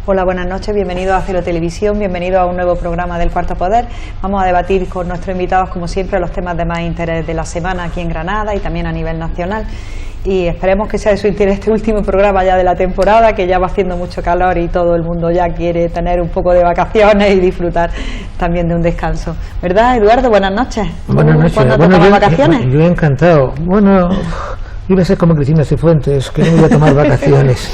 Hola, buenas noches, bienvenidos a Cero Televisión, bienvenidos a un nuevo programa del Cuarto Poder. Vamos a debatir con nuestros invitados, como siempre, los temas de más interés de la semana aquí en Granada y también a nivel nacional. Y esperemos que sea de su interés este último programa ya de la temporada, que ya va haciendo mucho calor y todo el mundo ya quiere tener un poco de vacaciones y disfrutar también de un descanso. ¿Verdad, Eduardo? Buenas noches. Buenas noches. ¿Cuándo te tomas vacaciones? Yo he encantado. Bueno, iba a ser como Cristina Cifuentes, que no me voy a tomar vacaciones.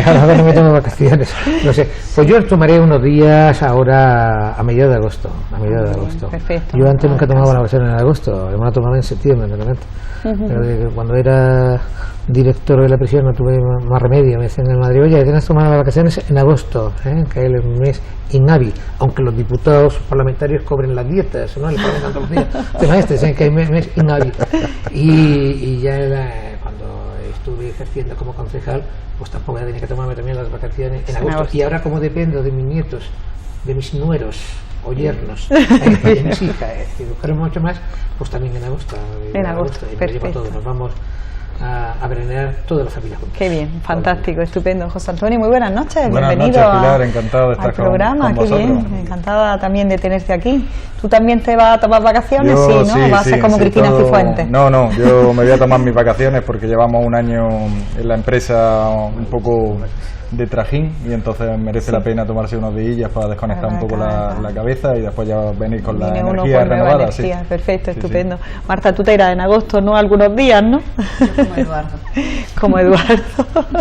Ahora no me tomo vacaciones. No sé. Pues yo tomaré unos días ahora a mediados de agosto. Perfecto. Yo antes nunca tomaba vacaciones en agosto, me la tomaba en septiembre, realmente. Pero cuando era director de la prisión no tuve más remedio. Me decían en Madrid, oye, tienes que tomar las vacaciones en agosto, que es el mes inhábil, aunque los diputados parlamentarios cobren las dietas, ¿no? Le pagan todos los días. Que es mes inhábil. Y ya cuando estuve ejerciendo como concejal, pues tampoco tenía que tomarme también las vacaciones en agosto. Y ahora, como dependo de mis nietos, de mis nueros o yernos, de mis hijas, que educaron mucho más, pues también en agosto. En agosto, y me llevo todo, nos vamos a veranear toda la familia juntos. Qué bien, fantástico, estupendo. José Antonio, muy buenas noches, buenas bienvenido noches, Pilar, encantado de estar al programa, con qué vosotros. bien, encantada también de tenerte aquí. ¿Tú también te vas a tomar vacaciones? Yo, sí, ¿no? ¿Vas a ser como Cristina Cifuentes? No, yo me voy a tomar mis vacaciones porque llevamos un año en la empresa un poco de trajín y entonces merece la pena tomarse unos días para desconectar un poco la cabeza y después ya venir con la energía renovada. Sí. Perfecto, estupendo. Sí. Marta, tú te irás en agosto, ¿no? Algunos días, ¿no? Yo como Eduardo. Como Eduardo.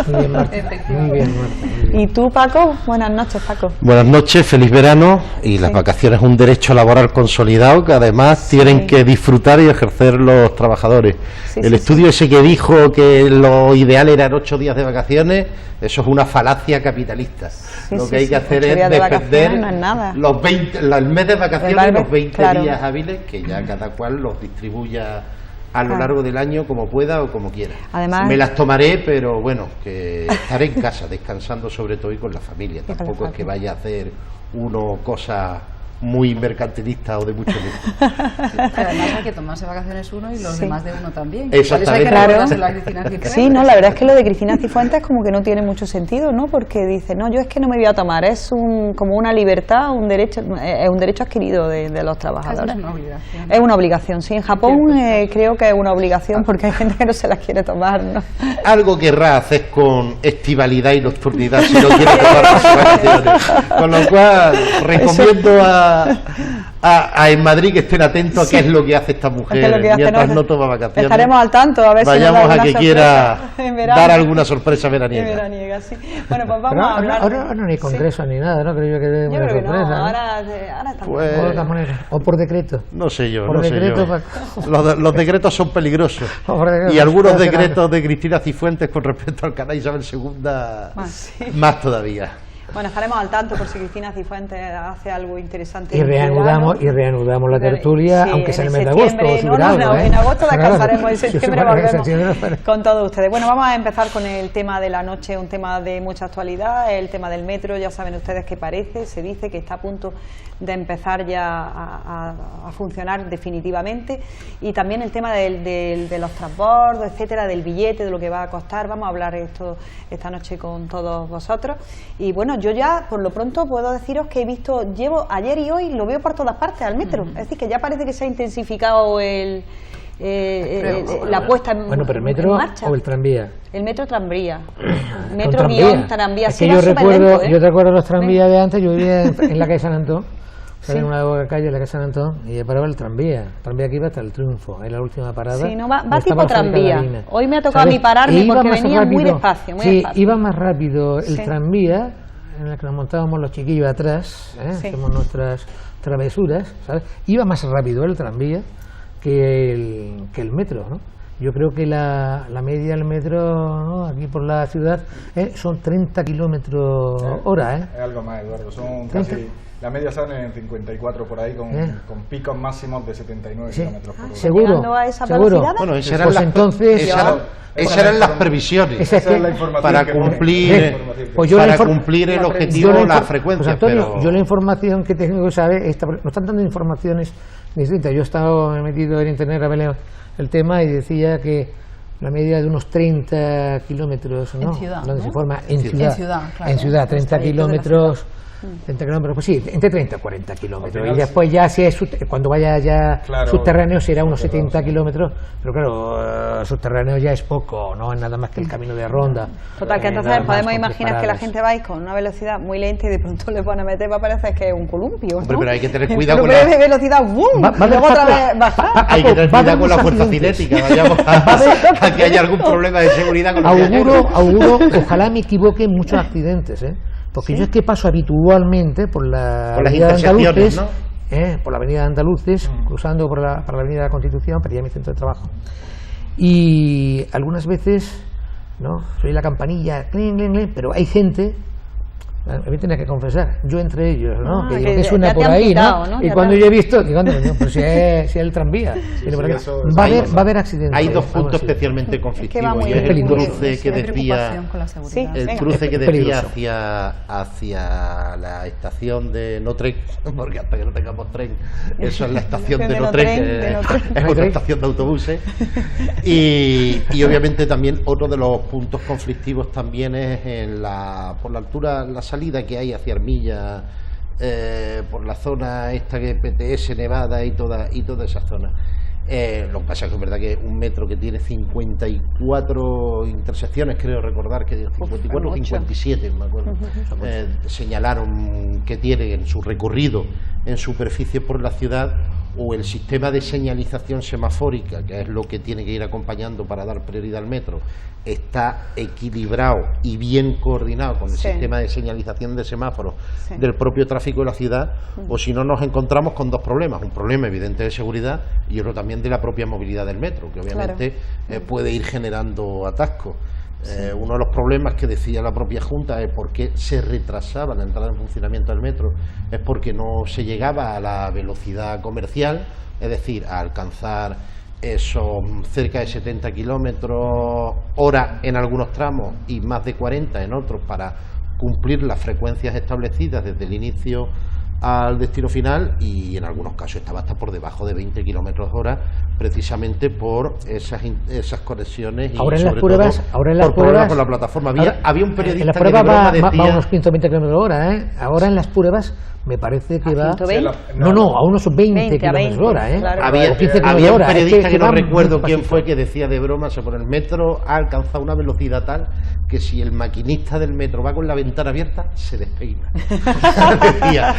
Muy bien, Marta. Muy bien, Marta. ¿Y tú, Paco? Buenas noches, Paco. Buenas noches, feliz verano. Y las vacaciones es un derecho laboral consolidado que además tienen que disfrutar y ejercer los trabajadores. El estudio ese que dijo que lo ideal eran 8 días de vacaciones, eso es una falacia capitalista. Lo que hay que hacer es defender el mes de vacaciones, los 20 días hábiles, que ya cada cual los distribuya a lo largo del año como pueda o como quiera. Además, me las tomaré, pero bueno, que estaré en casa descansando sobre todo y con la familia. Tampoco es que vaya a hacer uno cosas muy mercantilista o de mucho lujo. Además hay que tomarse vacaciones uno y los demás de uno también. Exactamente. Sí, no, la verdad es que lo de Cristina Cifuentes como que no tiene mucho sentido, ¿no? Porque dice, no, yo es que no me voy a tomar, es como una libertad, un derecho adquirido de los trabajadores. Es una obligación. Es una obligación, sí. En Japón creo que es una obligación porque hay gente que no se la quiere tomar, ¿no? Algo querrá hacer con estivalidad y nocturnidad si no quiere tomar las vacaciones. Con lo cual recomiendo en Madrid que estén atentos a qué es lo que hace esta mujer mientras no toma vacaciones. Estaremos al tanto a ver vayamos si nos da a que quiera dar alguna sorpresa veraniega. Sí. Bueno, pues vamos a hablar. Ahora no hay congreso ni nada, ¿no? Creo que yo creo que no, ahora estamos de otra manera. O por decreto. No sé yo, por decreto. Los decretos son peligrosos. Y algunos decretos de Cristina Cifuentes con respecto al canal Isabel II más todavía. Bueno, estaremos al tanto por si Cristina Cifuentes hace algo interesante. Y reanudamos la tertulia, aunque sea en el mes de agosto. En agosto descansaremos, en septiembre volvemos con todos ustedes. Bueno, vamos a empezar con el tema de la noche, un tema de mucha actualidad, el tema del metro. Ya saben ustedes que se dice que está a punto de empezar ya a funcionar definitivamente, y también el tema de los transbordos, etcétera, del billete, de lo que va a costar. Vamos a hablar esto esta noche con todos vosotros. Y bueno, yo ya por lo pronto puedo deciros que llevo ayer y hoy, lo veo por todas partes al metro, es decir, que ya parece que se ha intensificado la puesta en marcha. Bueno, pero el metro o el tranvía. El metro tranvía. Metro-tranvía. Es que yo recuerdo los tranvías de antes. Yo vivía en la calle San Antón, en una calle, la calle San Antón, y paraba el tranvía que iba hasta el Triunfo, es la última parada. Sí, no, va tipo tranvía. Hoy me ha tocado a mí pararme porque venía muy despacio. Iba más rápido el tranvía, en el que nos montábamos los chiquillos atrás, hacemos nuestras travesuras, ¿sabes? Iba más rápido el tranvía que el metro, ¿no? Yo creo que la media del metro, ¿no?, aquí por la ciudad son 30 kilómetros hora. Es algo más, Eduardo, son casi... La media sale en 54 por ahí, con picos máximos de 79 kilómetros por hora. ¿Seguro? A esa velocidad? Bueno, esas eran las previsiones esa es la información para cumplir el objetivo, la frecuencia. Pues, Antonio, yo la información que tengo que saber, nos están dando informaciones distintas. Yo he estado metido en internet a ver el tema y decía que una media de unos 30 kilómetros, ¿no? En ciudad, Donde ¿no? se forma en ciudad, claro. en ciudad, 30 kilómetros. 30 kilómetros, pues sí, entre 30 y 40 kilómetros. Y después ya, si es cuando vaya ya subterráneo, será unos 70 kilómetros, pero claro, subterráneo ya es poco, no es nada más que el camino de ronda. Total, que entonces podemos imaginar que la gente va con una velocidad muy lenta y de pronto le van a meter, va a parecer que es un columpio, ¿no? Hombre, pero hay que tener cuidado con la velocidad, ¡bum! Y luego otra vez bajar. Hay que tener cuidado con la fuerza cinética, vayamos a que haya algún problema de seguridad con los auguro, ojalá me equivoque en muchos accidentes, porque yo es que paso habitualmente por la avenida de Andaluces, ¿no? Por la avenida de Andaluces, cruzando por la avenida de la Constitución para ir a mi centro de trabajo. Y algunas veces, ¿no? Soy la campanilla, clink, clink, clink, pero hay gente, a mí tenía que confesar, yo entre ellos, ¿no? Que digo, que suena por ahí, ¿no? Y cuando yo he visto, digo, no, pues si es el tranvía, va a haber accidentes. Hay dos puntos especialmente conflictivos, y es el cruce que decía, hacia la estación de Notren, porque hasta que no tengamos tren, eso es la estación de Notren, es otra estación de autobuses, y obviamente también otro de los puntos conflictivos también es por la altura, la salida que hay hacia Armilla, por la zona esta que PTS, Nevada y toda esa zona. Lo que pasa es que es verdad que un metro que tiene 54 intersecciones, creo recordar que 54 o 57, me acuerdo, señalaron que tiene en su recorrido en superficie por la ciudad, o el sistema de señalización semafórica, que es lo que tiene que ir acompañando para dar prioridad al metro, está equilibrado y bien coordinado con el sistema de señalización de semáforos del propio tráfico de la ciudad, o si no nos encontramos con dos problemas, un problema evidente de seguridad y otro también de la propia movilidad del metro, que obviamente puede ir generando atascos. Uno de los problemas que decía la propia Junta es por qué se retrasaba la entrada en funcionamiento del metro, es porque no se llegaba a la velocidad comercial, es decir, a alcanzar esos cerca de 70 kilómetros hora en algunos tramos y más de 40 en otros, para cumplir las frecuencias establecidas desde el inicio al destino final, y en algunos casos estaba hasta por debajo de 20 kilómetros hora, precisamente por esas conexiones y ahora en sobre las pruebas, todo ahora en las por pruebas, problemas con la plataforma. Había un periodista en las que pruebas de broma decía, va a unos 120 kilómetros hora, ahora en las pruebas me parece que va 120? a unos 20 kilómetros hora, claro. Había un periodista que no recuerdo quién fue, que decía de broma, por el metro ha alcanzado una velocidad tal que si el maquinista del metro va con la ventana abierta, se despeina. Decía,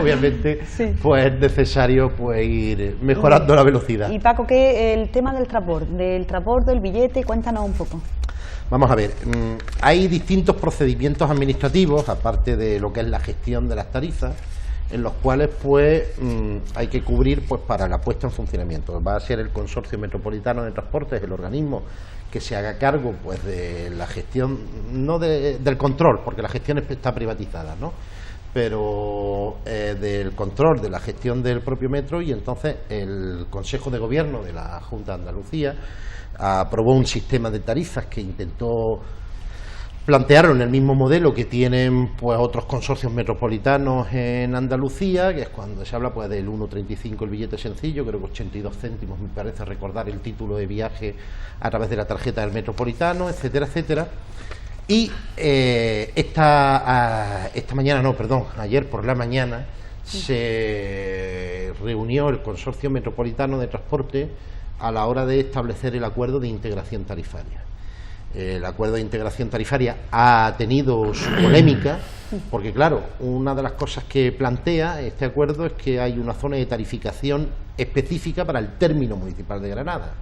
obviamente, pues es necesario ir mejorando la velocidad. Y Paco, ¿qué el tema del transporte, del billete? Cuéntanos un poco. Vamos a ver, hay distintos procedimientos administrativos, aparte de lo que es la gestión de las tarifas, en los cuales pues hay que cubrir pues para la puesta en funcionamiento. Va a ser el Consorcio Metropolitano de Transportes el organismo que se haga cargo pues de la gestión, no del control, porque la gestión está privatizada, ¿no? Pero del control de la gestión del propio metro, y entonces el Consejo de Gobierno de la Junta de Andalucía aprobó un sistema de tarifas que intentó plantearon el mismo modelo que tienen pues otros consorcios metropolitanos en Andalucía, que es cuando se habla pues del 1,35 el billete sencillo, creo que 82 céntimos me parece recordar el título de viaje a través de la tarjeta del metropolitano, etcétera, etcétera. Y ayer por la mañana se reunió el Consorcio Metropolitano de Transporte a la hora de establecer el acuerdo de integración tarifaria. El acuerdo de integración tarifaria ha tenido su polémica, porque claro, una de las cosas que plantea este acuerdo es que hay una zona de tarificación específica para el término municipal de Granada,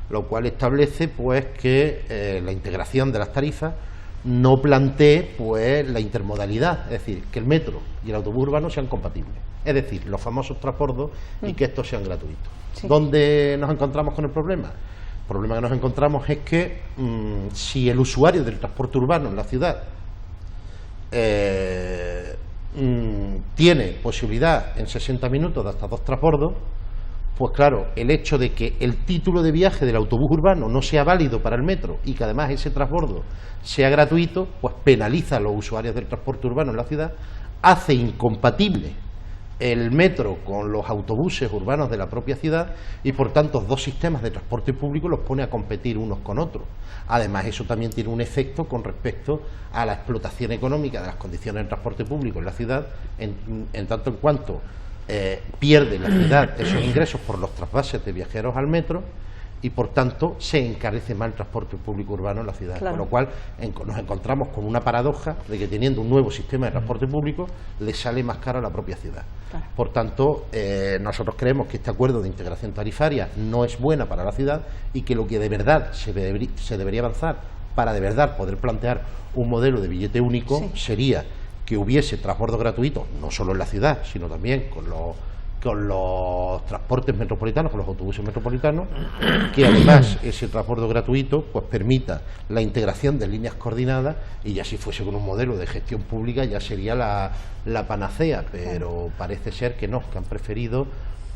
lo cual establece pues que la integración de las tarifas no plantee pues la intermodalidad, es decir, que el metro y el autobús urbano sean compatibles, es decir, los famosos transbordos, y que estos sean gratuitos. Sí. ¿Dónde nos encontramos con el problema? El problema que nos encontramos es que si el usuario del transporte urbano en la ciudad tiene posibilidad en 60 minutos de hasta 2 transbordos, pues claro, el hecho de que el título de viaje del autobús urbano no sea válido para el metro y que además ese transbordo sea gratuito, pues penaliza a los usuarios del transporte urbano en la ciudad, hace incompatible el metro con los autobuses urbanos de la propia ciudad y por tanto dos sistemas de transporte público los pone a competir unos con otros. Además, eso también tiene un efecto con respecto a la explotación económica de las condiciones del transporte público en la ciudad, en tanto en cuanto pierde la ciudad esos ingresos por los trasvases de viajeros al metro y por tanto se encarece más el transporte público urbano en la ciudad, con lo cual nos encontramos con una paradoja de que teniendo un nuevo sistema de transporte público le sale más caro a la propia ciudad. Por tanto, nosotros creemos que este acuerdo de integración tarifaria no es buena para la ciudad y que lo que de verdad se debería avanzar para de verdad poder plantear un modelo de billete único sería que hubiese transbordo gratuito, no solo en la ciudad, sino también con los transportes metropolitanos, con los autobuses metropolitanos, que además ese transbordo gratuito pues permita la integración de líneas coordinadas y ya si fuese con un modelo de gestión pública ya sería la panacea, pero parece ser que no, que han preferido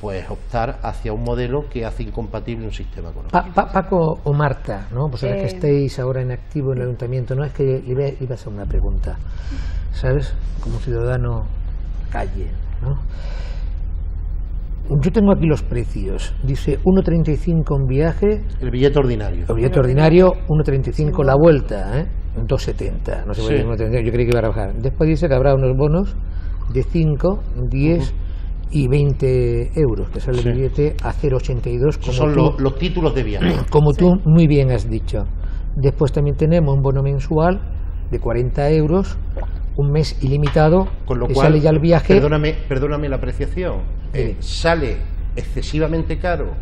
pues optar hacia un modelo que hace incompatible un sistema económico. Paco o Marta, ¿no? Pues ahora que estéis ahora en activo en el ayuntamiento, no es que le iba a hacer una pregunta, ¿sabes? Como ciudadano calle, ¿no? Yo tengo aquí los precios. Dice 1,35 un viaje. El billete ordinario. El billete ordinario, 1,35 la vuelta, 2,70. No sé por qué 1,35, yo creí que iba a bajar. Después dice que habrá unos bonos de 5, 10 y 20 euros, que sale el billete a 0,82. Son los títulos de viaje. Como tú muy bien has dicho. Después también tenemos un bono mensual de 40 euros, un mes ilimitado, con lo que cual, sale ya el viaje. Perdóname la apreciación. Sale excesivamente caro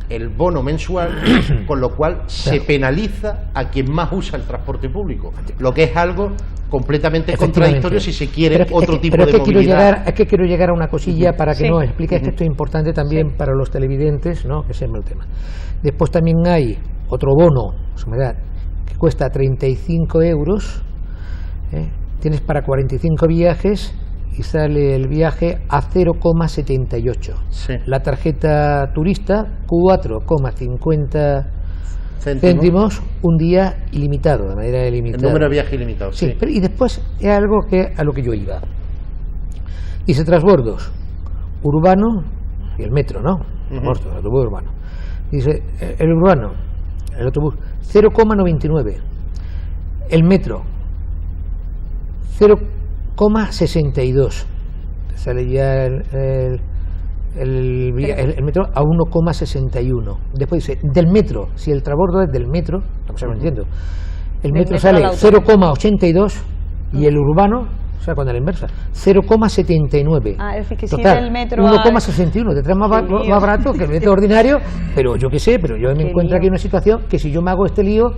el bono mensual, con lo cual se penaliza a quien más usa el transporte público, lo que es algo completamente contradictorio si se quiere otro tipo de movilidad. Es que quiero llegar a una cosilla para que nos expliques que esto es importante también para los televidentes, ¿no? Que sepan el tema. Después también hay otro bono, que cuesta 35 euros, tienes para 45 viajes y sale el viaje a 0,78. La tarjeta turista, 4,50 céntimos, un día ilimitado, de manera ilimitada. El número de viaje ilimitado. Sí, pero, y después es algo que a lo que yo iba. Dice transbordos, urbano y el metro, ¿no? El autobús urbano. Dice el urbano, el autobús, 0,99. El metro, 0,62. Sale ya el metro a 1,61. Después dice, del metro, si el transbordo es del metro, no entiendo, el metro sale 0,82 y el urbano, o sea, cuando la inversa, 0,79. Es decir, que total, si del metro 1,61, te traes más barato que el metro ordinario, pero yo qué sé, pero yo me encuentro aquí en una situación que si yo me hago este lío,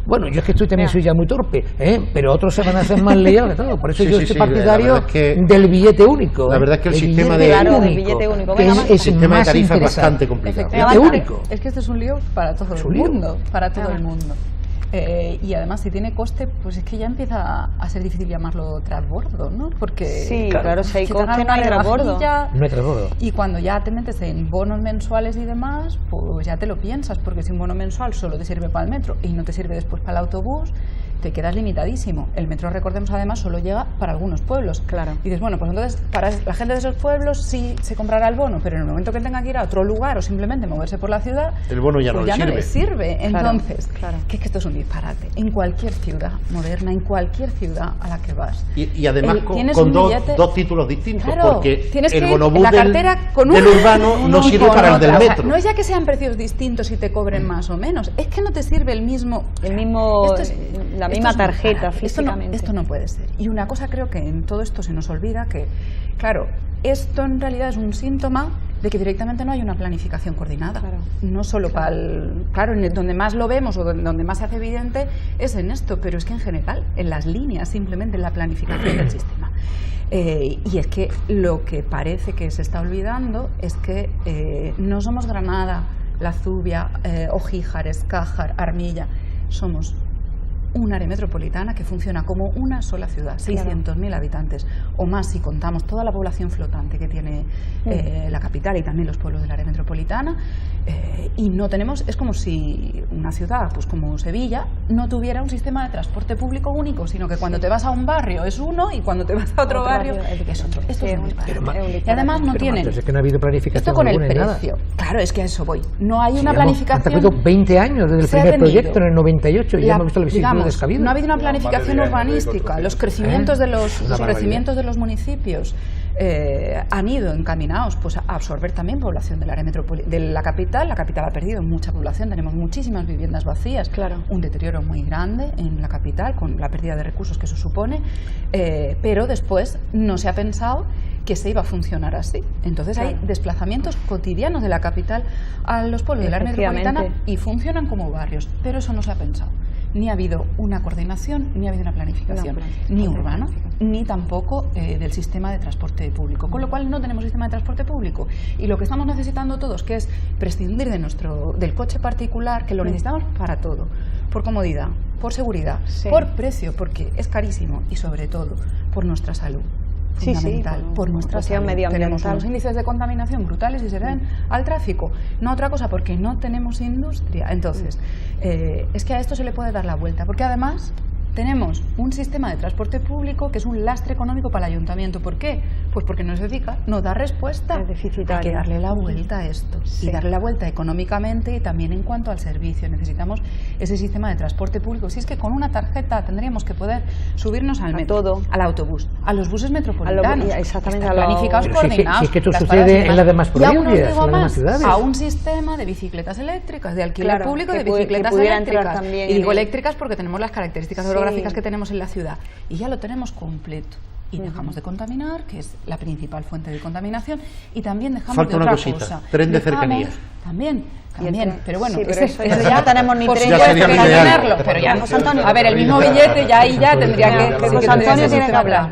bueno, yo es que también soy ya muy torpe, pero otros se van a hacer más liados que todo, por eso yo soy partidario del billete único. La verdad es que el sistema del billete único, que es sistema más de tarifa es bastante complicado. Billete único. Es que este es un lío para todo el mundo, para todo el mundo. Y además, si tiene coste, pues es que ya empieza a ser difícil llamarlo transbordo, ¿no? Porque claro, si hay coste no hay transbordo. No hay transbordo. Y cuando ya te metes en bonos mensuales y demás, pues ya te lo piensas, porque si un bono mensual solo te sirve para el metro y no te sirve después para el autobús, te quedas limitadísimo. El metro, recordemos, además, solo llega para algunos pueblos. Claro. Y dices, bueno, pues entonces para la gente de esos pueblos sí se comprará el bono, pero en el momento que tenga que ir a otro lugar o simplemente moverse por la ciudad, el bono ya, pues no le sirve. Entonces, que es que esto es un disparate. En cualquier ciudad moderna, en cualquier ciudad a la que vas. Y además con dos títulos distintos, porque el bonobús del urbano no sirve para el del metro. O sea, no es ya que sean precios distintos y te cobren más o menos, es que no te sirve la misma tarjeta físicamente. Esto no puede ser. Y una cosa creo que en todo esto se nos olvida, que claro, esto en realidad es un síntoma de que directamente no hay una planificación coordinada. No solo para donde más lo vemos o donde más se hace evidente es en esto, pero es que en general, en las líneas, simplemente en la planificación del sistema. Y es que lo que parece que se está olvidando es que no somos Granada, La Zubia, Ogíjar, Escájar, Armilla, somos un área metropolitana que funciona como una sola ciudad, 600.000 habitantes o más si contamos toda la población flotante que tiene la capital y también los pueblos del área metropolitana, Y no tenemos, es como si una ciudad, pues como Sevilla, no tuviera un sistema de transporte público único, sino que cuando te vas a un barrio es uno y cuando te vas a otro barrio es otro. Esto es un disparate. Y además no tienen... Es que no ha habido planificación. Esto con el nada. precio. Claro, es que a eso voy. No hay una planificación. Han pasado 20 años desde el primer proyecto en el 98 y ya hemos visto la digamos, descabida. no ha habido una planificación urbanística. Los crecimientos de los municipios han ido encaminados pues, a absorber también población del área de la capital. La capital ha perdido mucha población, tenemos muchísimas viviendas vacías, un deterioro muy grande en la capital con la pérdida de recursos que eso supone, pero después no se ha pensado que se iba a funcionar así. Entonces hay desplazamientos cotidianos de la capital a los pueblos del área metropolitana y funcionan como barrios, pero eso no se ha pensado. Ni ha habido una coordinación, ni ha habido una planificación, ni urbana, ni tampoco del sistema de transporte público. Con lo cual no tenemos sistema de transporte público. Y lo que estamos necesitando todos, que es prescindir del coche particular, que lo necesitamos para todo, por comodidad, por seguridad, por precio, porque es carísimo, y sobre todo por nuestra salud. Fundamental, por nuestra salud. Tenemos unos índices de contaminación brutales y se deben al tráfico, no otra cosa, porque no tenemos industria. Entonces, es que a esto se le puede dar la vuelta, porque además tenemos un sistema de transporte público que es un lastre económico para el ayuntamiento. ¿Por qué? Pues porque no da respuesta. Hay que darle la vuelta a esto y darle la vuelta económicamente y también en cuanto al servicio. Necesitamos ese sistema de transporte público. Si es que con una tarjeta tendríamos que poder subirnos al metro, al autobús, a los buses metropolitanos, planificados, coordinados. Si es que esto sucede en las demás provincias, en las demás ciudades. A un sistema de bicicletas eléctricas, de alquiler público de bicicletas eléctricas. Y digo eléctricas porque tenemos las características geográficas que tenemos en la ciudad y ya lo tenemos completo y dejamos de contaminar, que es la principal fuente de contaminación, y también dejamos de otra cosa. Tren de cercanía. También, pero bueno, eso ya no tenemos ni tren, tenerlo, pero ya, José Antonio, a ver, el mismo billete ya ahí ya tendría que José Antonio tiene que hablar.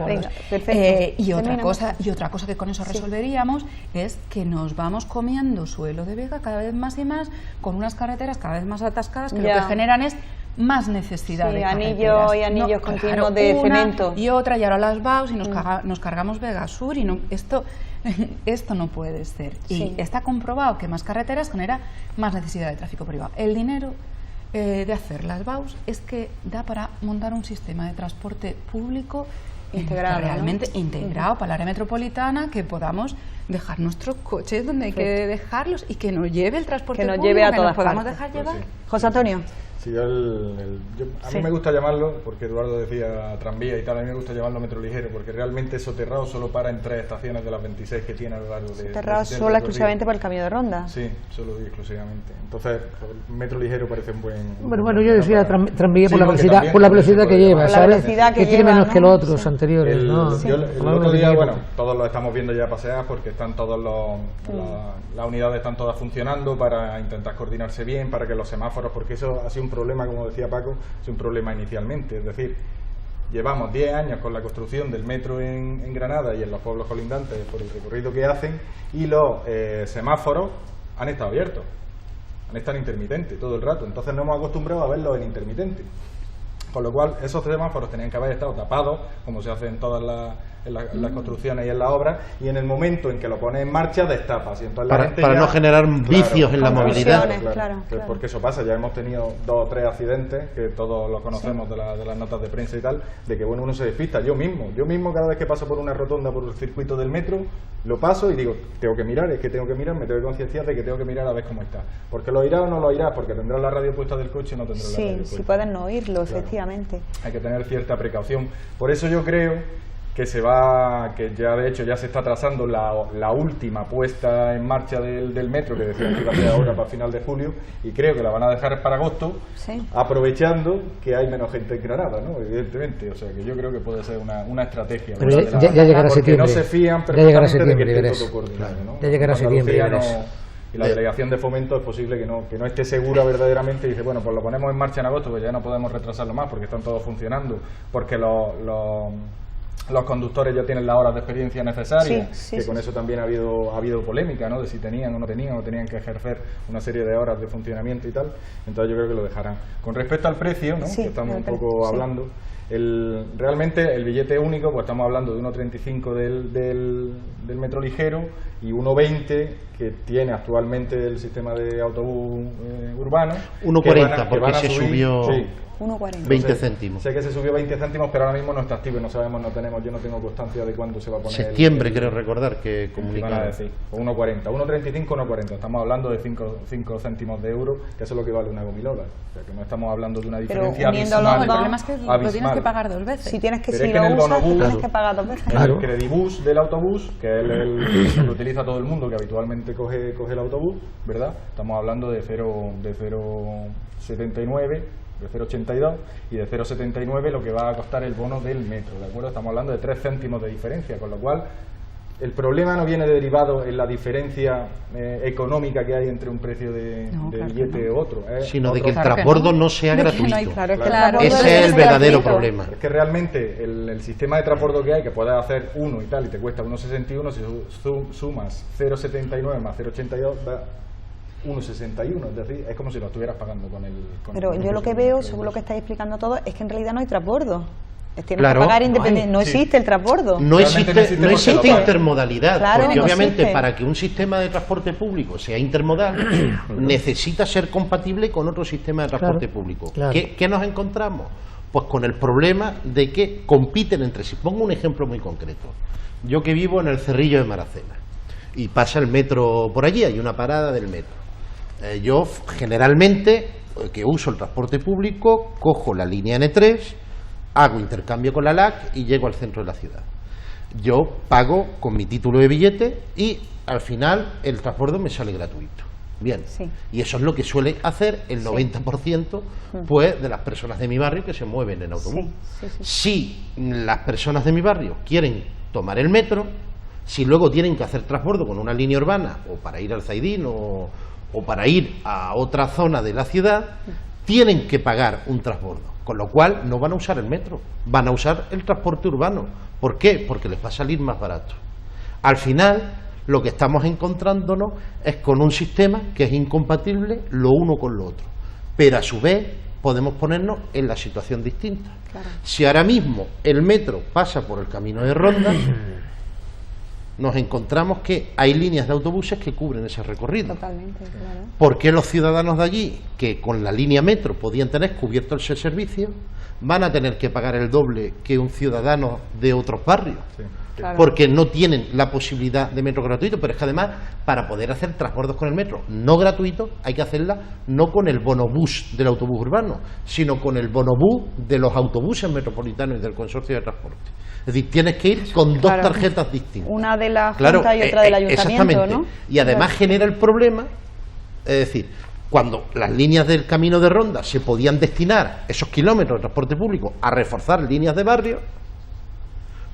Y otra cosa que con eso resolveríamos es que nos vamos comiendo suelo de vega cada vez más y más, con unas carreteras cada vez más atascadas, que lo que generan es más necesidad de anillos y anillos continuos de cemento y otra, y ahora las BAUs y nos cargamos Vegasur y no, esto no puede ser. Y está comprobado que más carreteras genera más necesidad de tráfico privado. El dinero de hacer las BAUs es que da para montar un sistema de transporte público integrado, realmente integrado para la área metropolitana, que podamos dejar nuestros coches donde hay que dejarlos y que nos lleve el transporte público, lleve a todas que nos podamos partes. dejar llevar. José Antonio. Sí, a mí me gusta llamarlo, porque Eduardo decía tranvía y tal, a mí me gusta llamarlo metro ligero, porque realmente soterrado solo para en 3 estaciones de las 26 que tiene a lo largo de... Soterrado solo exclusivamente por el cambio de ronda. Sí, solo y exclusivamente. Entonces, metro ligero parece un buen... Bueno, yo decía tranvía por la velocidad que lleva, ¿sabes? Que tiene menos que los otros anteriores, ¿no? El otro día, bueno, todos lo estamos viendo ya pasear, porque están todos las unidades están todas funcionando para intentar coordinarse bien, para que los semáforos, porque eso ha sido un problema, como decía Paco, es un problema inicialmente, es decir, llevamos 10 años con la construcción del metro en Granada y en los pueblos colindantes por el recorrido que hacen, y los semáforos han estado abiertos, han estado intermitentes todo el rato, entonces nos hemos acostumbrado a verlos en intermitente, con lo cual esos semáforos tenían que haber estado tapados, como se hace en todas las construcciones y en las obras, y en el momento en que lo pones en marcha destapas, y entonces la gente para no generar vicios en la movilidad, claro. Porque eso pasa, ya hemos tenido 2 o 3 accidentes que todos los conocemos de las notas de prensa y tal, de que bueno, uno se despista. Yo mismo cada vez que paso por una rotonda por el circuito del metro, lo paso y digo, tengo que mirar, me tengo que concienciar de que tengo que mirar a ver cómo está, porque lo oirá o no lo oirá, porque tendrá la radio puesta del coche o no tendrá la radio puesta. Si pueden no oírlo, efectivamente. Hay que tener cierta precaución. Por eso yo creo que ya de hecho ya se está trazando la última puesta en marcha del metro, que decían que iba a ser ahora para final de julio, y creo que la van a dejar para agosto, aprovechando que hay menos gente en Granada, ¿no? Evidentemente, o sea que yo creo que puede ser una estrategia. Pero ya llegará septiembre. Porque no se fían perfectamente de que esté todo coordinado, ¿no? Ya llegará septiembre. Y la delegación de fomento es posible que no esté segura verdaderamente y dice, bueno, pues lo ponemos en marcha en agosto, pues ya no podemos retrasarlo más porque están todos funcionando, porque los conductores ya tienen las horas de experiencia necesarias, sí, que con eso también ha habido polémica, ¿no? De si tenían o no tenían que ejercer una serie de horas de funcionamiento y tal. Entonces yo creo que lo dejarán. Con respecto al precio, ¿no? Que estamos un poco hablando, realmente el billete único, pues estamos hablando de 1,35 del metro ligero y 1,20 que tiene actualmente el sistema de autobús urbano. 1,40 porque se subió... Sí. 1,40. 20 céntimos. Sé que se subió 20 céntimos, pero ahora mismo no está activo y no sabemos, yo no tengo constancia de cuándo se va a poner. Septiembre, creo recordar que comunicaron. Van a decir, 1,40, 1,35, 1,40. Estamos hablando de 5 céntimos de euro, que eso es lo que vale una gomilola. O sea, que no estamos hablando de una diferencia abismal. No, el problema es que lo tienes que pagar 2 veces. Si tienes que, pero si es que lo en el usas, bonobús, tienes que pagar 2 veces. En el credibús del autobús, que es el que utiliza todo el mundo, que habitualmente coge el autobús, ¿verdad? Estamos hablando de 0,79, de 0,82 y de 0,79 lo que va a costar el bono del metro, ¿de acuerdo? Estamos hablando de 3 céntimos de diferencia, con lo cual el problema no viene derivado en la diferencia económica que hay entre un precio de billete u otro, sino de que el transbordo no sea gratuito. Claro. Ese es el verdadero problema. Es que realmente el sistema de transbordo que hay, que puedes hacer uno y tal, y te cuesta 1,61, si sumas 0,79 más 0,82 da 1,61, es decir, es como si lo estuvieras pagando con el... Pero yo lo que veo, según lo que estáis explicando todo, es que en realidad no hay transbordo. Tienes Claro, que pagar independiente, no existe el transbordo. No existe intermodalidad, Claro, porque no obviamente existe. para que un sistema de transporte público sea intermodal necesita ser compatible con otro sistema de transporte público. Claro. ¿Qué nos encontramos? Pues con el problema de que compiten entre sí. Pongo un ejemplo muy concreto. Yo que vivo en el Cerrillo de Maracena y pasa el metro por allí, hay una parada del metro. Yo generalmente, que uso el transporte público, cojo la línea N3, hago intercambio con la LAC y llego al centro de la ciudad. Yo pago con mi título de billete y al final el transbordo me sale gratuito. Bien, y eso es lo que suele hacer el 90% pues, de las personas de mi barrio que se mueven en autobús. Si las personas de mi barrio quieren tomar el metro, si luego tienen que hacer transbordo con una línea urbana o para ir al Zaidín o para ir a otra zona de la ciudad, tienen que pagar un transbordo, con lo cual no van a usar el metro, van a usar el transporte urbano. ¿Por qué? Porque les va a salir más barato. Al final, lo que estamos encontrándonos es con un sistema que es incompatible lo uno con lo otro, pero a su vez podemos ponernos en la situación distinta. Si ahora mismo el metro pasa por el camino de Ronda, nos encontramos que hay líneas de autobuses que cubren ese recorrido. Totalmente, claro. ¿Por qué los ciudadanos de allí, que con la línea metro podían tener cubierto ese servicio, van a tener que pagar el doble que un ciudadano de otros barrios? Porque no tienen la posibilidad de metro gratuito, pero es que además, para poder hacer transbordos con el metro no gratuito, hay que hacerla no con el bonobús del autobús urbano, sino con el bonobús de los autobuses metropolitanos y del consorcio de transporte. Es decir, tienes que ir con dos tarjetas distintas. Una de la Junta y otra del Ayuntamiento, exactamente. ¿no? Y además genera el problema, es decir, cuando las líneas del camino de Ronda se podían destinar esos kilómetros de transporte público a reforzar líneas de barrio,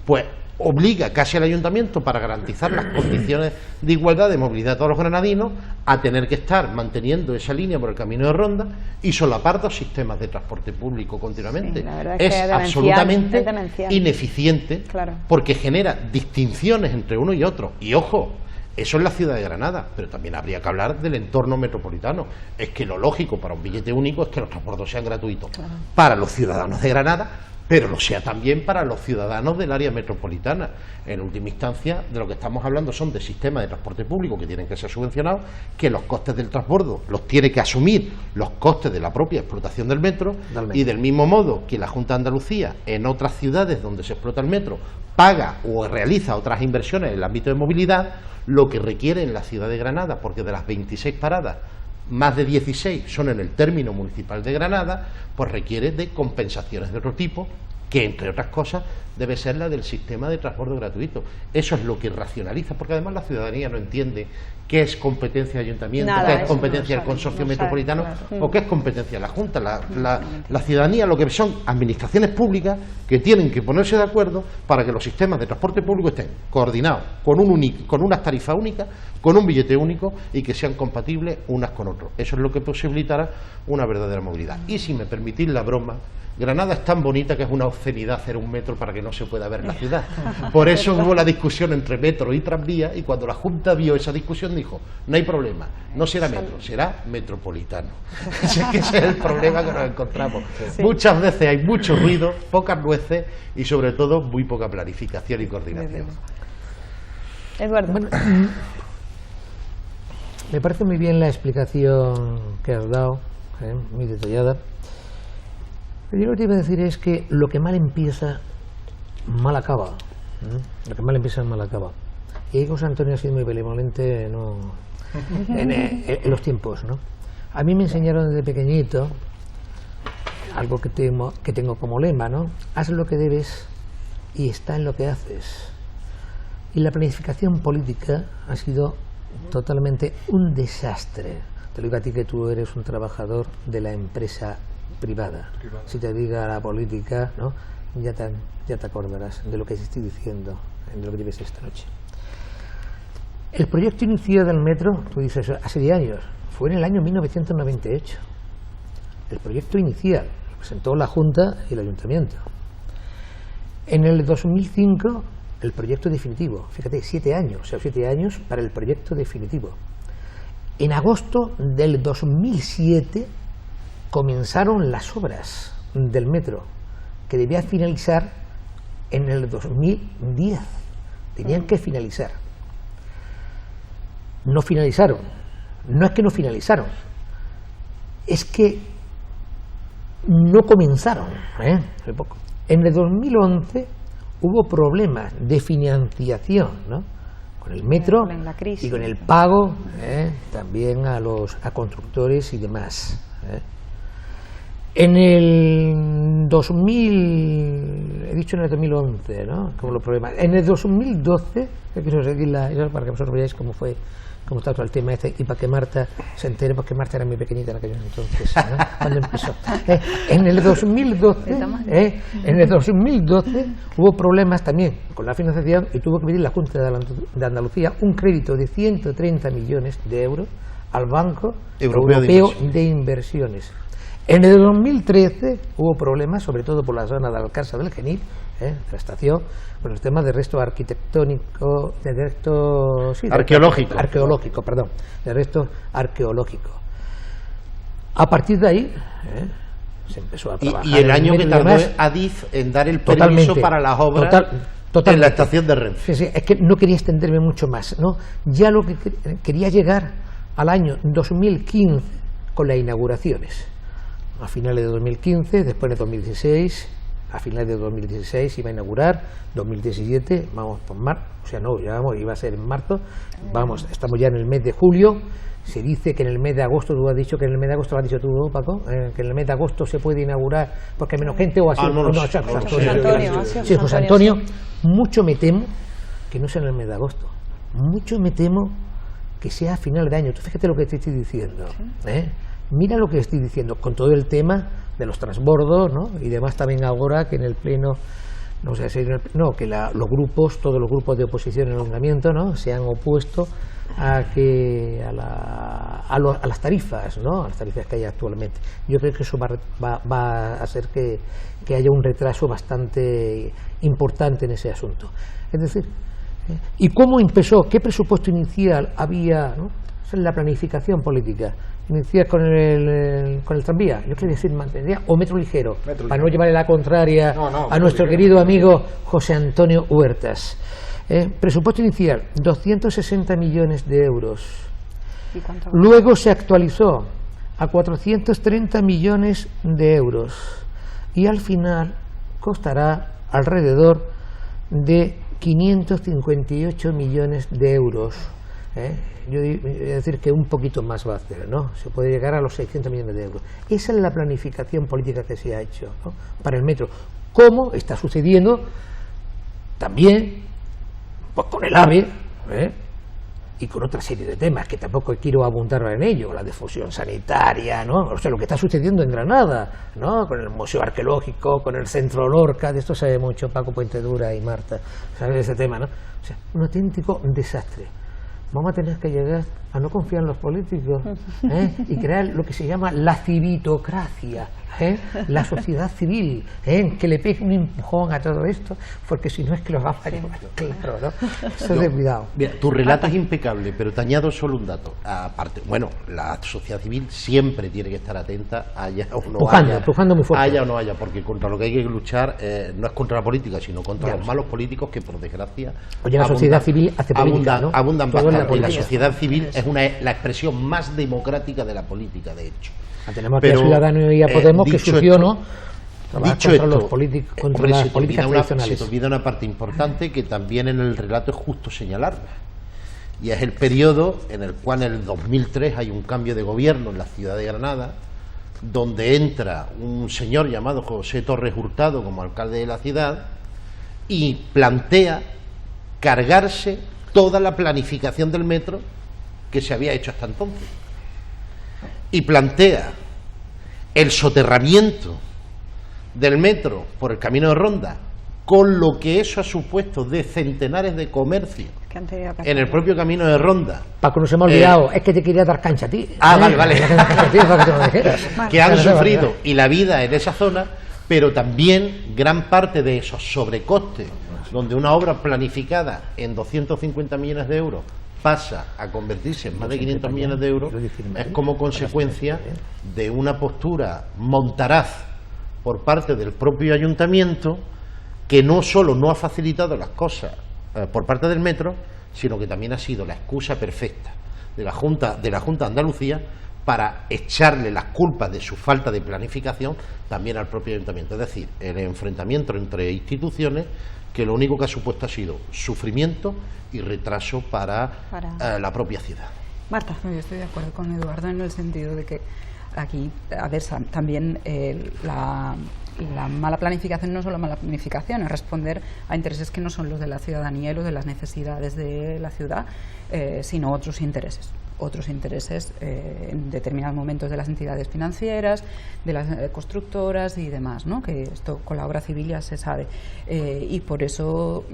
pues obliga casi al ayuntamiento, para garantizar las condiciones de igualdad de movilidad de todos los granadinos, a tener que estar manteniendo esa línea por el camino de Ronda y solapar dos sistemas de transporte público continuamente. Sí, la verdad es absolutamente ineficiente, claro, porque genera distinciones entre uno y otro. Y ojo, eso es la ciudad de Granada, pero también habría que hablar del entorno metropolitano. Es que lo lógico para un billete único es que los transportes sean gratuitos para los ciudadanos de Granada, pero lo sea también para los ciudadanos del área metropolitana. En última instancia, de lo que estamos hablando son de sistemas de transporte público que tienen que ser subvencionados, que los costes del transbordo los tiene que asumir los costes de la propia explotación del metro, y del mismo modo que la Junta de Andalucía, en otras ciudades donde se explota el metro, paga o realiza otras inversiones en el ámbito de movilidad, lo que requiere en la ciudad de Granada, porque de las 26 paradas, más de 16 son en el término municipal de Granada, pues requiere de compensaciones de otro tipo, que entre otras cosas debe ser la del sistema de transporte gratuito. Eso es lo que racionaliza, porque además la ciudadanía no entiende qué es competencia del ayuntamiento, qué es competencia del consorcio metropolitano, o qué es competencia de la Junta. La ciudadanía lo que son administraciones públicas que tienen que ponerse de acuerdo para que los sistemas de transporte público estén coordinados con unas tarifas únicas, con un billete único, y que sean compatibles unas con otras. Eso es lo que posibilitará una verdadera movilidad. Y si me permitís la broma, Granada es tan bonita que es una obscenidad hacer un metro para que no se pueda ver la ciudad. Por eso hubo la discusión entre metro y tranvía, y cuando la Junta vio esa discusión dijo, no hay problema, no será metro, será metropolitano. Así que ese es el problema que nos encontramos. Sí. Muchas veces hay mucho ruido, pocas nueces y sobre todo muy poca planificación y coordinación. Eduardo. Bueno, me parece muy bien la explicación que has dado, muy detallada. Yo lo que te iba a decir es que lo que mal empieza, mal acaba. Lo que mal empieza, mal acaba. Y ahí José Antonio ha sido muy benevolente en los tiempos, ¿no? A mí me enseñaron desde pequeñito algo que tengo como lema, ¿no? Haz lo que debes y está en lo que haces. Y la planificación política ha sido totalmente un desastre. Te lo digo a ti que tú eres un trabajador de la empresa privada. Si te diga la política, ¿no? ya te acordarás de lo que estoy diciendo, de lo que lleves esta noche. El proyecto inicial del metro, tú dices, hace 10 años, fue en el año 1998. El proyecto inicial lo presentó la Junta y el Ayuntamiento. En el 2005, el proyecto definitivo. Fíjate, 7 años, o sea, 7 años para el proyecto definitivo. En agosto del 2007 comenzaron las obras del metro, que debía finalizar en el 2010. Tenían que finalizar. No finalizaron. No es que no finalizaron, es que no comenzaron. En el 2011 hubo problemas de financiación, ¿no? Con el metro y con el pago también a constructores y demás. En el 2000, he dicho en el 2011, ¿no? Como los problemas. En el 2012, quiero seguir para que vosotros veáis cómo está todo el tema este y para que Marta se entere, porque Marta era muy pequeñita en aquellos entonces, ¿no? Cuando empezó. En el 2012 hubo problemas también con la financiación y tuvo que pedir la Junta de Andalucía un crédito de 130 millones de euros al Banco Europeo de Inversiones. En el 2013 hubo problemas, sobre todo por la zona de Alcázar del Genil, la estación, con el tema de resto arquitectónico, de resto arqueológico, de resto arqueológico. A partir de ahí se empezó a trabajar. Y el año que tardó Adif en dar el permiso para las obras en la estación de Renfe. Sí, es que no quería extenderme mucho más, ¿no? Ya lo que quería llegar al año 2015 con las inauguraciones. A finales de 2015, después de 2016, a finales de 2016 iba a inaugurar, 2017, vamos por marzo, o sea, no, ya vamos, iba a ser en marzo, vamos, estamos ya en el mes de julio, se dice que en el mes de agosto, tú has dicho que en el mes de agosto, lo has dicho tú, Paco, que en el mes de agosto se puede inaugurar porque hay menos gente o así. Sí, José Antonio, mucho me temo que no sea en el mes de agosto, mucho me temo que sea a final de año. Tú fíjate lo que te estoy diciendo, Mira lo que estoy diciendo, con todo el tema de los transbordos, ¿no? Y demás también ahora que en el Pleno, no sé si que los grupos, todos los grupos de oposición en el Ayuntamiento, ¿no? Se han opuesto a las tarifas, ¿no? A las tarifas que hay actualmente. Yo creo que eso va a hacer que haya un retraso bastante importante en ese asunto. Es decir, ¿y cómo empezó? ¿Qué presupuesto inicial había, ¿no? Esa es la planificación política. Iniciar con el tranvía, yo quería decir mantenía o metro ligero, para no llevarle la contraria a nuestro querido amigo José Antonio Huertas. Presupuesto inicial, 260 millones de euros. Luego se actualizó a 430 millones de euros y al final costará alrededor de 558 millones de euros. Yo voy a decir que un poquito más va a hacer, ¿no? Se puede llegar a los 600 millones de euros. Esa es la planificación política que se ha hecho, ¿no? Para el metro. ¿Cómo está sucediendo? También pues, con el AVE y con otra serie de temas que tampoco quiero abundar en ello, la difusión sanitaria, ¿no? O sea, lo que está sucediendo en Granada, ¿no? Con el Museo Arqueológico, con el Centro Lorca, de esto sabe mucho Paco Puentedura y Marta, ¿sabes de ese tema, no? O sea, un auténtico desastre. Vamos a tener que llegar a no confiar en los políticos y crear lo que se llama la civitocracia. la sociedad civil, que le pegue un empujón a todo esto, porque si no es que los va a fallar. Claro, ¿no? Eso de cuidado. Mira, tu relato es impecable, pero te añado solo un dato. Aparte, bueno, la sociedad civil siempre tiene que estar atenta, haya o no empujando muy fuerte. haya o no haya, porque contra lo que hay que luchar no es contra la política, sino contra los malos políticos que, por desgracia, oye, la sociedad civil hace política, ¿no? abundan bastante. La sociedad civil es la expresión más democrática de la política, de hecho. Tenemos que Ciudadanos y a Podemos, que surgió, ¿no? Dicho contra esto, los contra las políticas tradicionales. Se te olvida una parte importante que también en el relato es justo señalarla, y es el periodo en el cual en el 2003 hay un cambio de gobierno en la ciudad de Granada, donde entra un señor llamado José Torres Hurtado como alcalde de la ciudad y plantea cargarse toda la planificación del metro que se había hecho hasta entonces, y plantea el soterramiento del metro por el camino de Ronda, con lo que eso ha supuesto de centenares de comercios en el propio camino de Ronda. Paco, no se me ha olvidado, es que te quería dar cancha a ti. Vale. Que han sufrido y la vida en esa zona, pero también gran parte de esos sobrecostes, donde una obra planificada en 250 millones de euros pasa a convertirse en más de 500 millones de euros, es como consecuencia de una postura montaraz por parte del propio ayuntamiento, que no solo no ha facilitado las cosas por parte del metro, sino que también ha sido la excusa perfecta de la Junta de Andalucía para echarle las culpas de su falta de planificación también al propio ayuntamiento. Es decir, el enfrentamiento entre instituciones, que lo único que ha supuesto ha sido sufrimiento y retraso para la propia ciudad. Marta. Yo estoy de acuerdo con Eduardo en el sentido de que aquí, a ver, también la mala planificación no es solo mala planificación, es responder a intereses que no son los de la ciudadanía y los de las necesidades de la ciudad, sino otros intereses en determinados momentos de las entidades financieras, de las constructoras y demás, ¿no? Que esto con la obra civil ya se sabe, y por eso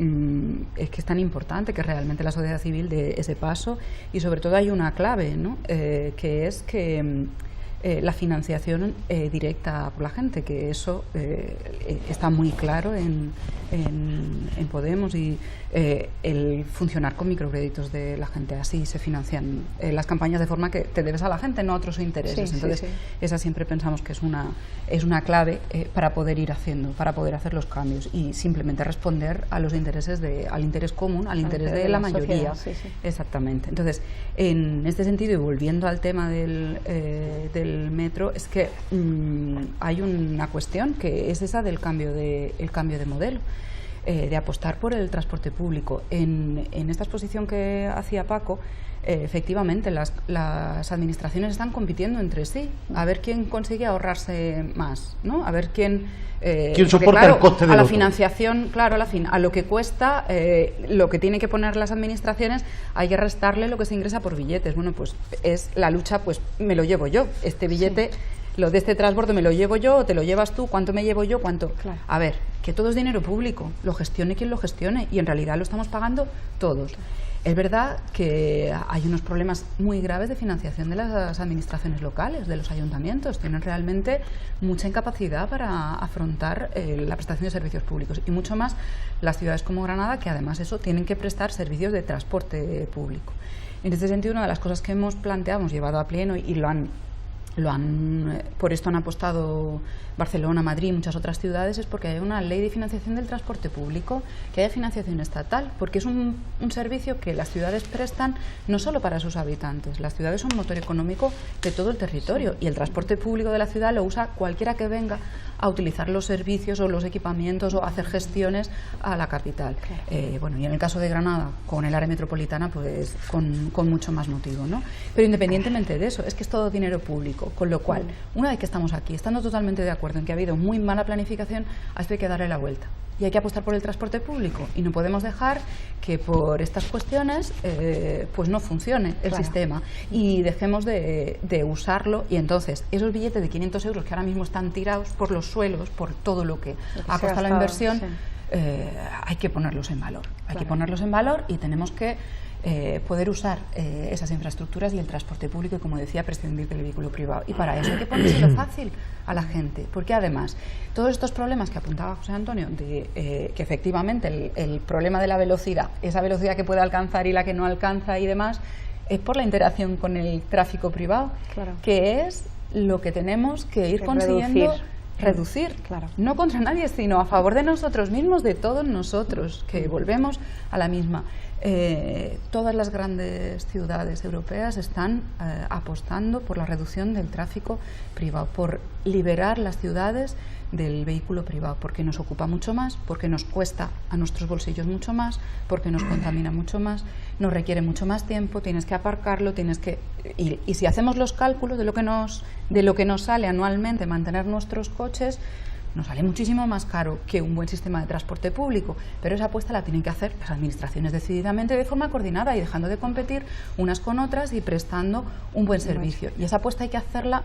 es que es tan importante que realmente la sociedad civil dé ese paso, y sobre todo hay una clave, ¿no? Que es que la financiación directa por la gente, que eso está muy claro en Podemos, y el funcionar con microcréditos de la gente. Así se financian las campañas, de forma que te debes a la gente, no a otros intereses. Entonces, esa siempre pensamos que es una clave para poder ir haciendo, para poder hacer los cambios y simplemente responder a los intereses al interés común, al interés de la mayoría. Exactamente. Entonces, en este sentido, y volviendo al tema del metro, es que hay una cuestión que es esa del cambio de modelo, de apostar por el transporte público. En esta exposición que hacía Paco, efectivamente las administraciones están compitiendo entre sí, a ver quién consigue ahorrarse más, ¿no? A ver quién soporta el coste de la financiación, claro, a lo que cuesta, lo que tienen que poner las administraciones, hay que restarle lo que se ingresa por billetes. Bueno, pues es la lucha, pues me lo llevo yo, este billete, lo de este transbordo me lo llevo yo, o te lo llevas tú, ¿cuánto me llevo yo? ¿Cuánto? Claro. A ver, que todo es dinero público, lo gestione quien lo gestione, y en realidad lo estamos pagando todos. Es verdad que hay unos problemas muy graves de financiación de las administraciones locales, de los ayuntamientos. Tienen realmente mucha incapacidad para afrontar la prestación de servicios públicos, y mucho más las ciudades como Granada, que además eso tienen que prestar servicios de transporte público. En este sentido, una de las cosas que hemos planteado, hemos llevado a pleno, y por esto han apostado Barcelona, Madrid y muchas otras ciudades, es porque hay una ley de financiación del transporte público, que haya financiación estatal, porque es un servicio que las ciudades prestan no solo para sus habitantes. Las ciudades son motor económico de todo el territorio, y el transporte público de la ciudad lo usa cualquiera que venga a utilizar los servicios o los equipamientos o hacer gestiones a la capital. Bueno, y en el caso de Granada, con el área metropolitana, pues con mucho más motivo, ¿no? Pero independientemente de eso, es que es todo dinero público, con lo cual, una vez que estamos aquí, estando totalmente de acuerdo en que ha habido muy mala planificación, a esto hay que darle la vuelta. Y hay que apostar por el transporte público, y no podemos dejar que por estas cuestiones pues no funcione el sistema, y dejemos de usarlo, y entonces esos billetes de 500 euros que ahora mismo están tirados por los suelos, por todo lo que ha costado la inversión, hay que ponerlos en valor. Hay que ponerlos en valor y tenemos que poder usar esas infraestructuras y el transporte público y, como decía, prescindir del vehículo privado. Y para eso hay que ponérselo fácil a la gente, porque además todos estos problemas que apuntaba José Antonio, de que efectivamente el problema de la velocidad, esa velocidad que puede alcanzar y la que no alcanza y demás, es por la interacción con el tráfico privado, que es lo que tenemos que ir consiguiendo reducir, no contra nadie, sino a favor de nosotros mismos, de todos nosotros, que volvemos a la misma. Todas las grandes ciudades europeas están apostando por la reducción del tráfico privado, por liberar las ciudades del vehículo privado, porque nos ocupa mucho más, porque nos cuesta a nuestros bolsillos mucho más, porque nos contamina mucho más, nos requiere mucho más tiempo, tienes que aparcarlo, y si hacemos los cálculos de lo que nos sale anualmente mantener nuestros coches, nos sale muchísimo más caro que un buen sistema de transporte público, pero esa apuesta la tienen que hacer las administraciones decididamente, de forma coordinada y dejando de competir unas con otras y prestando un buen servicio. Y esa apuesta hay que hacerla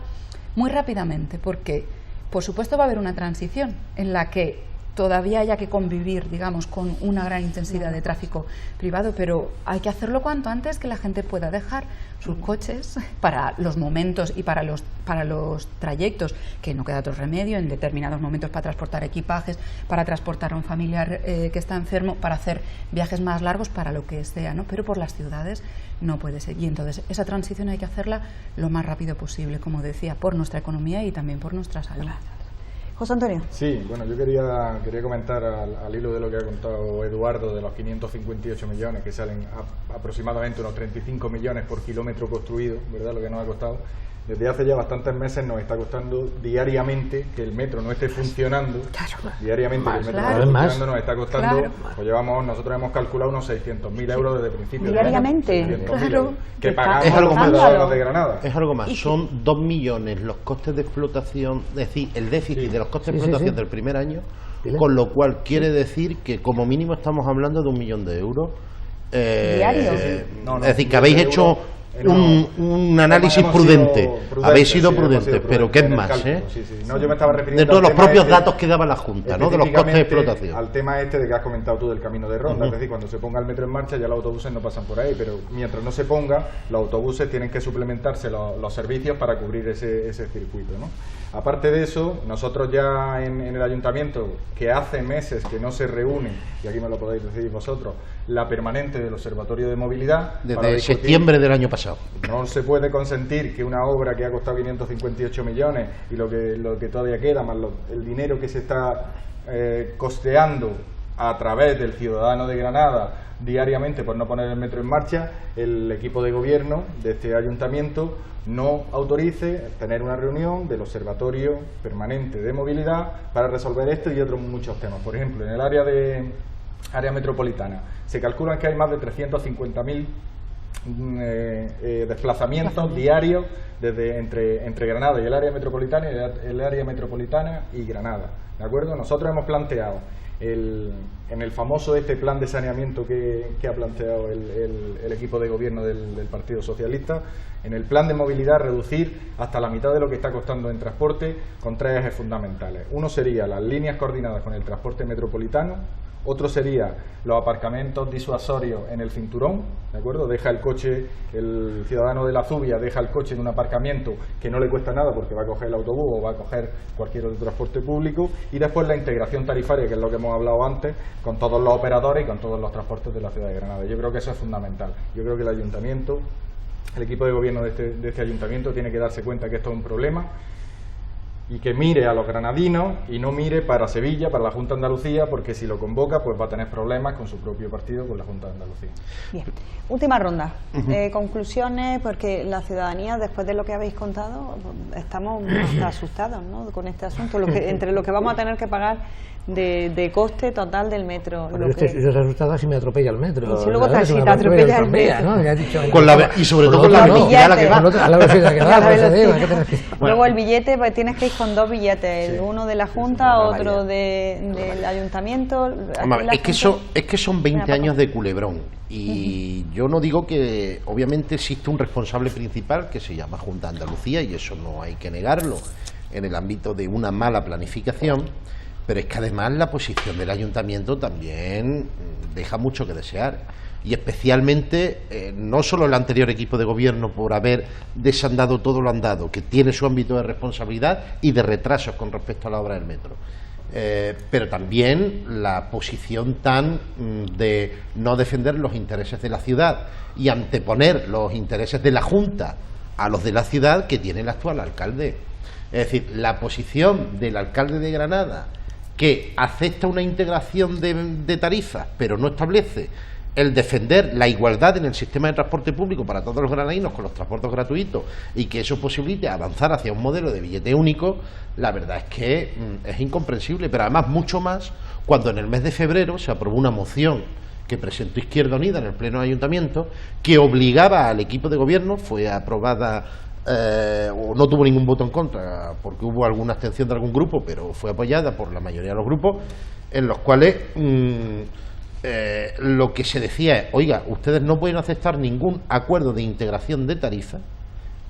muy rápidamente, porque por supuesto va a haber una transición en la que todavía haya que convivir, digamos, con una gran intensidad de tráfico privado, pero hay que hacerlo cuanto antes, que la gente pueda dejar sus coches para los momentos y para los trayectos, que no queda otro remedio, en determinados momentos para transportar equipajes, para transportar a un familiar que está enfermo, para hacer viajes más largos, para lo que sea, ¿no? Pero por las ciudades no puede ser. Y entonces esa transición hay que hacerla lo más rápido posible, como decía, por nuestra economía y también por nuestra salud. José Antonio. Sí, bueno, yo quería comentar al hilo de lo que ha contado Eduardo, de los 558 millones, que salen aproximadamente unos 35 millones por kilómetro construido, ¿verdad?, lo que nos ha costado. Desde hace ya bastantes meses nos está costando diariamente que el metro no esté funcionando. Diariamente que el metro no esté funcionando nos está costando, pues nosotros hemos calculado unos 600.000 euros desde principio. Diariamente, que pagamos a los ciudadanos de Granada. Es algo más, son 2 millones los costes de explotación, es decir, el déficit de los costes de explotación del primer año, con lo cual quiere decir que como mínimo estamos hablando de 1 millón de euros. ¿Diario? Es decir, que habéis hecho un análisis prudente. Habéis sido prudentes, pero ¿qué es más? No, yo me estaba refiriendo de todos los propios datos que daba la Junta, ¿no?, de los costes de explotación. Al tema de que has comentado tú del camino de ronda, es decir, cuando se ponga el metro en marcha ya los autobuses no pasan por ahí, pero mientras no se ponga, los autobuses tienen que suplementarse los servicios para cubrir ese circuito, ¿no? Aparte de eso, nosotros ya en el ayuntamiento, que hace meses que no se reúne, y aquí me lo podéis decir vosotros, la permanente del Observatorio de Movilidad. Desde septiembre del año pasado. No se puede consentir que una obra que ha costado 558 millones y lo que todavía queda, más el dinero que se está costeando a través del ciudadano de Granada diariamente por no poner el metro en marcha, el equipo de gobierno de este ayuntamiento no autorice tener una reunión del Observatorio Permanente de Movilidad para resolver esto y otros muchos temas. Por ejemplo, en el área metropolitana se calculan que hay más de 350.000 desplazamientos diarios entre Granada y el área metropolitana y Granada, ¿de acuerdo? Nosotros hemos planteado en el famoso plan de saneamiento que ha planteado el equipo de gobierno del Partido Socialista, en el plan de movilidad reducir hasta la mitad de lo que está costando en transporte con 3 ejes fundamentales. Uno sería las líneas coordinadas con el transporte metropolitano, otro sería los aparcamientos disuasorios en el cinturón, ¿de acuerdo? Deja el coche, el ciudadano de la Zubia deja el coche en un aparcamiento que no le cuesta nada porque va a coger el autobús o va a coger cualquier otro transporte público, y después la integración tarifaria, que es lo que hemos hablado antes, con todos los operadores y con todos los transportes de la ciudad de Granada. Yo creo que eso es fundamental. Yo creo que el ayuntamiento, el equipo de gobierno de este ayuntamiento tiene que darse cuenta que esto es un problema y que mire a los granadinos y no mire para Sevilla, para la Junta de Andalucía, porque si lo convoca pues va a tener problemas con su propio partido, con la Junta de Andalucía. Bien, última ronda. Conclusiones, porque la ciudadanía, después de lo que habéis contado, estamos asustados, ¿no?, con este asunto, entre lo que vamos a tener que pagar de coste total del metro. Bueno, yo estoy asustado si me atropella el metro. Y si luego te atropella el metro. ¿No? Y sobre todo con la velocidad a la que va. A la velocidad que va. Luego el billete, pues tienes que ir con 2 billetes, uno de la Junta, otro del Ayuntamiento. Es que son 20 años de culebrón. Y yo no digo que obviamente existe un responsable principal que se llama Junta de Andalucía, y eso no hay que negarlo, en el ámbito de una mala planificación, pero es que además la posición del ayuntamiento también deja mucho que desear. Y especialmente, no solo el anterior equipo de gobierno por haber desandado todo lo andado, que tiene su ámbito de responsabilidad y de retrasos con respecto a la obra del metro, pero también la posición tan de no defender los intereses de la ciudad y anteponer los intereses de la Junta a los de la ciudad que tiene el actual alcalde. Es decir, la posición del alcalde de Granada, que acepta una integración de tarifas, pero no establece el defender la igualdad en el sistema de transporte público para todos los granadinos con los transportes gratuitos y que eso posibilite avanzar hacia un modelo de billete único, la verdad es que es incomprensible, pero además mucho más cuando en el mes de febrero se aprobó una moción que presentó Izquierda Unida en el Pleno de Ayuntamiento que obligaba al equipo de gobierno, fue aprobada o no tuvo ningún voto en contra porque hubo alguna abstención de algún grupo, pero fue apoyada por la mayoría de los grupos, en los cuales lo que se decía es, oiga, ustedes no pueden aceptar ningún acuerdo de integración de tarifa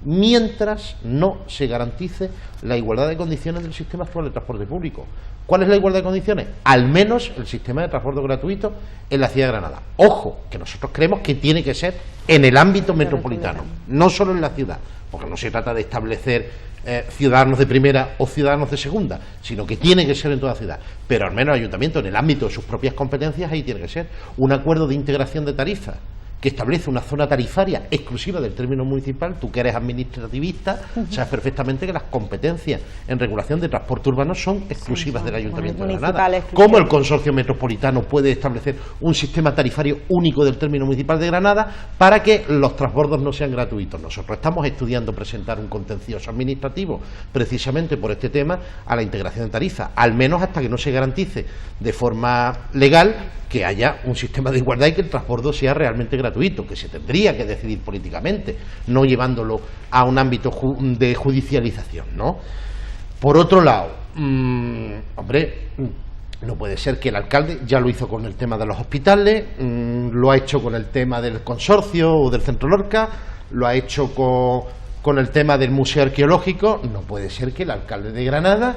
mientras no se garantice la igualdad de condiciones del sistema actual de transporte público. ¿Cuál es la igualdad de condiciones? Al menos el sistema de transporte gratuito en la ciudad de Granada. Ojo, que nosotros creemos que tiene que ser en el ámbito metropolitano, no solo en la ciudad, porque no se trata de establecer ciudadanos de primera o ciudadanos de segunda, sino que tiene que ser en toda la ciudad, pero al menos el ayuntamiento en el ámbito de sus propias competencias ahí tiene que ser un acuerdo de integración de tarifas que establece una zona tarifaria exclusiva del término municipal. Tú que eres administrativista sabes perfectamente que las competencias en regulación de transporte urbano son exclusivas del Ayuntamiento de Granada. ¿Cómo el Consorcio Metropolitano puede establecer un sistema tarifario único del término municipal de Granada para que los transbordos no sean gratuitos? Nosotros estamos estudiando presentar un contencioso administrativo precisamente por este tema a la integración de tarifas, al menos hasta que no se garantice de forma legal que haya un sistema de igualdad y que el transbordo sea realmente gratuito, que se tendría que decidir políticamente, no llevándolo a un ámbito de judicialización, ¿no? Por otro lado, hombre, no puede ser que el alcalde ya lo hizo con el tema de los hospitales, lo ha hecho con el tema del consorcio o del Centro Lorca, lo ha hecho con el tema del museo arqueológico. No puede ser que el alcalde de Granada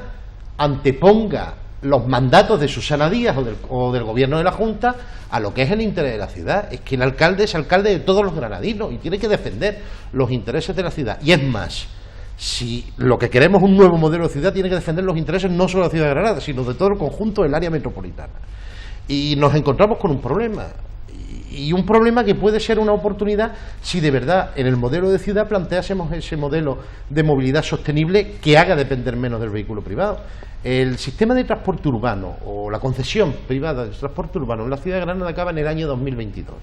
anteponga los mandatos de Susana Díaz o del gobierno de la Junta a lo que es el interés de la ciudad. Es que el alcalde es alcalde de todos los granadinos y tiene que defender los intereses de la ciudad. Y es más, si lo que queremos es un nuevo modelo de ciudad, tiene que defender los intereses no solo de la ciudad de Granada, sino de todo el conjunto del área metropolitana. Y nos encontramos con un problema, y un problema que puede ser una oportunidad si de verdad en el modelo de ciudad planteásemos ese modelo de movilidad sostenible que haga depender menos del vehículo privado. El sistema de transporte urbano o la concesión privada de transporte urbano en la ciudad de Granada acaba en el año 2022.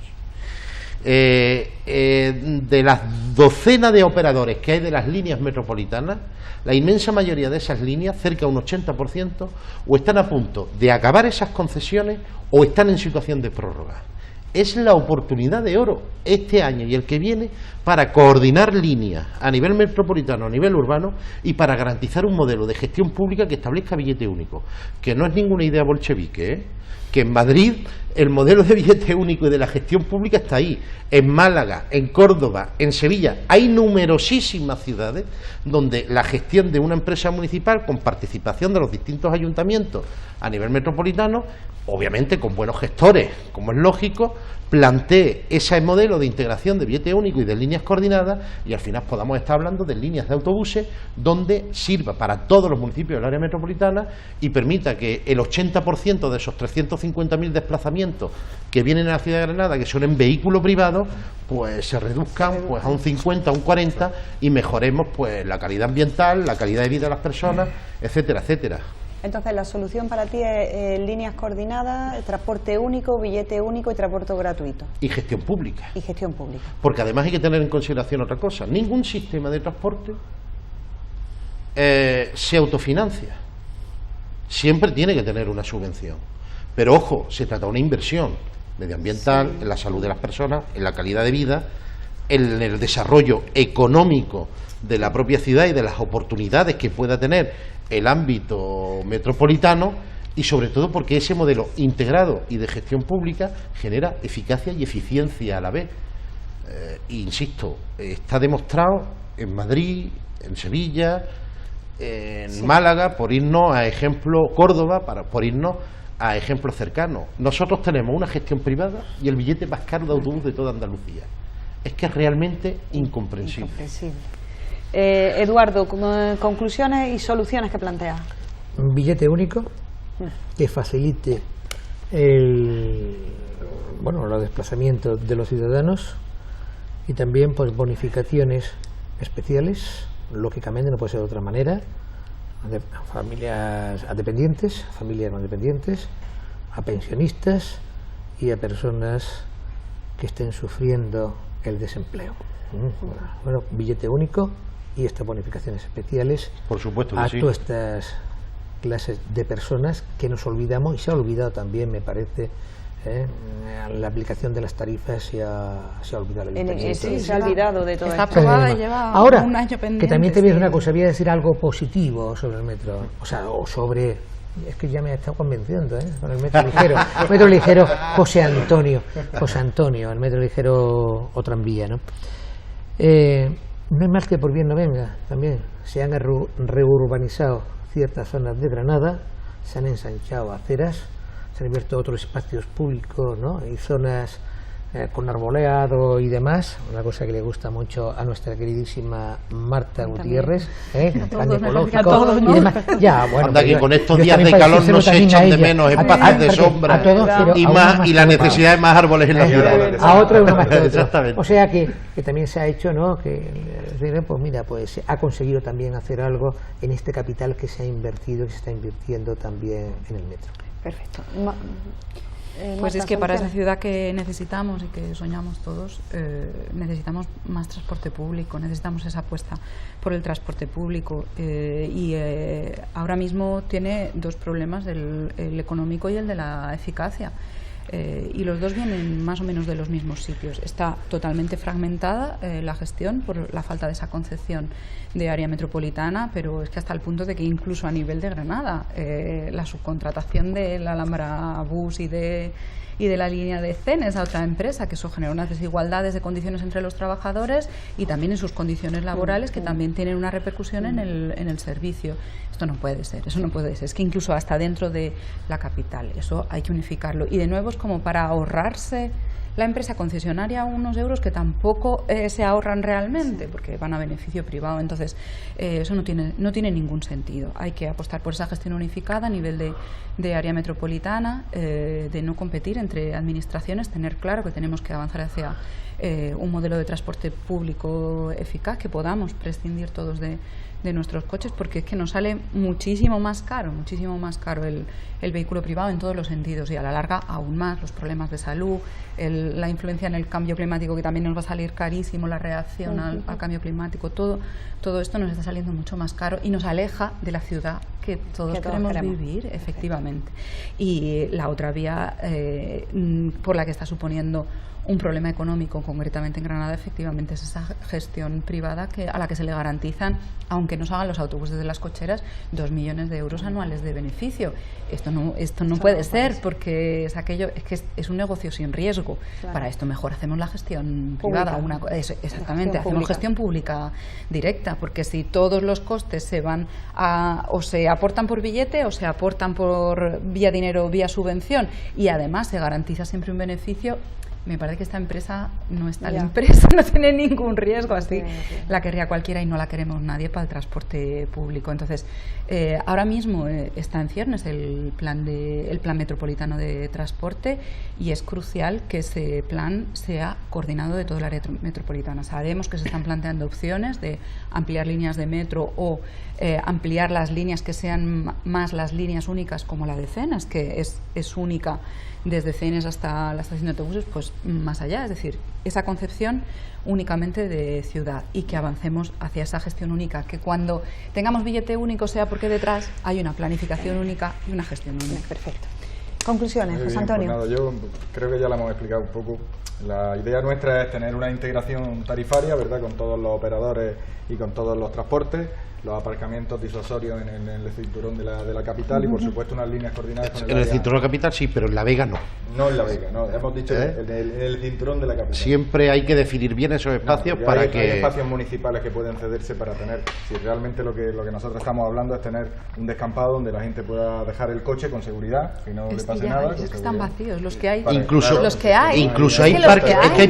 De las docenas de operadores que hay de las líneas metropolitanas, la inmensa mayoría de esas líneas, cerca de un 80%, o están a punto de acabar esas concesiones o están en situación de prórroga. Es la oportunidad de oro este año y el que viene para coordinar líneas a nivel metropolitano, a nivel urbano, y para garantizar un modelo de gestión pública que establezca billete único, que no es ninguna idea bolchevique, ¿eh? Que en Madrid el modelo de billete único y de la gestión pública está ahí, en Málaga, en Córdoba, en Sevilla. Hay numerosísimas ciudades donde la gestión de una empresa municipal con participación de los distintos ayuntamientos a nivel metropolitano, obviamente con buenos gestores, como es lógico, plantee ese modelo de integración de billete único y de líneas coordinadas, y al final podamos estar hablando de líneas de autobuses donde sirva para todos los municipios del área metropolitana y permita que el 80% de esos 350.000 desplazamientos que vienen a la ciudad de Granada, que son en vehículo privado, pues se reduzcan pues a un 50, a un 40, y mejoremos pues la calidad ambiental, la calidad de vida de las personas, etcétera, etcétera. Entonces, la solución para ti es líneas coordinadas, transporte único, billete único y transporte gratuito. Y gestión pública. Y gestión pública. Porque además hay que tener en consideración otra cosa. Ningún sistema de transporte se autofinancia. Siempre tiene que tener una subvención. Pero ojo, se trata de una inversión medioambiental, sí, en la salud de las personas, en la calidad de vida, en el desarrollo económico de la propia ciudad y de las oportunidades que pueda tener el ámbito metropolitano, y sobre todo porque ese modelo integrado y de gestión pública genera eficacia y eficiencia a la vez. Insisto, está demostrado en Madrid, en Sevilla, en Málaga, por irnos a ejemplo Córdoba, por irnos a ejemplos cercanos. Nosotros tenemos una gestión privada y el billete más caro de autobús de toda Andalucía. Es que es realmente incomprensible. Eduardo, conclusiones y soluciones que plantea. Un billete único que facilite los desplazamientos de los ciudadanos y también pues bonificaciones especiales, lógicamente no puede ser de otra manera, a familias dependientes, familias no dependientes, a pensionistas y a personas que estén sufriendo el desempleo. Bueno, billete único y estas bonificaciones especiales, por supuesto que a sí, todas estas clases de personas que nos olvidamos, y se ha olvidado también, me parece, la aplicación de las tarifas se ha olvidado. Sí, se ha olvidado de todo esto. Está aprobada y lleva ahora, un año pendiente. Que también te voy a decir una cosa, voy a decir algo positivo sobre el metro, o sobre... Es que ya me ha estado convenciendo, con el metro ligero. El metro ligero José Antonio, el metro ligero o tranvía, ¿no? No hay mal que por bien no venga, también. Se han reurbanizado ciertas zonas de Granada, se han ensanchado aceras, se han abierto otros espacios públicos, ¿no? Y zonas con arboleado y demás, una cosa que le gusta mucho a nuestra queridísima Marta Gutiérrez, plan ecológico y demás. Ya, bueno, anda que con estos días de calor no se echan de menos espacios de sombra y la necesidad de más árboles en la ciudad. A otro uno más que otro. Exactamente. O sea que también se ha hecho, ¿no? Pues mira, pues ha conseguido también hacer algo en este capital que se ha invertido, que se está invirtiendo también en el metro. Perfecto. Pues es que para esa ciudad que necesitamos y que soñamos todos, necesitamos más transporte público, necesitamos esa apuesta por el transporte público ahora mismo tiene dos problemas, el económico y el de la eficacia. Y los dos vienen más o menos de los mismos sitios. Está totalmente fragmentada la gestión por la falta de esa concepción de área metropolitana, pero es que hasta el punto de que incluso a nivel de Granada la subcontratación de la Alhambra Bus y de la línea de Cenes a otra empresa, que eso genera unas desigualdades de condiciones entre los trabajadores y también en sus condiciones laborales, que también tienen una repercusión en el servicio. Esto no puede ser, eso no puede ser. Es que incluso hasta dentro de la capital, eso hay que unificarlo. Y de nuevo es como para ahorrarse la empresa concesionaria unos euros que tampoco se ahorran realmente, porque van a beneficio privado. Entonces, eso no tiene ningún sentido. Hay que apostar por esa gestión unificada a nivel de área metropolitana, de no competir entre administraciones, tener claro que tenemos que avanzar hacia un modelo de transporte público eficaz, que podamos prescindir todos de nuestros coches, porque es que nos sale muchísimo más caro el vehículo privado en todos los sentidos, y a la larga aún más los problemas de salud, la influencia en el cambio climático, que también nos va a salir carísimo, la reacción al cambio climático, todo esto nos está saliendo mucho más caro y nos aleja de la ciudad que todos queremos vivir, efectivamente. Y la otra vía por la que está suponiendo un problema económico, concretamente en Granada, efectivamente es esa gestión privada a la que se le garantizan, aunque nos hagan los autobuses de las cocheras, 2 millones de euros anuales de beneficio. Esto no puede ser, porque es un negocio sin riesgo. Claro. Para esto mejor hacemos la gestión privada, exactamente, hacemos gestión pública directa, porque si todos los costes se van o se aportan por billete o se aportan por vía dinero, vía subvención, y además se garantiza siempre un beneficio, me parece que esta empresa no es tal empresa, no tiene ningún riesgo, así la querría cualquiera y no la queremos nadie para el transporte público. Entonces, ahora mismo está en ciernes el plan metropolitano de transporte, y es crucial que ese plan sea coordinado de toda el área metropolitana. Sabemos que se están planteando opciones de ampliar líneas de metro o ampliar las líneas que sean más las líneas únicas, como la de Cenas, que es única desde Cenes hasta la estación de autobuses, pues más allá, es decir, esa concepción únicamente de ciudad, y que avancemos hacia esa gestión única, que cuando tengamos billete único sea porque detrás hay una planificación única y una gestión única. Perfecto. Conclusiones, José Antonio. Pues nada, yo creo que ya la hemos explicado un poco. La idea nuestra es tener una integración tarifaria, ¿verdad?, con todos los operadores y con todos los transportes. los aparcamientos disuasorios en el cinturón de la capital y por supuesto unas líneas coordinadas con en el cinturón de la capital sí, pero en La Vega no. No en La Vega, no, hemos dicho en el cinturón de la capital. Siempre hay que definir bien esos espacios para hay que... espacios municipales que pueden cederse para tener, si realmente lo que nosotros estamos hablando es tener un descampado donde la gente pueda dejar el coche con seguridad, que no le pase nada. Es que están vacíos, los que hay. Incluso los que hay. Incluso hay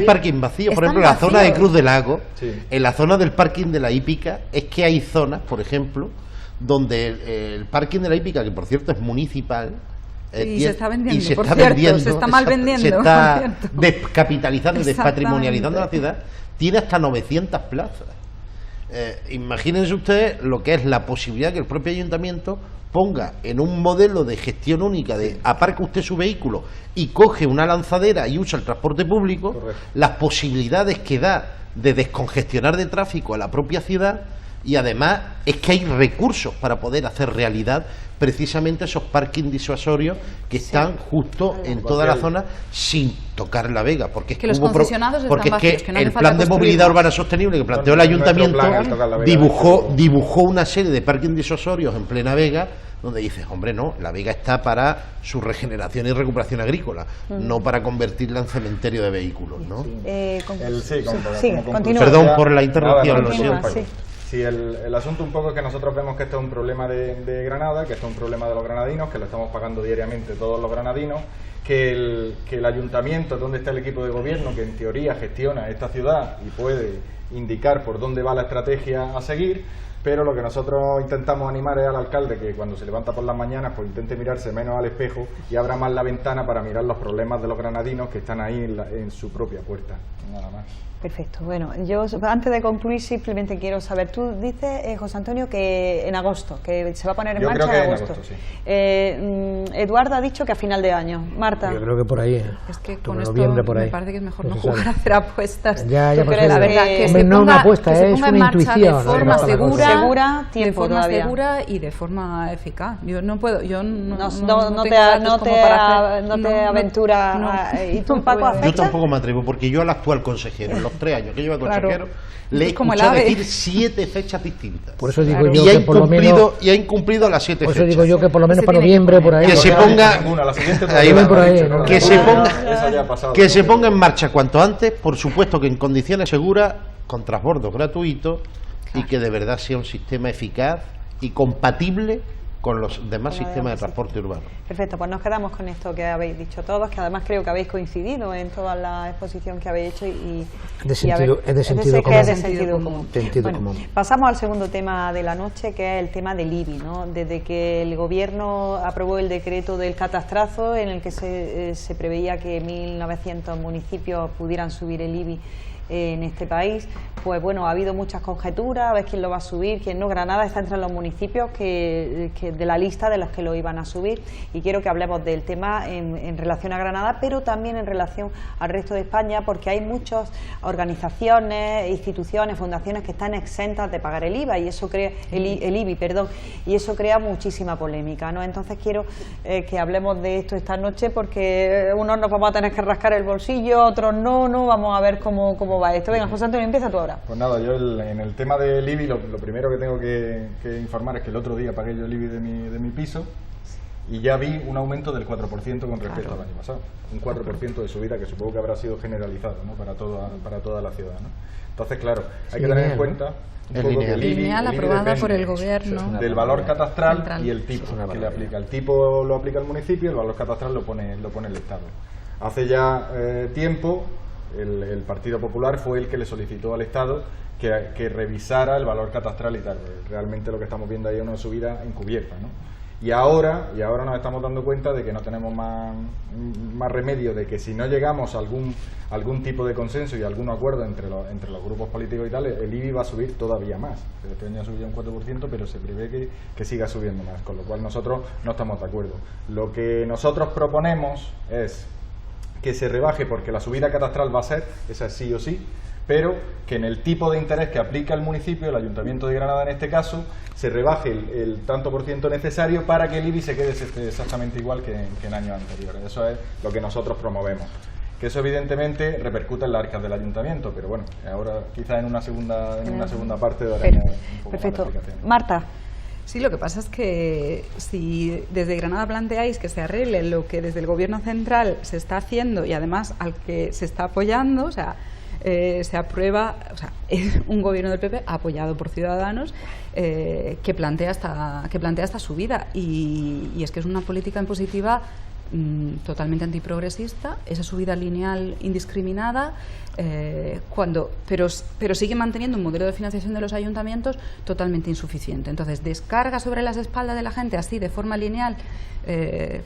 parking vacío. Por ejemplo, en la zona de Cruz del Lago, en la zona del parking de la Hípica, es que hay zonas, por ejemplo, donde el parking de la Hípica, que por cierto es municipal, y se está vendiendo, se está mal vendiendo, se está descapitalizando y despatrimonializando la ciudad, tiene hasta 900 plazas. Imagínense ustedes lo que es la posibilidad que el propio ayuntamiento ponga en un modelo de gestión única de aparca usted su vehículo y coge una lanzadera y usa el transporte público. Correcto. Las posibilidades que da de descongestionar de tráfico a la propia ciudad, y además es que hay recursos para poder hacer realidad precisamente esos parking disuasorios que están justo en toda la zona sin tocar La Vega, porque es que los concesionados están vacíos, que no el plan de movilidad urbana sostenible que planteó el ayuntamiento dibujó una serie de parking disuasorios en plena Vega, donde dices, hombre, no, La Vega está para su regeneración y recuperación agrícola, no para convertirla en cementerio de vehículos, ¿no? Perdón por la interrupción, lo siento. Sí, el asunto un poco es que nosotros vemos que esto es un problema de Granada, que esto es un problema de los granadinos, que lo estamos pagando diariamente todos los granadinos, que el ayuntamiento es donde está el equipo de gobierno que en teoría gestiona esta ciudad y puede indicar por dónde va la estrategia a seguir, pero lo que nosotros intentamos animar es al alcalde que cuando se levanta por las mañanas pues intente mirarse menos al espejo y abra más la ventana para mirar los problemas de los granadinos que están ahí en su propia puerta, nada más. Perfecto. Bueno, yo antes de concluir simplemente quiero saber, tú dices, José Antonio, que en agosto, que se va a poner en marcha creo que en agosto. Sí. Eduardo ha dicho que a final de año. Marta. Yo creo que por ahí. Es que con esto me parece que es mejor no jugar a hacer apuestas. Ya, la verdad que se no ponga, una apuesta, que se es ponga una en marcha intuición. De forma segura, tiempo de forma todavía. segura y de forma eficaz. Yo no puedo, yo no te aventuras. ¿Y tú, Paco, a fecha? Yo tampoco me atrevo, porque yo al actual consejero, en los 3 años que lleva consejero, le he escuchado decir 7 fechas distintas. Por eso digo yo que por lo menos... Y ha incumplido las 7 fechas. Por eso digo yo que por lo menos para noviembre, por ahí... Que se ponga... Que se ponga en marcha cuanto antes, por supuesto que en condiciones seguras, con transbordos gratuitos, y que de verdad sea un sistema eficaz y compatible con los demás sistemas de transporte urbano. Perfecto, pues nos quedamos con esto que habéis dicho todos, que además creo que habéis coincidido en toda la exposición que habéis hecho es de sentido común. Pasamos al segundo tema de la noche, que es el tema del IBI, ¿no? Desde que el gobierno aprobó el decreto del catastrazo en el que se preveía que 1.900 municipios pudieran subir el IBI en este país, pues bueno, ha habido muchas conjeturas, a ver quién lo va a subir, quién no. Granada está entre los municipios que de la lista de los que lo iban a subir, y quiero que hablemos del tema en relación a Granada, pero también en relación al resto de España, porque hay muchas organizaciones, instituciones, fundaciones que están exentas de pagar el IVA, y eso crea el IBI, perdón, y eso crea muchísima polémica, ¿no? Entonces quiero que hablemos de esto esta noche, porque unos nos vamos a tener que rascar el bolsillo, otros no, vamos a ver cómo va esto. Venga, José Antonio, empieza tú ahora. Pues nada, yo en el tema del IBI lo primero que tengo que informar es que el otro día pagué yo el IBI de mi piso y ya vi un aumento del 4% con respecto al año pasado. Un 4% de subida que supongo que habrá sido generalizado, ¿no? para toda la ciudad, ¿no? Entonces, claro, hay que tener en cuenta un poco que el IBI aprobada por el gobierno del valor catastral y el tipo que le aplica. El tipo lo aplica el municipio, el valor catastral lo pone el Estado. Hace ya tiempo el Partido Popular fue el que le solicitó al Estado que revisara el valor catastral y tal. Realmente lo que estamos viendo ahí es una subida encubierta, ¿no? Y ahora nos estamos dando cuenta de que no tenemos más remedio, de que si no llegamos a algún tipo de consenso y algún acuerdo entre los grupos políticos y tal, el IBI va a subir todavía más. Este año ha subido un 4%, pero se prevé que siga subiendo más, con lo cual nosotros no estamos de acuerdo. Lo que nosotros proponemos es que se rebaje, porque la subida catastral va a ser, esa es sí o sí, pero que en el tipo de interés que aplica el municipio, el Ayuntamiento de Granada en este caso, se rebaje el tanto por ciento necesario para que el IBI se quede exactamente igual que en años anteriores. Eso es lo que nosotros promovemos. que eso evidentemente repercute en las arcas del ayuntamiento, pero bueno, ahora quizás en una segunda parte daremos un poco más de explicación. Marta. Sí, lo que pasa es que si desde Granada planteáis que se arregle lo que desde el Gobierno central se está haciendo y además al que se está apoyando, o sea, se aprueba, o sea, es un gobierno del PP apoyado por Ciudadanos que plantea esta subida y es que es una política impositiva totalmente antiprogresista, esa subida lineal indiscriminada, pero sigue manteniendo un modelo de financiación de los ayuntamientos totalmente insuficiente. Entonces, descarga sobre las espaldas de la gente así de forma lineal,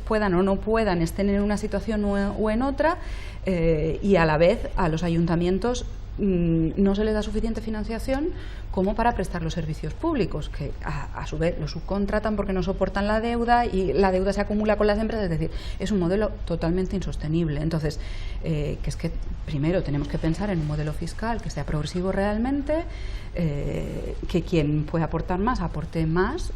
puedan o no puedan, estén en una situación o en otra, y a la vez a los ayuntamientos no se les da suficiente financiación como para prestar los servicios públicos, que a su vez los subcontratan porque no soportan la deuda y la deuda se acumula con las empresas, es decir, es un modelo totalmente insostenible. Entonces, que es que primero tenemos que pensar en un modelo fiscal que sea progresivo realmente, que quien puede aportar más, aporte más,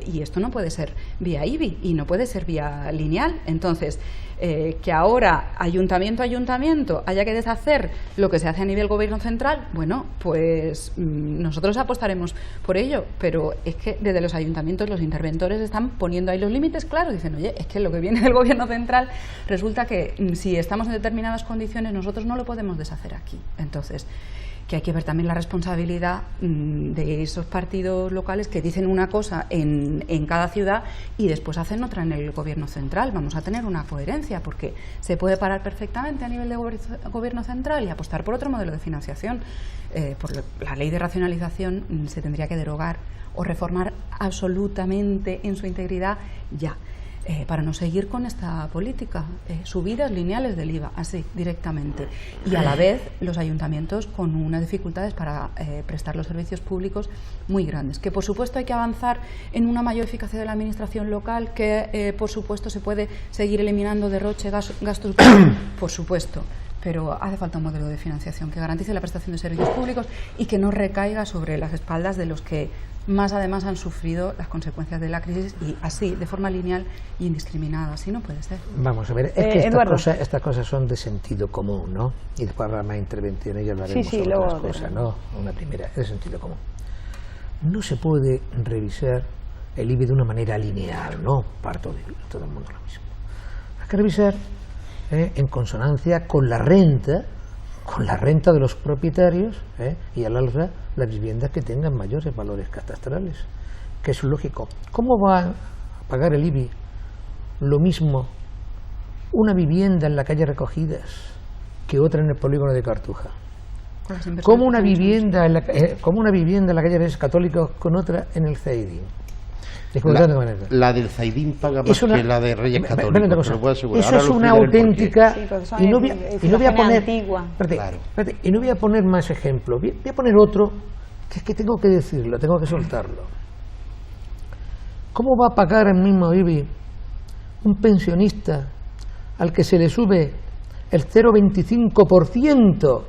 y esto no puede ser vía IBI y no puede ser vía lineal. Entonces, que ahora ayuntamiento a ayuntamiento haya que deshacer lo que se hace a nivel gobierno central, bueno, pues nosotros apostaremos por ello, pero es que desde los ayuntamientos los interventores están poniendo ahí los límites claros, dicen, oye, es que lo que viene del gobierno central resulta que si estamos en determinadas condiciones nosotros no lo podemos deshacer aquí. Entonces, que hay que ver también la responsabilidad de esos partidos locales que dicen una cosa en cada ciudad y después hacen otra en el gobierno central. Vamos a tener una coherencia, porque se puede parar perfectamente a nivel de gobierno central y apostar por otro modelo de financiación. Por la ley de racionalización se tendría que derogar o reformar absolutamente en su integridad ya. Para no seguir con esta política, subidas lineales del IVA, así, directamente, y a la vez los ayuntamientos con unas dificultades para prestar los servicios públicos muy grandes, que por supuesto hay que avanzar en una mayor eficacia de la administración local, que por supuesto se puede seguir eliminando derroche, gastos, por supuesto, pero hace falta un modelo de financiación que garantice la prestación de servicios públicos y que no recaiga sobre las espaldas de los que más además han sufrido las consecuencias de la crisis, y así, de forma lineal y indiscriminada. Así no puede ser. Vamos a ver, es que estas cosas son de sentido común, ¿no? Y después habrá más intervenciones y hablaremos sobre otras cosas, ¿no? Una primera, es de sentido común. No se puede revisar el IBI de una manera lineal, ¿no? Para todo el mundo lo mismo. Hay que revisar en consonancia con la renta de los propietarios y al alza las viviendas que tengan mayores valores catastrales, que es lógico. ¿Cómo va a pagar el IBI lo mismo una vivienda en la calle Recogidas que otra en el polígono de Cartuja? ¿Cómo una vivienda en la calle Reyes Católicos con otra en el Zaidín? La del Zaidín paga más que la de Reyes Católicos, lo puedo asegurar. Eso es una auténtica... Y no voy a poner más ejemplos, voy a poner otro, que es que tengo que decirlo, tengo que soltarlo. ¿Cómo va a pagar el mismo IBI un pensionista al que se le sube el 0,25%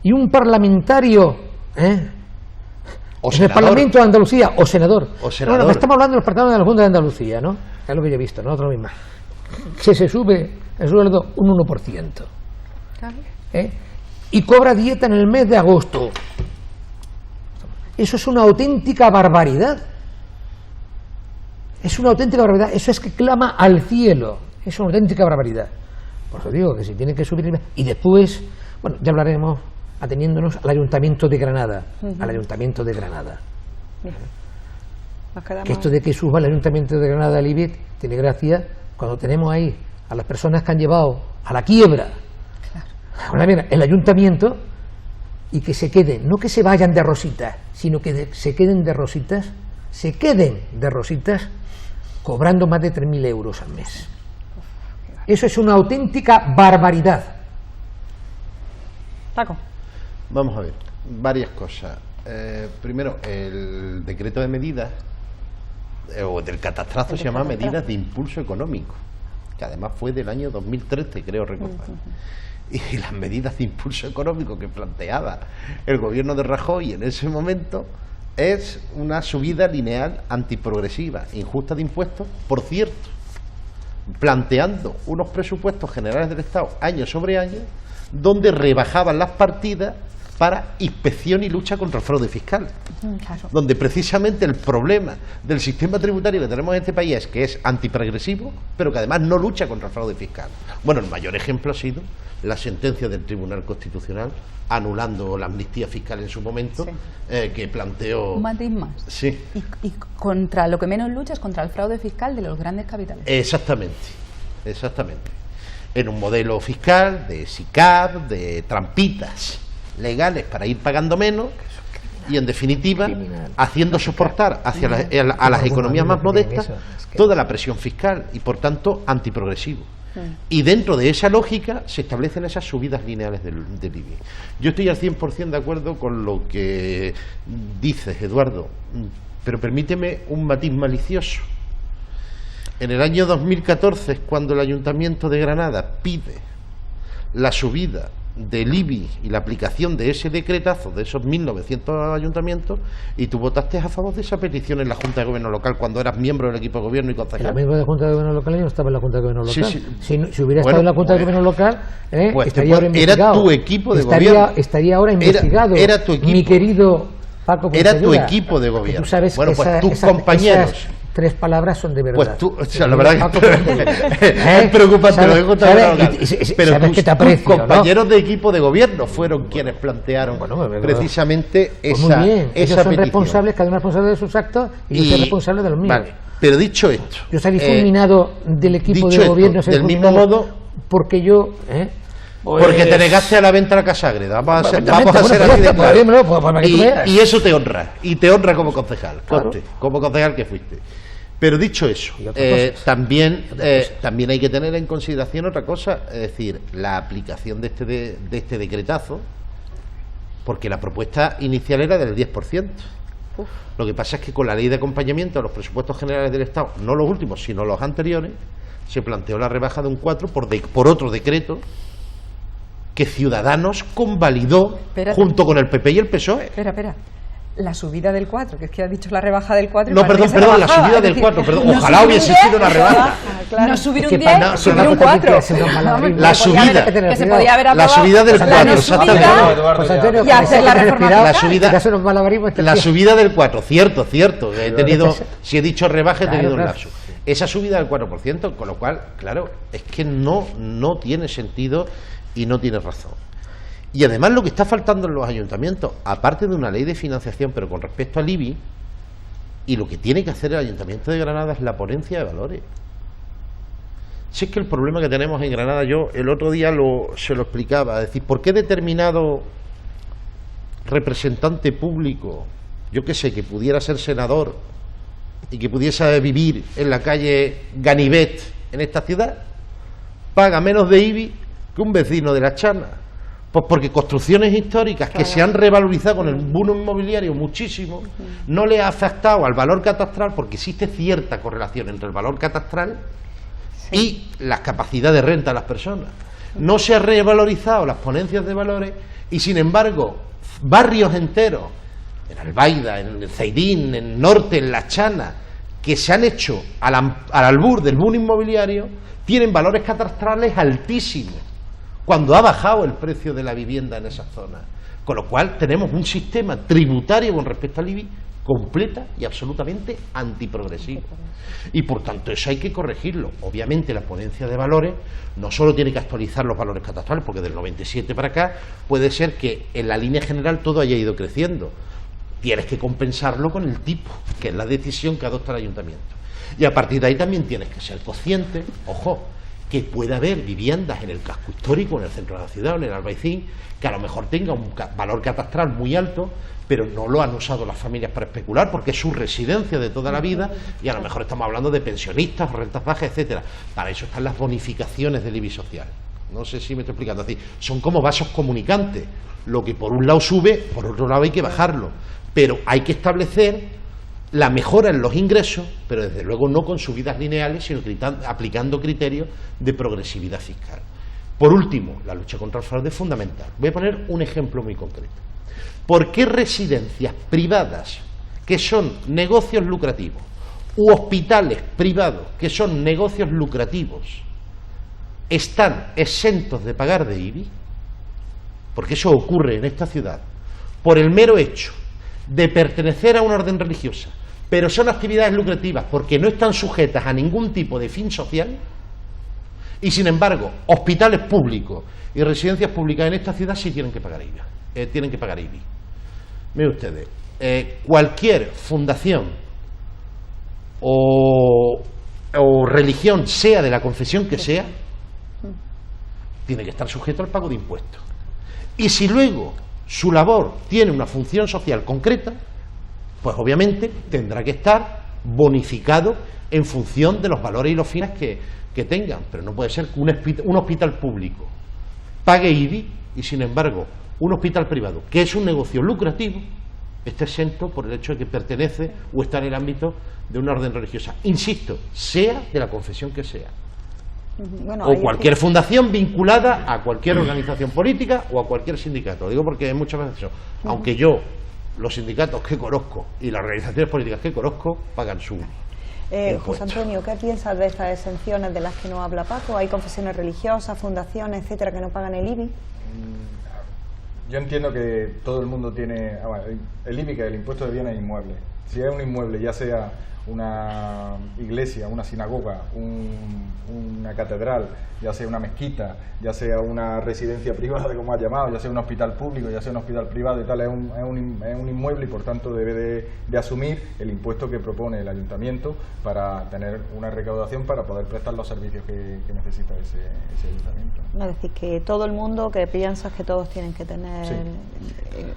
y un parlamentario en el Parlamento de Andalucía, o senador. Bueno, estamos hablando de los partidos de la Junta de Andalucía, ¿no? Es lo que yo he visto, no otro mismo. Se sube el sueldo un 1%. Y cobra dieta en el mes de agosto. Eso es una auténtica barbaridad. Es una auténtica barbaridad. Eso es que clama al cielo. Es una auténtica barbaridad. Por eso digo que si tiene que subir... Y después, bueno, ya hablaremos... ateniéndonos al Ayuntamiento de Granada, al Ayuntamiento de Granada. Que esto de que suba el Ayuntamiento de Granada el IBI tiene gracia cuando tenemos ahí a las personas que han llevado a la quiebra ahora mira, el Ayuntamiento, y que se queden, no que se vayan de rositas, sino que se queden de rositas, cobrando más de 3.000 euros al mes. Eso es una auténtica barbaridad. Paco. Vamos a ver, varias cosas. Primero, el decreto de medidas, o del catastrazo, se llama Medidas de Impulso Económico, que además fue del año 2013, creo recordar. Y las medidas de impulso económico que planteaba el gobierno de Rajoy en ese momento es una subida lineal antiprogresiva, injusta de impuestos, por cierto. planteando unos presupuestos generales del Estado año sobre año, donde rebajaban las partidas para inspección y lucha contra el fraude fiscal. Claro. Donde precisamente el problema del sistema tributario que tenemos en este país es que es antiprogresivo, pero que además no lucha contra el fraude fiscal. Bueno, el mayor ejemplo ha sido la sentencia del Tribunal Constitucional anulando la amnistía fiscal en su momento, que planteó... Un matiz más. Sí. Y contra lo que menos lucha es contra el fraude fiscal de los grandes capitales. Exactamente, exactamente. En un modelo fiscal de SICAP, de trampitas legales para ir pagando menos y, en definitiva, haciendo soportar hacia a las economías más modestas toda la presión fiscal y, por tanto, antiprogresivo. Y dentro de esa lógica se establecen esas subidas lineales del IBI. Yo estoy al 100% de acuerdo con lo que dices, Eduardo, pero permíteme un matiz malicioso. En el año 2014 es cuando el Ayuntamiento de Granada pide la subida del IBI y la aplicación de ese decretazo de esos 1.900 ayuntamientos, y tú votaste a favor de esa petición en la Junta de Gobierno Local cuando eras miembro del equipo de gobierno y concejal. Era miembro de la Junta de Gobierno Local y no estaba en la Junta de Gobierno Local. Sí. Si hubiera estado en la Junta de Gobierno Local, pues estaría ahora investigado. Era tu equipo de gobierno. Estaría ahora investigado. Era tu equipo. Mi querido Paco Pontevedra. Era tu equipo de gobierno. Tú sabes bueno, que pues tus compañeros... Esas 3 palabras son de verdad. Pues tú, o sea, la verdad que es preocupante, lo dejo pero tus compañeros de equipo de gobierno fueron quienes plantearon precisamente esa muy bien. Ellos son petición. Responsables, cada uno es responsable de sus actos y yo soy responsable de los míos. Vale, pero dicho esto, yo salí fulminado del equipo de gobierno, del mismo modo, porque yo porque te negaste a la venta a la Casa Agreda. Vamos a ser así de claro. Y eso te honra. Y te honra como concejal. Claro. Como concejal que fuiste. Pero dicho eso, también hay que tener en consideración otra cosa. Es decir, la aplicación de este decretazo, porque la propuesta inicial era del 10%. Lo que pasa es que con la ley de acompañamiento a los presupuestos generales del Estado, no los últimos, sino los anteriores, se planteó la rebaja de un 4% por otro decreto que Ciudadanos convalidó junto con el PP y el PSOE. Espera. La subida del 4, que es que ha dicho la rebaja del 4. No, perdón, la subida del 4, perdón. Ojalá hubiese existido una rebaja. No subir un 10, subir un 4. La subida. Que se podía haber aprobado. La subida del 4, exactamente. Y hacer la reforma. La subida del 4, cierto. He tenido, si he dicho rebaja, he tenido un lapso. Esa subida del 4%, con lo cual, claro, es que no tiene sentido y no tiene razón. Y además lo que está faltando en los ayuntamientos, aparte de una ley de financiación, pero con respecto al IBI, y lo que tiene que hacer el Ayuntamiento de Granada es la ponencia de valores. Si es que el problema que tenemos en Granada, yo el otro día se lo explicaba, es decir, ¿por qué determinado representante público, yo qué sé, que pudiera ser senador y que pudiese vivir en la calle Ganivet en esta ciudad, paga menos de IBI que un vecino de La Chana? Pues porque construcciones históricas que se han revalorizado con el boom inmobiliario muchísimo, no le ha afectado al valor catastral, porque existe cierta correlación entre el valor catastral y las capacidades de renta de las personas. No se han revalorizado las ponencias de valores y, sin embargo, barrios enteros, en Albaida, en el Zaidín, en el norte, en La Chana, que se han hecho al albur del boom inmobiliario, tienen valores catastrales altísimos, cuando ha bajado el precio de la vivienda en esas zonas. Con lo cual tenemos un sistema tributario con respecto al IBI completa y absolutamente antiprogresivo. Y por tanto eso hay que corregirlo. Obviamente la ponencia de valores no solo tiene que actualizar los valores catastrales, porque del 97 para acá puede ser que en la línea general todo haya ido creciendo. Tienes que compensarlo con el tipo, que es la decisión que adopta el ayuntamiento. Y a partir de ahí también tienes que ser consciente, ojo, que puede haber viviendas en el casco histórico, en el centro de la ciudad, o en el Albaicín, que a lo mejor tenga un valor catastral muy alto, pero no lo han usado las familias para especular, porque es su residencia de toda la vida, y a lo mejor estamos hablando de pensionistas o rentas bajas, etcétera. Para eso están las bonificaciones del IBI social. No sé si me estoy explicando. Así, son como vasos comunicantes. Lo que por un lado sube, por otro lado hay que bajarlo. Pero hay que establecer la mejora en los ingresos, pero desde luego no con subidas lineales, sino aplicando criterios de progresividad fiscal. Por último, la lucha contra el fraude es fundamental. Voy a poner un ejemplo muy concreto. ¿Por qué residencias privadas, que son negocios lucrativos, u hospitales privados, que son negocios lucrativos, están exentos de pagar de IBI, porque eso ocurre en esta ciudad, por el mero hecho de pertenecer a una orden religiosa, pero son actividades lucrativas porque no están sujetas a ningún tipo de fin social, y sin embargo, hospitales públicos y residencias públicas en esta ciudad sí tienen que pagar IBI. Miren ustedes, cualquier fundación o religión, sea de la confesión que sea, tiene que estar sujeto al pago de impuestos. Y si luego su labor tiene una función social concreta, pues obviamente tendrá que estar bonificado en función de los valores y los fines que tengan. Pero no puede ser que un hospital público pague IBI y sin embargo un hospital privado, que es un negocio lucrativo, esté exento por el hecho de que pertenece o está en el ámbito de una orden religiosa. Insisto, sea de la confesión que sea. Bueno, o cualquier fundación vinculada a cualquier organización política o a cualquier sindicato. Lo digo porque muchas veces eso, aunque yo, los sindicatos que conozco y las organizaciones políticas que conozco, pagan su José Antonio, ¿qué piensas de estas exenciones de las que nos habla Paco? ¿Hay confesiones religiosas, fundaciones, etcétera, que no pagan el IBI? Yo entiendo que todo el mundo tiene el IBI, que es el impuesto de bienes inmuebles. Si es un inmueble, ya sea una iglesia, una sinagoga, una catedral, ya sea una mezquita, ya sea una residencia privada, como ha llamado, ya sea un hospital público, ya sea un hospital privado y tal, es un inmueble y por tanto debe de asumir el impuesto que propone el ayuntamiento para tener una recaudación para poder prestar los servicios que necesita ese ayuntamiento. Es decir, que todo el mundo, que piensas que todos tienen que tener, sí,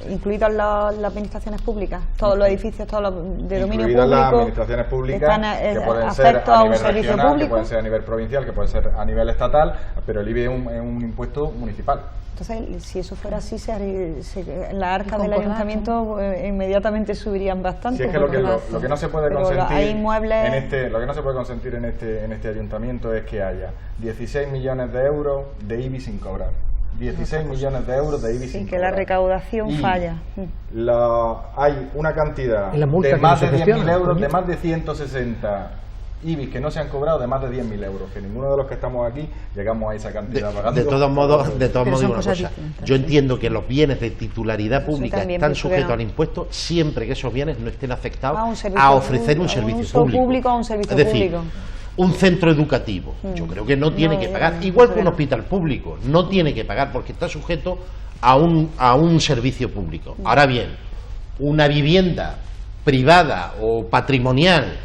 incluidas las administraciones públicas, todos los edificios, todos los de dominio público, las administraciones públicas que pueden ser a nivel regional, que pueden ser a nivel provincial, que pueden ser a nivel estatal, pero el IBI es un impuesto municipal. Entonces, si eso fuera así, la arca del ayuntamiento inmediatamente subirían bastante. Si es que lo que no se puede consentir en este ayuntamiento es que haya 16 millones de euros de IBI sin cobrar. 16 millones de euros de IBI sin que cobrar. La recaudación falla. Hay una cantidad de más de 10.000 euros, de más de 160 IBI que no se han cobrado, de más de 10.000 euros, que ninguno de los que estamos aquí llegamos a esa cantidad. De todos modos digo una cosa, yo entiendo que los bienes de titularidad pública están sujetos al impuesto siempre que esos bienes no estén afectados a ofrecer un servicio público. Es decir, un centro educativo, yo creo que no tiene que pagar, igual que un hospital público, no tiene que pagar porque está sujeto a un servicio público. Ahora bien, una vivienda privada o patrimonial,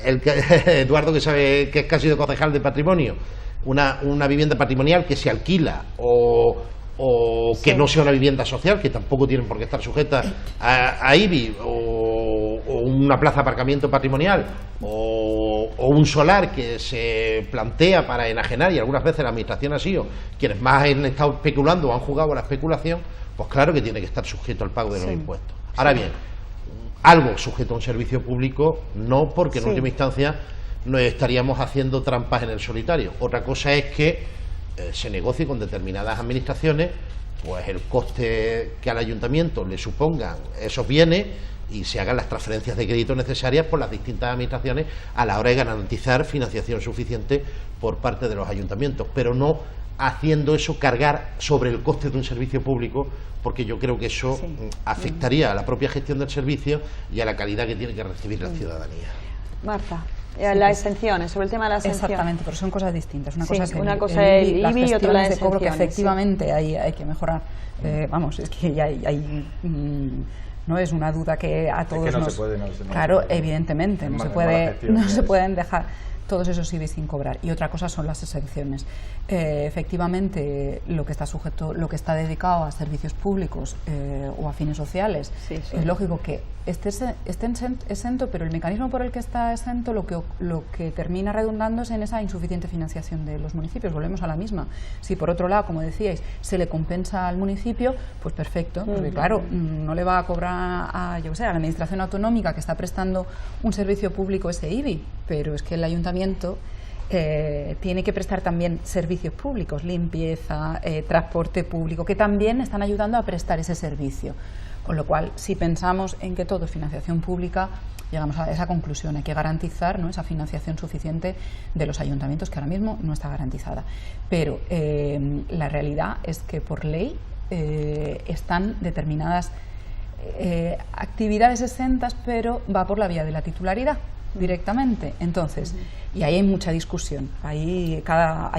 Eduardo, que sabe que es casi de concejal de patrimonio, una vivienda patrimonial que se alquila o que no sea una vivienda social, que tampoco tienen por qué estar sujetas a IBI, o una plaza de aparcamiento patrimonial, o un solar que se plantea para enajenar, y algunas veces la administración ha sido quienes más han estado especulando o han jugado a la especulación, pues claro que tiene que estar sujeto al pago de los impuestos. Ahora bien, algo sujeto a un servicio público, no, porque en última instancia no estaríamos haciendo trampas en el solitario. Otra cosa es que se negocie con determinadas administraciones pues el coste que al ayuntamiento le supongan esos bienes y se hagan las transferencias de crédito necesarias por las distintas administraciones a la hora de garantizar financiación suficiente por parte de los ayuntamientos, pero no haciendo eso cargar sobre el coste de un servicio público, porque yo creo que eso afectaría a la propia gestión del servicio y a la calidad que tiene que recibir la ciudadanía. Marta, las exenciones, sobre el tema de las exenciones. Exactamente, pero son cosas distintas. Una cosa es el IBI y otra las exenciones. Cobro que efectivamente hay que mejorar. Vamos, es que ya hay no es una duda que a todos es que nos... se puede, claro, evidentemente, no se pueden dejar todos esos IBI sin cobrar. Y otra cosa son las exenciones. Efectivamente, lo que está sujeto, lo que está dedicado a servicios públicos o a fines sociales, es lógico que esté exento, pero el mecanismo por el que está exento lo que termina redundando es en esa insuficiente financiación de los municipios. Volvemos a la misma. Si por otro lado, como decíais, se le compensa al municipio, pues perfecto, porque claro, no le va a cobrar a la administración autonómica que está prestando un servicio público ese IBI, pero es que el ayuntamiento tiene que prestar también servicios públicos, limpieza, transporte público, que también están ayudando a prestar ese servicio. Con lo cual, si pensamos en que todo es financiación pública, llegamos a esa conclusión. Hay que garantizar, ¿no?, esa financiación suficiente de los ayuntamientos, que ahora mismo no está garantizada. Pero la realidad es que por ley están determinadas actividades exentas, pero va por la vía de la titularidad directamente. Entonces, y ahí hay mucha discusión. Hay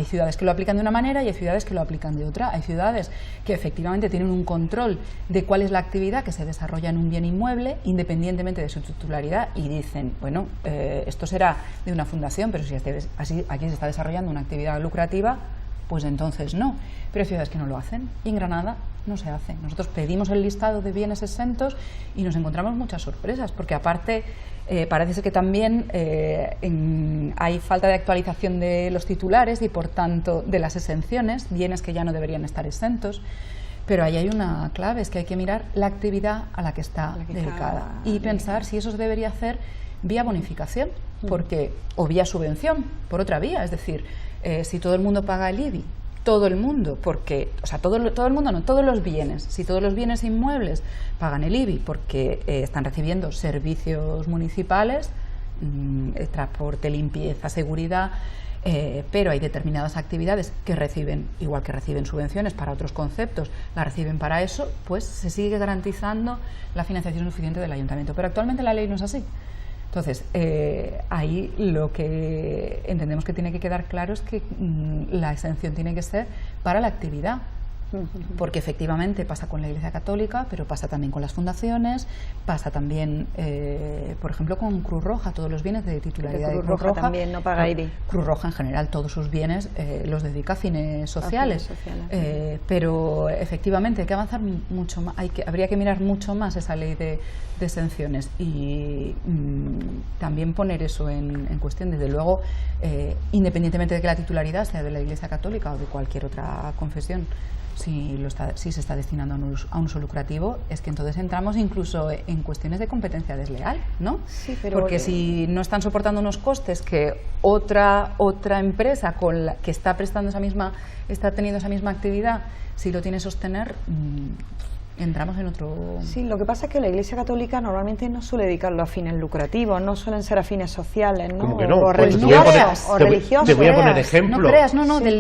ciudades que lo aplican de una manera y hay ciudades que lo aplican de otra. Hay ciudades que efectivamente tienen un control de cuál es la actividad que se desarrolla en un bien inmueble, independientemente de su titularidad, y dicen, bueno, esto será de una fundación, pero si aquí se está desarrollando una actividad lucrativa, pues entonces no. Pero hay ciudades que no lo hacen, y en Granada no se hace. Nosotros pedimos el listado de bienes exentos y nos encontramos muchas sorpresas, porque aparte parece ser que también hay falta de actualización de los titulares y por tanto de las exenciones, bienes que ya no deberían estar exentos. Pero ahí hay una clave, es que hay que mirar la actividad a la que está dedicada y pensar si eso se debería hacer vía bonificación, porque, o vía subvención, por otra vía. Es decir, si todo el mundo paga el IBI, todo el mundo, porque, o sea, todo el mundo no, todos los bienes, si todos los bienes inmuebles pagan el IBI porque están recibiendo servicios municipales, transporte, limpieza, seguridad, pero hay determinadas actividades que reciben, igual que reciben subvenciones para otros conceptos, la reciben para eso, pues se sigue garantizando la financiación suficiente del ayuntamiento. Pero actualmente la ley no es así. Entonces, ahí lo que entendemos que tiene que quedar claro es que la exención tiene que ser para la actividad, porque efectivamente pasa con la Iglesia Católica, pero pasa también con las fundaciones, pasa también, por ejemplo, con Cruz Roja, todos los bienes de titularidad de Cruz Roja también no paga IBI. Cruz Roja en general, todos sus bienes los dedica a fines sociales, pero efectivamente hay que avanzar mucho más, habría que mirar mucho más esa ley de exenciones y también poner eso en cuestión. Desde luego, independientemente de que la titularidad sea de la Iglesia Católica o de cualquier otra confesión, si se está destinando a un uso lucrativo, es que entonces entramos incluso en cuestiones de competencia desleal, ¿no? Sí, pero porque si no están soportando unos costes que otra empresa que está teniendo esa misma actividad, si lo tiene que sostener, entramos en otro... Sí, lo que pasa es que la Iglesia Católica normalmente no suele dedicarlo a fines lucrativos, no suelen ser a fines sociales, ¿no? ¿Cómo que no? O Pues religiosos. Te voy a poner ejemplo. No creas, del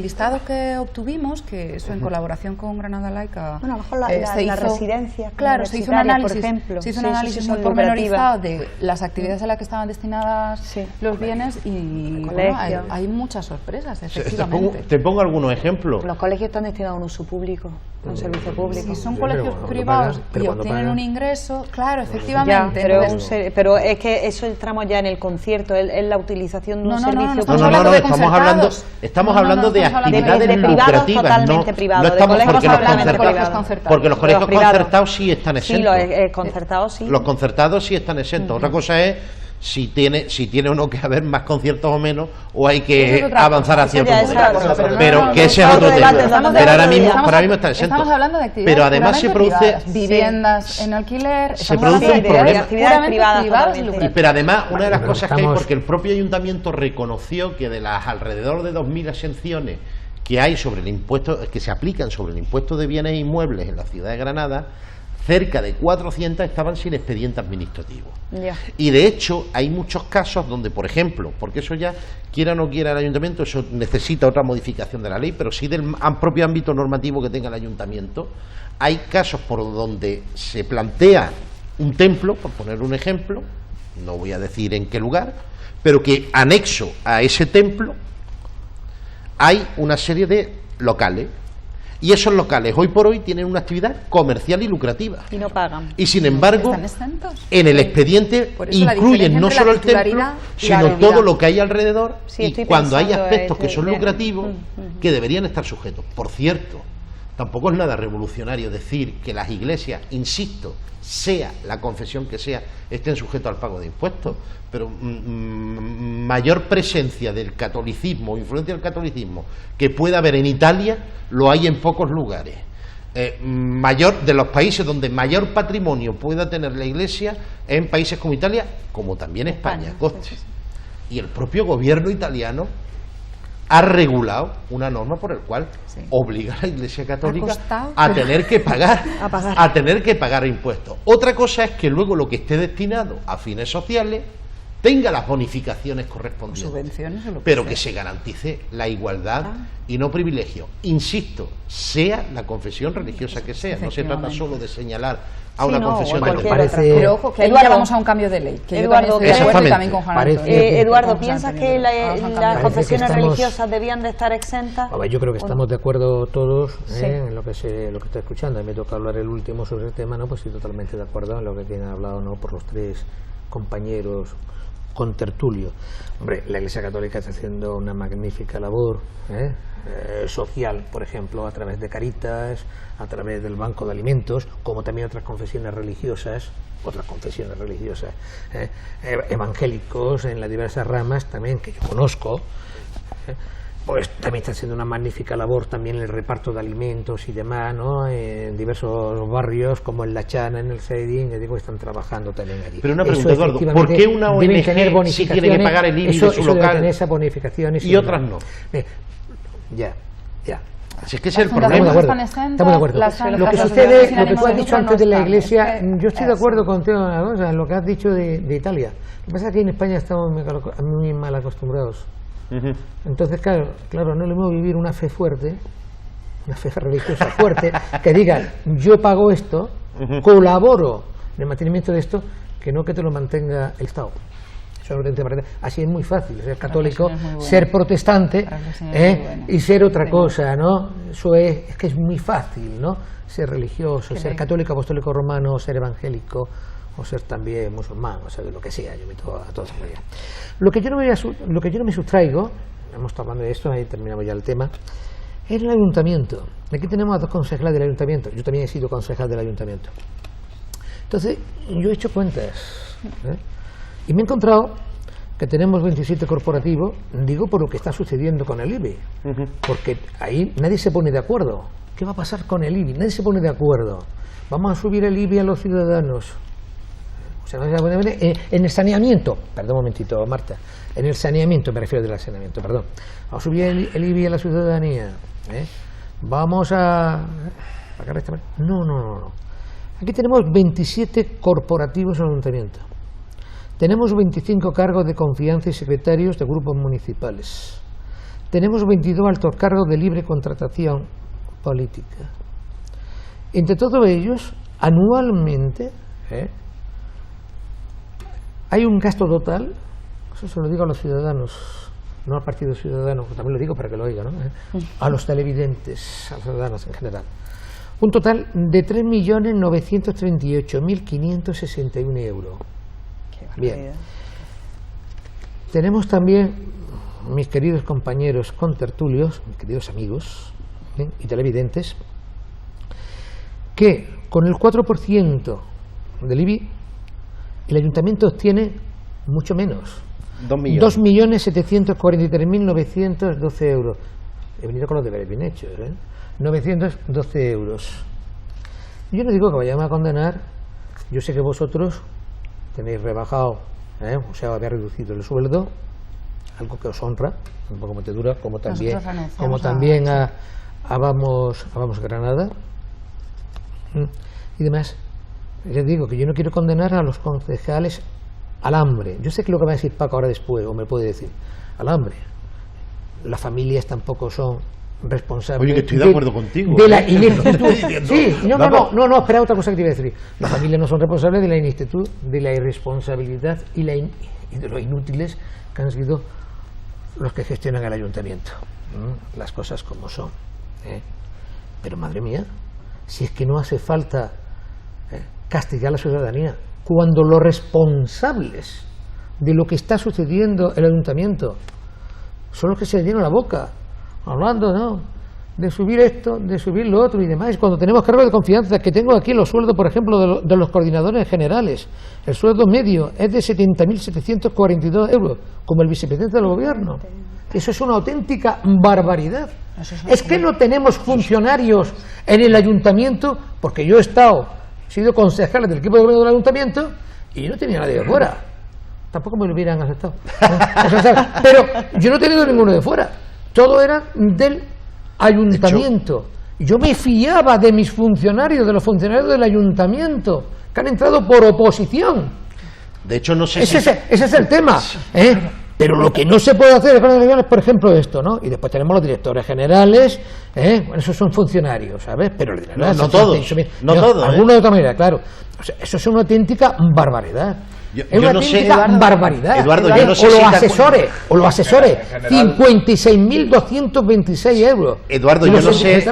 listado que obtuvimos, que eso en colaboración con Granada Laica... Bueno, a lo mejor la residencia. Claro, se hizo un análisis, por ejemplo. Se hizo un análisis muy pormenorizado de las actividades a las que estaban destinadas los bienes y bueno, hay muchas sorpresas, efectivamente. Te pongo algunos ejemplos. Los colegios están destinados a un uso público, a un servicio público. Si son colegios privados y obtienen un ingreso, claro, efectivamente. Ya, pero es que eso entramos ya en el concierto, es la utilización de un servicio público. No, estamos hablando de actividades lucrativas, totalmente privados, no estamos porque los colegios concertados sí están exentos. Sí, los concertados sí. Los concertados sí están exentos. Otra cosa es si tiene o no que haber más conciertos o menos, o hay que avanzar hacia el público. Pero que ese es otro tema. Pero ahora mismo está exento. Estamos hablando de actividades, pero además se produce viviendas en alquiler, se produce un problema. Actividades privadas. Pero además, una de las cosas que hay, porque el propio ayuntamiento reconoció que de las alrededor de 2.000 exenciones que hay sobre el impuesto, que se aplican sobre el impuesto de bienes inmuebles en la ciudad de Granada, cerca de 400 estaban sin expediente administrativo. Y de hecho hay muchos casos donde, por ejemplo, porque eso ya, quiera o no quiera el ayuntamiento, eso necesita otra modificación de la ley, pero sí del propio ámbito normativo que tenga el ayuntamiento, hay casos por donde se plantea un templo, por poner un ejemplo, no voy a decir en qué lugar, pero que anexo a ese templo hay una serie de locales. Y esos locales hoy por hoy tienen una actividad comercial y lucrativa. Y no pagan. Y sin embargo, en el expediente incluyen no solo el templo, sino todo lo que hay alrededor. Sí, y cuando hay aspectos que son lucrativos, que deberían estar sujetos. Por cierto, tampoco es nada revolucionario decir que las iglesias, insisto, sea la confesión que sea, estén sujetos al pago de impuestos, pero mayor presencia del catolicismo, influencia del catolicismo que pueda haber en Italia, lo hay en pocos lugares. Mayor de los países donde mayor patrimonio pueda tener la iglesia es en países como Italia, como también España. Y el propio gobierno italiano ha regulado una norma por el cual obliga a la Iglesia Católica a tener que pagar impuestos. Otra cosa es que luego lo que esté destinado a fines sociales tenga las bonificaciones correspondientes, subvenciones o lo que pero sea. que se garantice la igualdad y no privilegio. Insisto, sea la confesión religiosa que sea, no se trata solo de señalar a una confesión bueno, de parece... Pero ojo, que ahí ya vamos a un cambio de ley. Que Eduardo, yo también estoy de acuerdo y también con Juan Antonio. Eduardo, ¿piensas que las confesiones estamos... religiosas debían de estar exentas? A ver, yo creo que estamos de acuerdo todos en lo que está escuchando. Me toca hablar el último sobre el tema, ¿no? Pues estoy totalmente de acuerdo en lo que tienen hablado, ¿no? Por los tres compañeros con tertulio. Hombre, la Iglesia Católica está haciendo una magnífica labor social, por ejemplo, a través de Caritas, a través del Banco de Alimentos, como también otras confesiones religiosas, evangélicos en las diversas ramas también que yo conozco. Pues también está haciendo una magnífica labor también el reparto de alimentos y demás, ¿no? En diversos barrios como en La Chana, en el Cedín, ya digo, están trabajando también allí. Pero una pregunta, Eduardo, ¿por qué una ONG sí tiene que pagar el IBI de su local esas bonificaciones y otras no? Ya. Si es que ese es el problema. Estamos de acuerdo. Lo que sucede, lo que tú has dicho antes de la Iglesia, yo estoy de acuerdo contigo en una cosa, en lo que has dicho de Italia. Lo que pasa es que en España estamos muy mal acostumbrados. Entonces, claro, no le hemos vivir una fe fuerte, una fe religiosa fuerte, que digan, yo pago esto, colaboro en el mantenimiento de esto, que no que te lo mantenga el Estado. Eso no te parece. Así es muy fácil ser católico, ser protestante y ser otra cosa, ¿no? Eso es que es muy fácil, ¿no? Ser religioso, ser católico, apostólico romano, ser evangélico, o ser también musulmán, o sea, de lo que sea, yo meto a todos allá. Lo que yo no me sustraigo, hemos estado hablando de esto, ahí terminamos ya el tema, es el ayuntamiento. Aquí tenemos a dos concejales del ayuntamiento, yo también he sido concejal del ayuntamiento. Entonces, yo he hecho cuentas, y me he encontrado que tenemos 27 corporativos, digo por lo que está sucediendo con el IBI, porque ahí nadie se pone de acuerdo. ¿Qué va a pasar con el IBI? Nadie se pone de acuerdo. Vamos a subir el IBI a los ciudadanos. O sea, en el saneamiento, perdón un momentito, Marta, en el saneamiento, me refiero del saneamiento, perdón. Vamos a subir el IBI a la ciudadanía. Vamos a pagar esta... No. Aquí tenemos 27 corporativos en el ayuntamiento. Tenemos 25 cargos de confianza y secretarios de grupos municipales. Tenemos 22 altos cargos de libre contratación política. Entre todos ellos, anualmente, hay un gasto total, eso se lo digo a los ciudadanos, no al Partido Ciudadano, también lo digo para que lo oigan, ¿no? A los televidentes, a los ciudadanos en general. Un total de 3.938.561 euros. Bien. Tenemos también, mis queridos compañeros contertulios, mis queridos amigos y televidentes, que con el 4% del IBI el ayuntamiento obtiene mucho menos, 2.743.912 euros. He venido con los deberes bien hechos, 912 euros. Yo no digo que vayamos a condenar, yo sé que vosotros tenéis rebajado, o sea, habéis reducido el sueldo, algo que os honra, un poco metedura, como también a Vamos Granada y demás. Les digo que yo no quiero condenar a los concejales al hambre. Yo sé que lo que va a decir Paco ahora después, o me puede decir, al hambre. Las familias tampoco son responsables. Oye, que estoy de acuerdo contigo. De la ineptitud. Sí, no, espera, otra cosa que te iba a decir. Las familias no son responsables de la ineptitud, de la irresponsabilidad y de los inútiles que han sido los que gestionan el ayuntamiento. Las cosas como son. Pero madre mía, si es que no hace falta castigar a la ciudadanía cuando los responsables de lo que está sucediendo en el ayuntamiento son los que se llenan la boca hablando, ¿no?, de subir esto, de subir lo otro y demás, cuando tenemos cargos de confianza, que tengo aquí los sueldos, por ejemplo, de los coordinadores generales. El sueldo medio es de 70.742 euros, como el vicepresidente del gobierno. Eso es una auténtica barbaridad. Es que no tenemos funcionarios en el ayuntamiento, porque yo he sido concejal del equipo de gobierno del ayuntamiento y yo no tenía nadie de fuera. Tampoco me lo hubieran aceptado. Pero yo no he tenido ninguno de fuera. todo era del ayuntamiento. Yo me fiaba de mis funcionarios, de los funcionarios del ayuntamiento, que han entrado por oposición. De hecho, no sé ese es el tema, ¿eh? Pero lo que no se puede hacer es, por ejemplo, esto, ¿no? Y después tenemos los directores generales, bueno, esos son funcionarios, ¿sabes? Pero no todos, no todos. Algunos de otra manera, claro. O sea, eso es una auténtica barbaridad. Es una auténtica barbaridad. Eduardo, yo no sé o los asesores, 56.226 euros. Eduardo, yo no sé si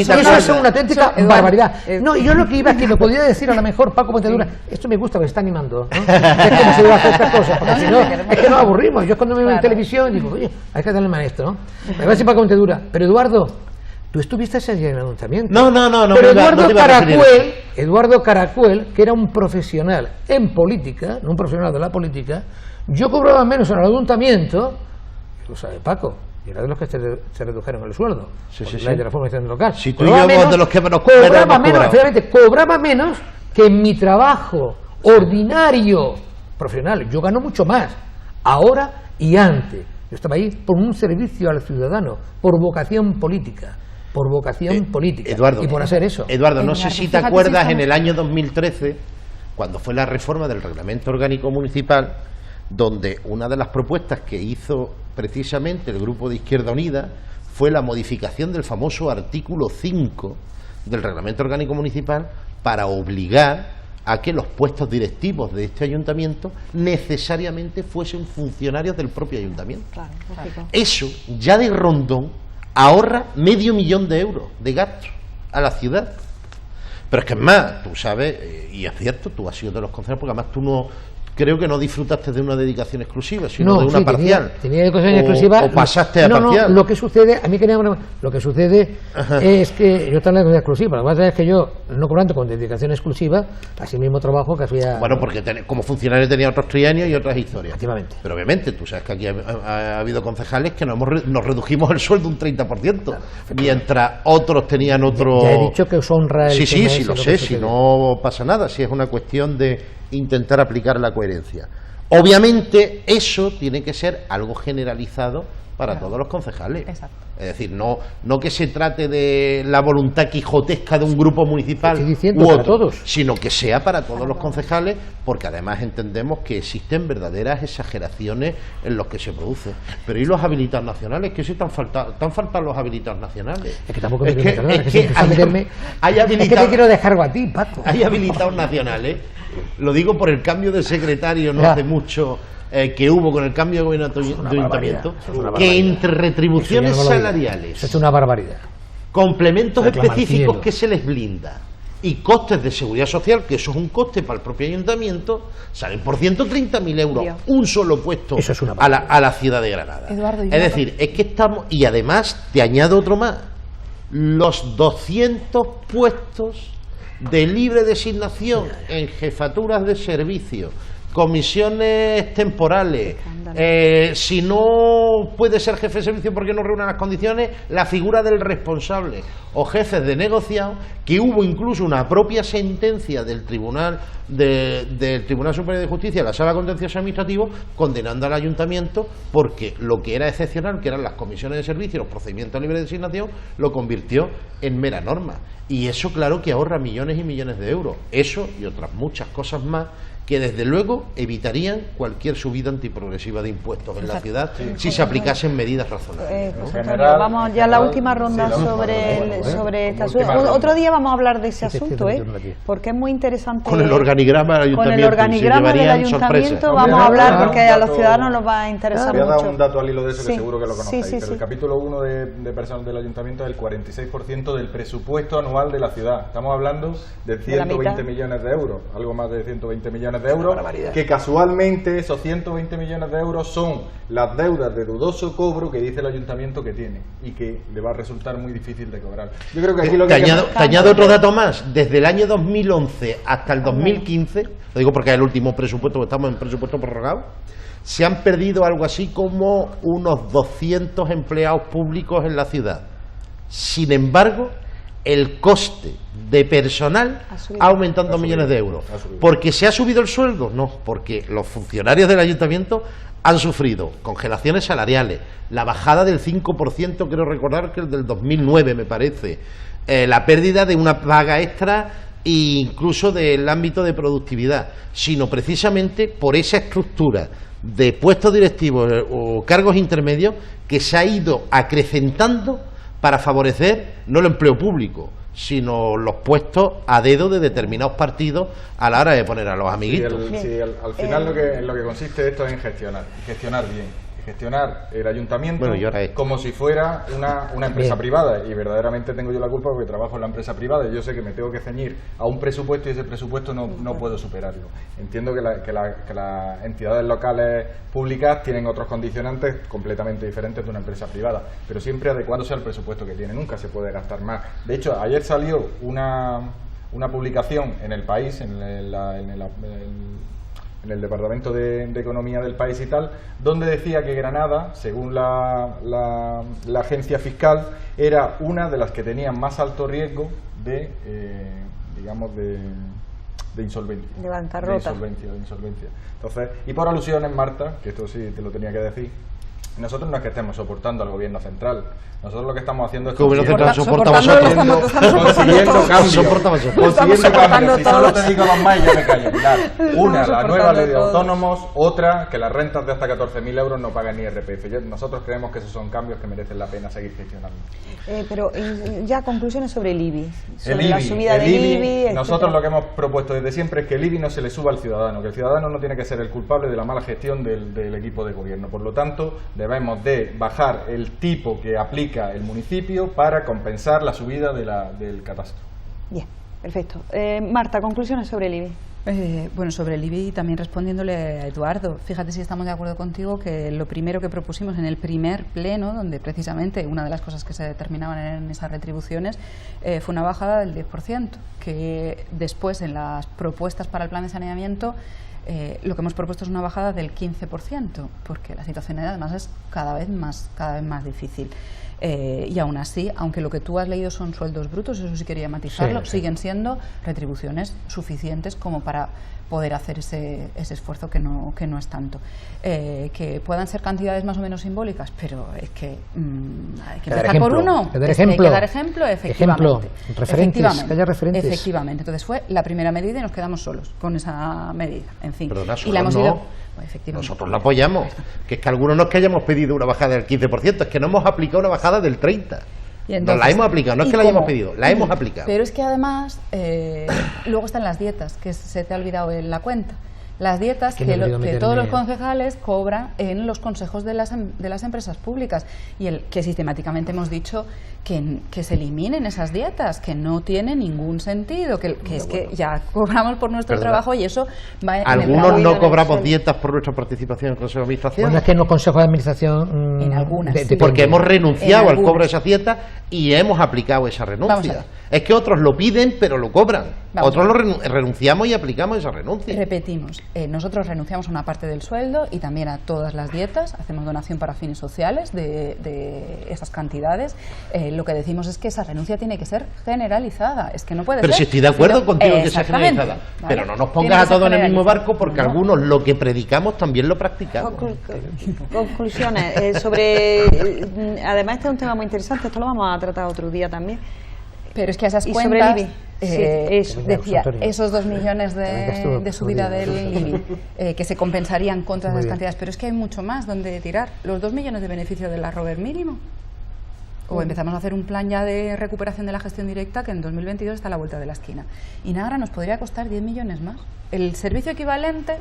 te eso es una auténtica barbaridad. No, y yo lo que iba es que lo podía decir a lo mejor Paco Montedura, esto me gusta, me está animando, ¿no? Es como si iba a hacer estas cosas, porque si no, es que nos aburrimos. Yo cuando me veo en televisión digo, oye, hay que darle maestro, ¿no? Me va a decir Paco Montedura, pero Eduardo, tú estuviste ese día en el ayuntamiento. No. Pero Eduardo Caracuel, que era un profesional en política, no un profesional de la política, yo cobraba menos en el ayuntamiento, lo sabe Paco, y era de los que se redujeron el sueldo. Sí. La de la formación local. Si tú y yo de los que menos cobraba menos que en mi trabajo ordinario profesional. Yo gano mucho más, ahora y antes. Yo estaba ahí por un servicio al ciudadano, por vocación política. Eduardo, y por hacer eso. Eduardo, no sé si te acuerdas en el año 2013, cuando fue la reforma del Reglamento Orgánico Municipal, donde una de las propuestas que hizo precisamente el Grupo de Izquierda Unida fue la modificación del famoso artículo 5 del Reglamento Orgánico Municipal para obligar a que los puestos directivos de este ayuntamiento necesariamente fuesen funcionarios del propio ayuntamiento. Claro. Eso ya de rondón ahorra 500.000 de euros de gastos a la ciudad. Pero es que es más, tú sabes, y es cierto, tú has sido de los concejales, porque además tú no, creo que no disfrutaste de una dedicación exclusiva, sino de una parcial. Tenía dedicación exclusiva. O pasaste a parcial. Lo que sucede, a mí lo que sucede es que yo tengo la dedicación exclusiva. Lo que pasa es que yo, no cobrando con dedicación exclusiva, así mismo trabajo que hacía. Bueno, porque como funcionario tenía otros trienios y otras historias. Efectivamente. Pero obviamente, tú sabes que aquí ha habido concejales que nos redujimos el sueldo un 30%, claro, mientras otros tenían otro. Ya he dicho que os honra el. Sí, lo sé, si no pasa nada, si es una cuestión de intentar aplicar la coherencia. Obviamente eso tiene que ser algo generalizado para todos los concejales. Exacto. Es decir, no que se trate de la voluntad quijotesca de un grupo municipal u otro, sino que sea para todos los concejales, porque además entendemos que existen verdaderas exageraciones en los que se produce. Pero ¿y los habilitados nacionales? ¿Qué si te han faltado los habilitados nacionales? Es que tampoco me quiero meter, es que te quiero dejarlo a ti, Paco. Hay habilitados nacionales. Lo digo por el cambio de secretario no hace mucho que hubo con el cambio de gobierno de ayuntamiento, que entre retribuciones salariales, eso es una barbaridad, complementos específicos que se les blinda y costes de seguridad social, que eso es un coste para el propio ayuntamiento, salen por 130.000 euros un solo puesto a la ciudad de Granada. Eduardo, es decir, es que estamos, y además te añado otro más, los 200 puestos de libre designación en jefaturas de servicio, comisiones temporales, si no puede ser jefe de servicio porque no reúne las condiciones, la figura del responsable o jefes de negociado, que hubo incluso una propia sentencia del Tribunal Superior de Justicia, la Sala Contencioso Administrativo, condenando al ayuntamiento porque lo que era excepcional, que eran las comisiones de servicio, los procedimientos de libre designación, lo convirtió en mera norma. Y eso claro que ahorra millones y millones de euros. Eso y otras muchas cosas más que desde luego evitarían cualquier subida antiprogresiva de impuestos en la ciudad si se aplicasen medidas razonables. Vamos ya a la última ronda sobre este asunto. Otro día vamos a hablar de ese asunto, porque es muy interesante. Con el organigrama del ayuntamiento. Con el organigrama del ayuntamiento vamos a hablar, porque a los ciudadanos nos va a interesar mucho. Voy a dar un dato al hilo de eso que seguro que lo conocéis, pero el capítulo 1 de personal del ayuntamiento es el 46% del presupuesto anual de la ciudad. Estamos hablando de 120 millones de euros, algo más de 120 millones de euros, que casualmente esos 120 millones de euros son las deudas de dudoso cobro que dice el ayuntamiento que tiene y que le va a resultar muy difícil de cobrar. Yo creo que aquí te añado otro dato más. Desde el año 2011 hasta el 2015, lo digo porque es el último presupuesto, porque estamos en presupuesto prorrogado, se han perdido algo así como unos 200 empleados públicos en la ciudad. Sin embargo, el coste de personal ha aumentado en 2 millones de euros. ¿Porque se ha subido el sueldo? No, porque los funcionarios del ayuntamiento han sufrido congelaciones salariales, la bajada del 5%, creo recordar que el del 2009 me parece, la pérdida de una paga extra e incluso del ámbito de productividad, sino precisamente por esa estructura de puestos directivos o cargos intermedios que se ha ido acrecentando para favorecer no el empleo público, sino los puestos a dedo de determinados partidos a la hora de poner a los amiguitos. Al final lo que consiste esto es en gestionar bien. Gestionar el ayuntamiento como si fuera una empresa privada, y verdaderamente tengo yo la culpa porque trabajo en la empresa privada y yo sé que me tengo que ceñir a un presupuesto y ese presupuesto no puedo superarlo. Entiendo que las entidades locales públicas tienen otros condicionantes completamente diferentes de una empresa privada, pero siempre adecuándose al presupuesto que tiene, nunca se puede gastar más. De hecho, ayer salió una publicación en El País, en el Departamento de Economía del País y tal, donde decía que Granada, según la agencia fiscal, era una de las que tenían más alto riesgo de insolvencia. De bancarrota. De insolvencia. Entonces, y por alusiones, Marta, que esto sí te lo tenía que decir, nosotros no es que estemos soportando al gobierno central. Nosotros lo que estamos haciendo es consiguiendo cambios. Si solo te digo dos más y ya me callo. Una, la nueva ley de autónomos. Otra, que las rentas de hasta 14.000 euros no pagan ni IRPF. Nosotros creemos que esos son cambios que merecen la pena seguir gestionando. Pero ya conclusiones sobre el IBI. Sobre la subida del IBI. Nosotros lo que hemos propuesto desde siempre es que el IBI no se le suba al ciudadano, que el ciudadano no tiene que ser el culpable de la mala gestión del equipo de gobierno. Por lo tanto, debemos de bajar el tipo que aplica el municipio para compensar la subida del catastro. Bien, perfecto. Marta, conclusiones sobre el IBI. Bueno, sobre el IBI, también respondiéndole a Eduardo, fíjate si estamos de acuerdo contigo que lo primero que propusimos en el primer pleno, donde precisamente una de las cosas que se determinaban en esas retribuciones fue una bajada del 10%, que después en las propuestas para el plan de saneamiento lo que hemos propuesto es una bajada del 15%, porque la situación además es cada vez más difícil. Y aún así, aunque lo que tú has leído son sueldos brutos, eso sí quería matizarlo, siguen siendo retribuciones suficientes como para poder hacer ese esfuerzo que no es tanto. Que puedan ser cantidades más o menos simbólicas, pero es que hay que empezar por uno. Hay que dar ejemplo, efectivamente. Referentes, que haya referentes. Efectivamente. Entonces fue la primera medida y nos quedamos solos con esa medida. En fin. Pero y la hemos ido... Nosotros la apoyamos, que es que algunos no es que hayamos pedido una bajada del 15%, es que no hemos aplicado una bajada del 30%. Entonces, nos la hemos aplicado, no es que la hayamos pedido, la hemos aplicado. Pero es que además, luego están las dietas, que se te ha olvidado en la cuenta. Las dietas que todos los concejales cobran en los consejos de las empresas públicas y que sistemáticamente hemos dicho que se eliminen esas dietas, que no tiene ningún sentido, que es que ya cobramos por nuestro trabajo y eso va en algunos no cobramos dietas por nuestra participación en el Consejo de Administración. Bueno, es que en los consejos de administración en algunas porque hemos renunciado al cobro de esas dietas y hemos aplicado esa renuncia. Es que otros lo piden pero lo cobran. Otros lo renunciamos y aplicamos esa renuncia. Repetimos, nosotros renunciamos a una parte del sueldo y también a todas las dietas, hacemos donación para fines sociales de esas cantidades. Lo que decimos es que esa renuncia tiene que ser generalizada, es que no puede ser. Pero si estoy de acuerdo contigo en que sea generalizada, ¿vale? Pero no nos pongas a todos en el mismo barco porque algunos lo que predicamos también lo practicamos. Conclusiones sobre... Además este es un tema muy interesante, esto lo vamos a tratar otro día también. Pero es que a esas cuentas, decía, esos 2 millones de subida del IBI que se compensarían contra esas cantidades, pero es que hay mucho más donde tirar. Los 2 millones de beneficio del arrober mínimo. O empezamos a hacer un plan ya de recuperación de la gestión directa que en 2022 está a la vuelta de la esquina. Y Nagra nos podría costar 10 millones más. El servicio equivalente,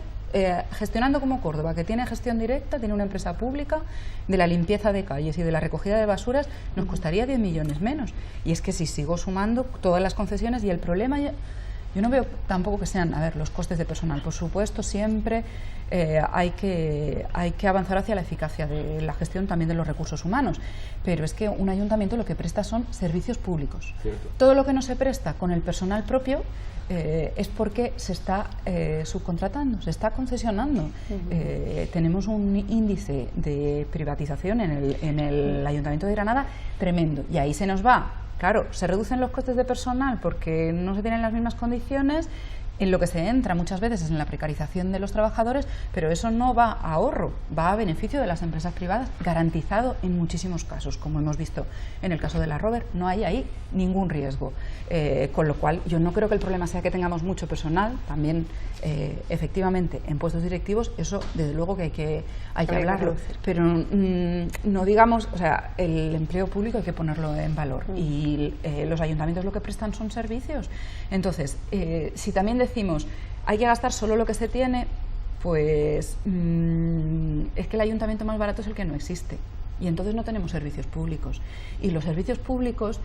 gestionando como Córdoba, que tiene gestión directa, tiene una empresa pública de la limpieza de calles y de la recogida de basuras, nos costaría 10 millones menos. Y es que si sigo sumando todas las concesiones y el problema... Yo no veo tampoco que sean, los costes de personal. Por supuesto, siempre hay que avanzar hacia la eficacia de la gestión también de los recursos humanos. Pero es que un ayuntamiento lo que presta son servicios públicos. Cierto. Todo lo que no se presta con el personal propio es porque se está subcontratando, se está concesionando. Tenemos un índice de privatización en el Ayuntamiento de Granada tremendo. Y ahí se nos va claro, se reducen los costes de personal porque no se tienen las mismas condiciones. En lo que se entra muchas veces es en la precarización de los trabajadores, pero eso no va a ahorro, va a beneficio de las empresas privadas, garantizado en muchísimos casos, como hemos visto en el caso de la Rober. No hay ahí ningún riesgo, con lo cual yo no creo que el problema sea que tengamos mucho personal. También efectivamente en puestos directivos eso desde luego que hay que hablarlo, pero no digamos, o sea, el empleo público hay que ponerlo en valor y los ayuntamientos lo que prestan son servicios. Entonces, si también decimos hay que gastar solo lo que se tiene, pues es que el ayuntamiento más barato es el que no existe. Y entonces no tenemos servicios públicos. Y los servicios públicos,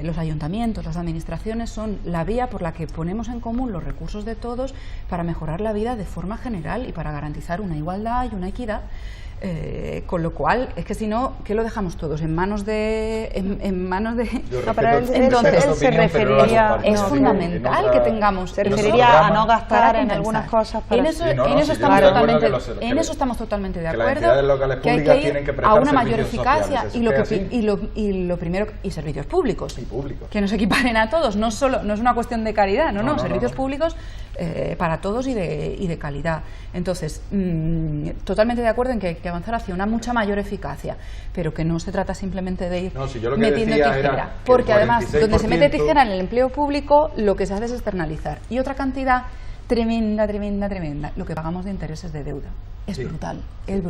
los ayuntamientos, las administraciones, son la vía por la que ponemos en común los recursos de todos para mejorar la vida de forma general y para garantizar una igualdad y una equidad. Con lo cual, es que si no, ¿qué lo dejamos todos? En manos de... No, pero entonces él se referiría... Es fundamental que tengamos... Se referiría a no gastar en algunas cosas. En eso estamos totalmente de acuerdo. Que las entidades locales públicas tienen que prestar a una mayor eficacia y servicios públicos. Que nos equiparen a todos. No es una cuestión de caridad, no, servicios públicos para todos y de calidad. Entonces, totalmente de acuerdo en que hay que avanzar hacia una mucha mayor eficacia, pero que no se trata simplemente de ir metiendo tijera, porque además donde se mete tijera en el empleo público lo que se hace es externalizar, y otra cantidad tremenda, lo que pagamos de intereses de deuda. Es brutal. De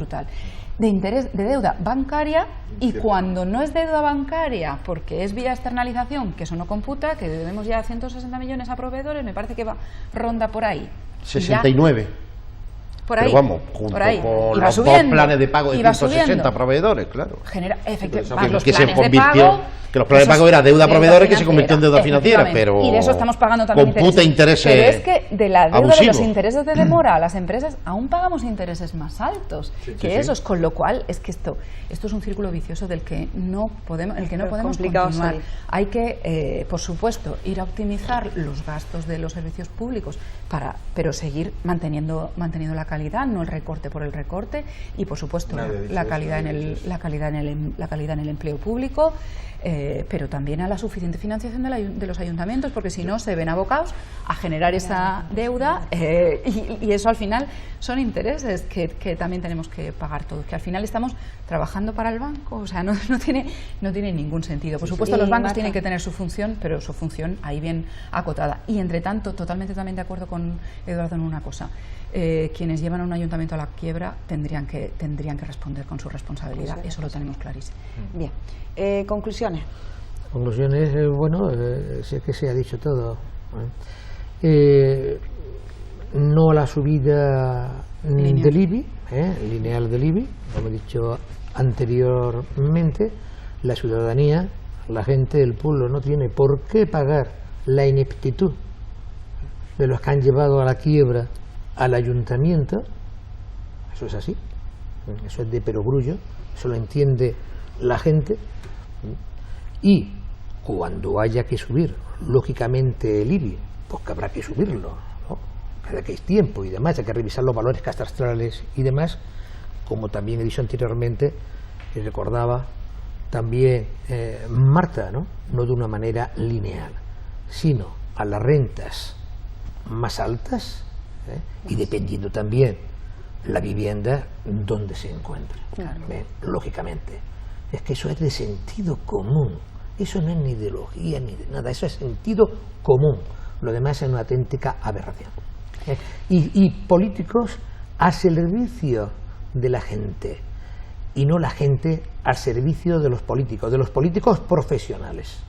deuda bancaria, y cuando no es deuda bancaria porque es vía externalización, que eso no computa, que debemos ya 160 millones a proveedores, me parece que ronda por ahí. 69. Por ahí, pero vamos, junto con los dos planes de pago de 160 proveedores, claro. Efectivamente, que los planes de pago era deuda a proveedores que se convirtió en deuda financiera, pero y de eso estamos pagando también intereses. Pero es que de la deuda abusivos. De los intereses de demora a las empresas aún pagamos intereses más altos esos, con lo cual es que esto es un círculo vicioso del que no podemos continuar. Hay que, por supuesto, ir a optimizar los gastos de los servicios públicos pero seguir manteniendo la calidad, no el recorte por el recorte, y por supuesto la calidad en el empleo público, pero también a la suficiente financiación de los ayuntamientos, porque si no se ven abocados a generar esa deuda y eso al final son intereses que también tenemos que pagar todos, que al final estamos trabajando para el banco, o sea, no tiene ningún sentido. Por supuesto, los bancos tienen que tener su función, pero su función ahí bien acotada. Y entre tanto, totalmente también de acuerdo con Eduardo en una cosa: quienes llevan a un ayuntamiento a la quiebra tendrían que responder con su responsabilidad. Eso lo tenemos clarísimo. Bien. Conclusiones. Bueno, sé que se ha dicho todo. No a la subida del IBI, lineal del IBI, como he dicho anteriormente. La ciudadanía, la gente del pueblo, no tiene por qué pagar la ineptitud de los que han llevado a la quiebra al ayuntamiento. Eso es así, eso es de perogrullo, eso lo entiende la gente. Y cuando haya que subir, lógicamente, el IBI, pues que habrá que subirlo, ¿no? Cada que hay tiempo y demás, hay que revisar los valores catastrales y demás, como también he dicho anteriormente, y recordaba también Marta, ¿no? No de una manera lineal, sino a las rentas más altas, y dependiendo también la vivienda donde se encuentre, lógicamente. Es que eso es de sentido común, eso no es ni ideología ni de nada, eso es sentido común. Lo demás es una auténtica aberración. Y políticos al servicio de la gente, y no la gente al servicio de los políticos profesionales.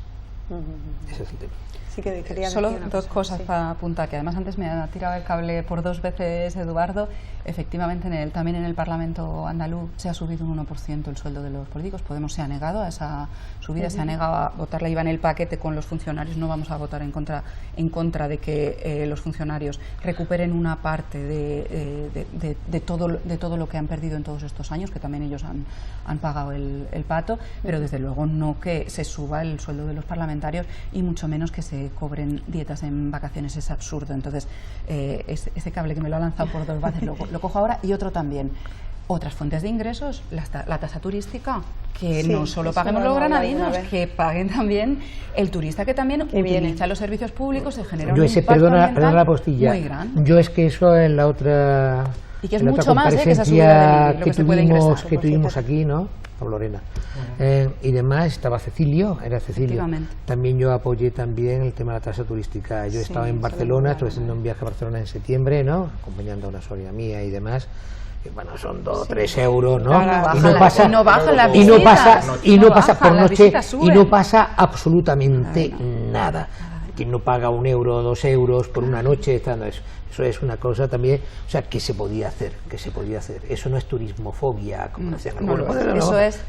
Ese es el tema. Sí, que quería solo decir dos cosas para apuntar, que además antes me ha tirado el cable por 2 veces Eduardo. Efectivamente, también en el Parlamento andaluz se ha subido un 1% el sueldo de los políticos. Podemos se ha negado a esa subida, se ha negado a votarla, iba en el paquete con los funcionarios. No vamos a votar en contra de que los funcionarios recuperen una parte de todo lo que han perdido en todos estos años, que también ellos han pagado el pato, pero desde luego no que se suba el sueldo de los parlamentarios, y mucho menos que se cobren dietas en vacaciones. Es absurdo. Entonces, ese cable que me lo ha lanzado por 2 veces lo cojo ahora. Y otro también, otras fuentes de ingresos, la tasa turística, que no solo paguemos los granadinos, que paguen también el turista que también utiliza los servicios públicos, se genera un impacto ambiental la postilla. Muy grande. Yo es que eso en la otra... Y que es mucho más, que esa subida de lo que se puede ingresar. Que tuvimos aquí, ¿no? Pablo Lorena. Y demás, estaba Cecilio. También yo apoyé también el tema de la tasa turística. Yo estaba en Barcelona, estuve haciendo un viaje a Barcelona en septiembre, ¿no? Acompañando a una socia mía y demás. Y bueno, son 2 o 3 euros, ¿no? Y no pasa por noche, y no pasa absolutamente nada. Quien no paga 1 euro o 2 euros por una noche, eso es una cosa también, o sea, que se podía hacer. Eso no es turismofobia, como decían algunos. Eso es,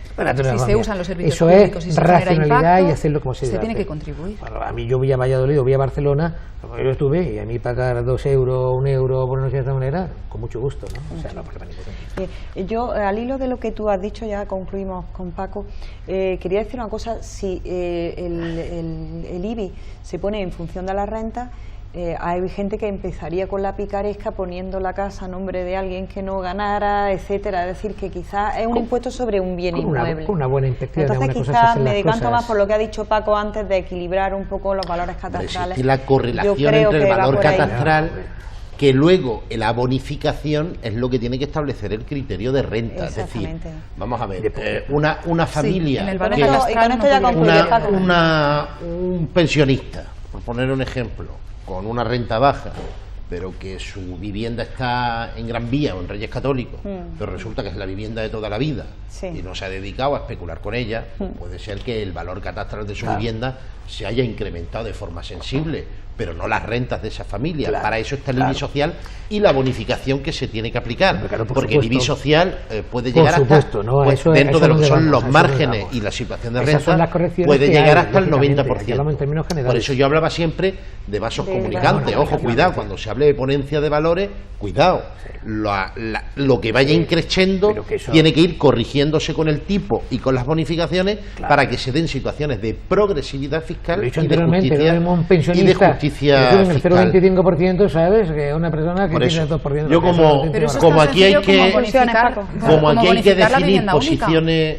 si se usan los servicios eso públicos, es y se racionalidad impacto, y hacerlo como se debe tiene hacer. que contribuir. Bueno, a mí yo voy a Valladolid, voy a Barcelona, yo estuve, y a mí pagar 2 euros, 1 euro por una noche de esta manera, con mucho gusto, ¿no? O sea, no para ningún. Yo, al hilo de lo que tú has dicho, ya concluimos con Paco, quería decir una cosa, si el IBI se pone en función de la renta, hay gente que empezaría con la picaresca poniendo la casa a nombre de alguien que no ganara, etcétera. Es decir, que quizás es un impuesto sobre un bien inmueble. Con una buena inspección. Entonces quizás me decanto más por lo que ha dicho Paco antes de equilibrar un poco los valores catastrales. Y la correlación entre el valor catastral, que luego la bonificación es lo que tiene que establecer el criterio de renta. Es decir, vamos a ver, una familia, un pensionista, por poner un ejemplo, con una renta baja, pero que su vivienda está en Gran Vía o en Reyes Católicos, pero resulta que es la vivienda de toda la vida y no se ha dedicado a especular con ella, puede ser que el valor catastral de su vivienda se haya incrementado de forma sensible, pero no las rentas de esa familia. Para eso está el IBI social y la bonificación que se tiene que aplicar, porque el IBI social puede llegar hasta, dentro de lo que son los márgenes y la situación de renta, puede llegar hasta el 90%. Por eso yo hablaba siempre de vasos comunicantes. Ojo, cuidado, cuando se hable de ponencia de valores, cuidado, lo que vaya increciendo tiene que ir corrigiéndose con el tipo y con las bonificaciones para que se den situaciones de progresividad fiscal y de justicia el 0,25%, ¿sabes? Que una persona que tiene el 2%. Yo como aquí hay que definir posiciones,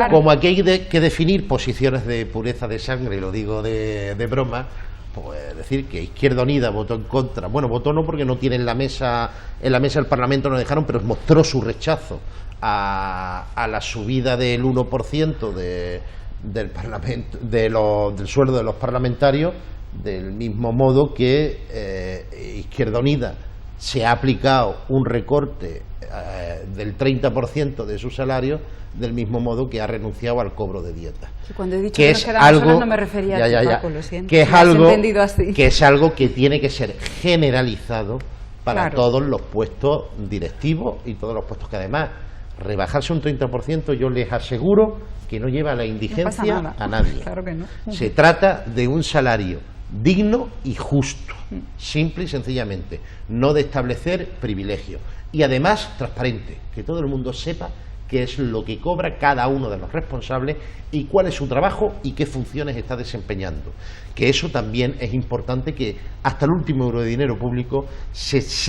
como aquí hay que definir posiciones de pureza de sangre, y lo digo de broma, pues decir que Izquierda Unida votó en contra. Bueno, votó no, porque no tiene en la mesa del Parlamento, no dejaron, pero mostró su rechazo a la subida del 1% del Parlamento, del sueldo de los parlamentarios, del mismo modo que Izquierda Unida se ha aplicado un recorte del 30% de su salario, del mismo modo que ha renunciado al cobro de dieta. Cuando he dicho que nos quedamos solos no me refería a Paco, lo siento. Que es algo que tiene que ser generalizado para todos los puestos directivos y todos los puestos que, además, rebajarse un 30%, yo les aseguro que no lleva a la indigencia a nadie. Claro que no. Se trata de un salario digno y justo, simple y sencillamente, no de establecer privilegios, y además transparente, que todo el mundo sepa qué es lo que cobra cada uno de los responsables y cuál es su trabajo y qué funciones está desempeñando. Que eso también es importante, que hasta el último euro de dinero público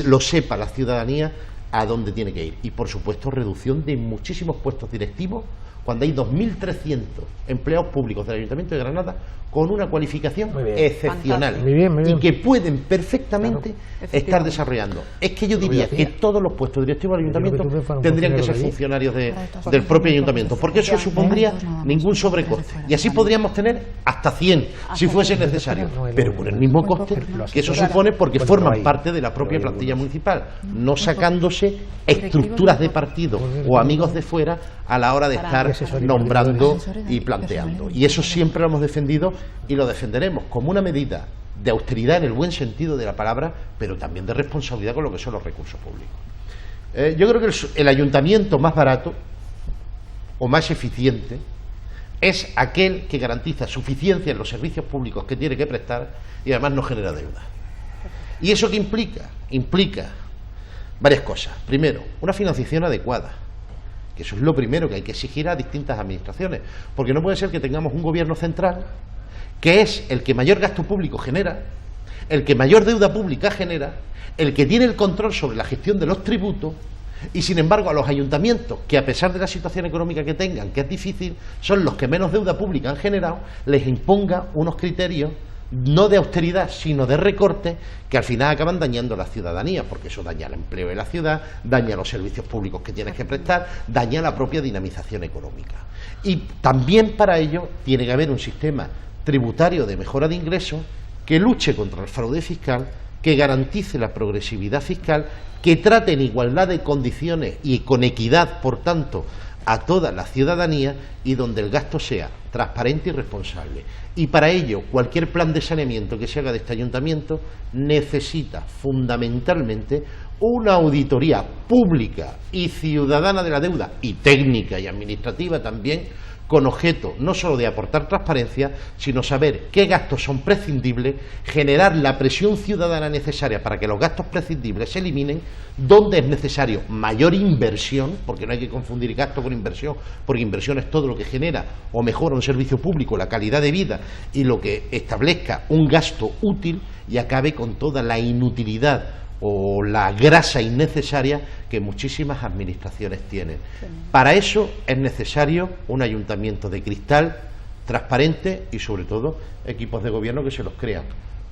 lo sepa la ciudadanía a dónde tiene que ir. Y por supuesto, reducción de muchísimos puestos directivos, cuando hay 2.300 empleados públicos del Ayuntamiento de Granada con una cualificación excepcional y que pueden perfectamente estar desarrollando. Es que yo diría que todos los puestos directivos del Ayuntamiento tendrían que ser funcionarios del propio Ayuntamiento, porque eso supondría ningún sobrecoste. Y así podríamos tener hasta 100 si fuese necesario, pero con el mismo coste que eso supone, porque forman parte de la propia plantilla municipal, no sacándose estructuras de partido o amigos de fuera a la hora de estar nombrando y planteando. Y eso siempre lo hemos defendido y lo defenderemos como una medida de austeridad en el buen sentido de la palabra, pero también de responsabilidad con lo que son los recursos públicos. Yo creo que el ayuntamiento más barato o más eficiente es aquel que garantiza suficiencia en los servicios públicos que tiene que prestar y además no genera deuda. ¿Y eso qué implica? Implica varias cosas. Primero, una financiación adecuada, que eso es lo primero que hay que exigir a distintas administraciones, porque no puede ser que tengamos un gobierno central que es el que mayor gasto público genera, el que mayor deuda pública genera, el que tiene el control sobre la gestión de los tributos Y sin embargo, a los ayuntamientos, que a pesar de la situación económica que tengan, que es difícil, son los que menos deuda pública han generado, les imponga unos criterios no de austeridad, sino de recorte, que al final acaban dañando a la ciudadanía, porque eso daña el empleo de la ciudad, daña los servicios públicos que tienes que prestar, daña la propia dinamización económica. Y también para ello tiene que haber un sistema tributario de mejora de ingresos que luche contra el fraude fiscal, que garantice la progresividad fiscal, que trate en igualdad de condiciones y con equidad, por tanto, a toda la ciudadanía, y donde el gasto sea transparente y responsable. Y para ello, cualquier plan de saneamiento que se haga de este ayuntamiento necesita fundamentalmente una auditoría pública y ciudadana de la deuda, y técnica y administrativa también, con objeto no solo de aportar transparencia, sino saber qué gastos son prescindibles, generar la presión ciudadana necesaria para que los gastos prescindibles se eliminen, donde es necesario mayor inversión, porque no hay que confundir gasto con inversión, porque inversión es todo lo que genera o mejora un servicio público, la calidad de vida, y lo que establezca un gasto útil y acabe con toda la inutilidad o la grasa innecesaria que muchísimas administraciones tienen. Para eso es necesario un ayuntamiento de cristal, transparente, y sobre todo equipos de gobierno que se los crean.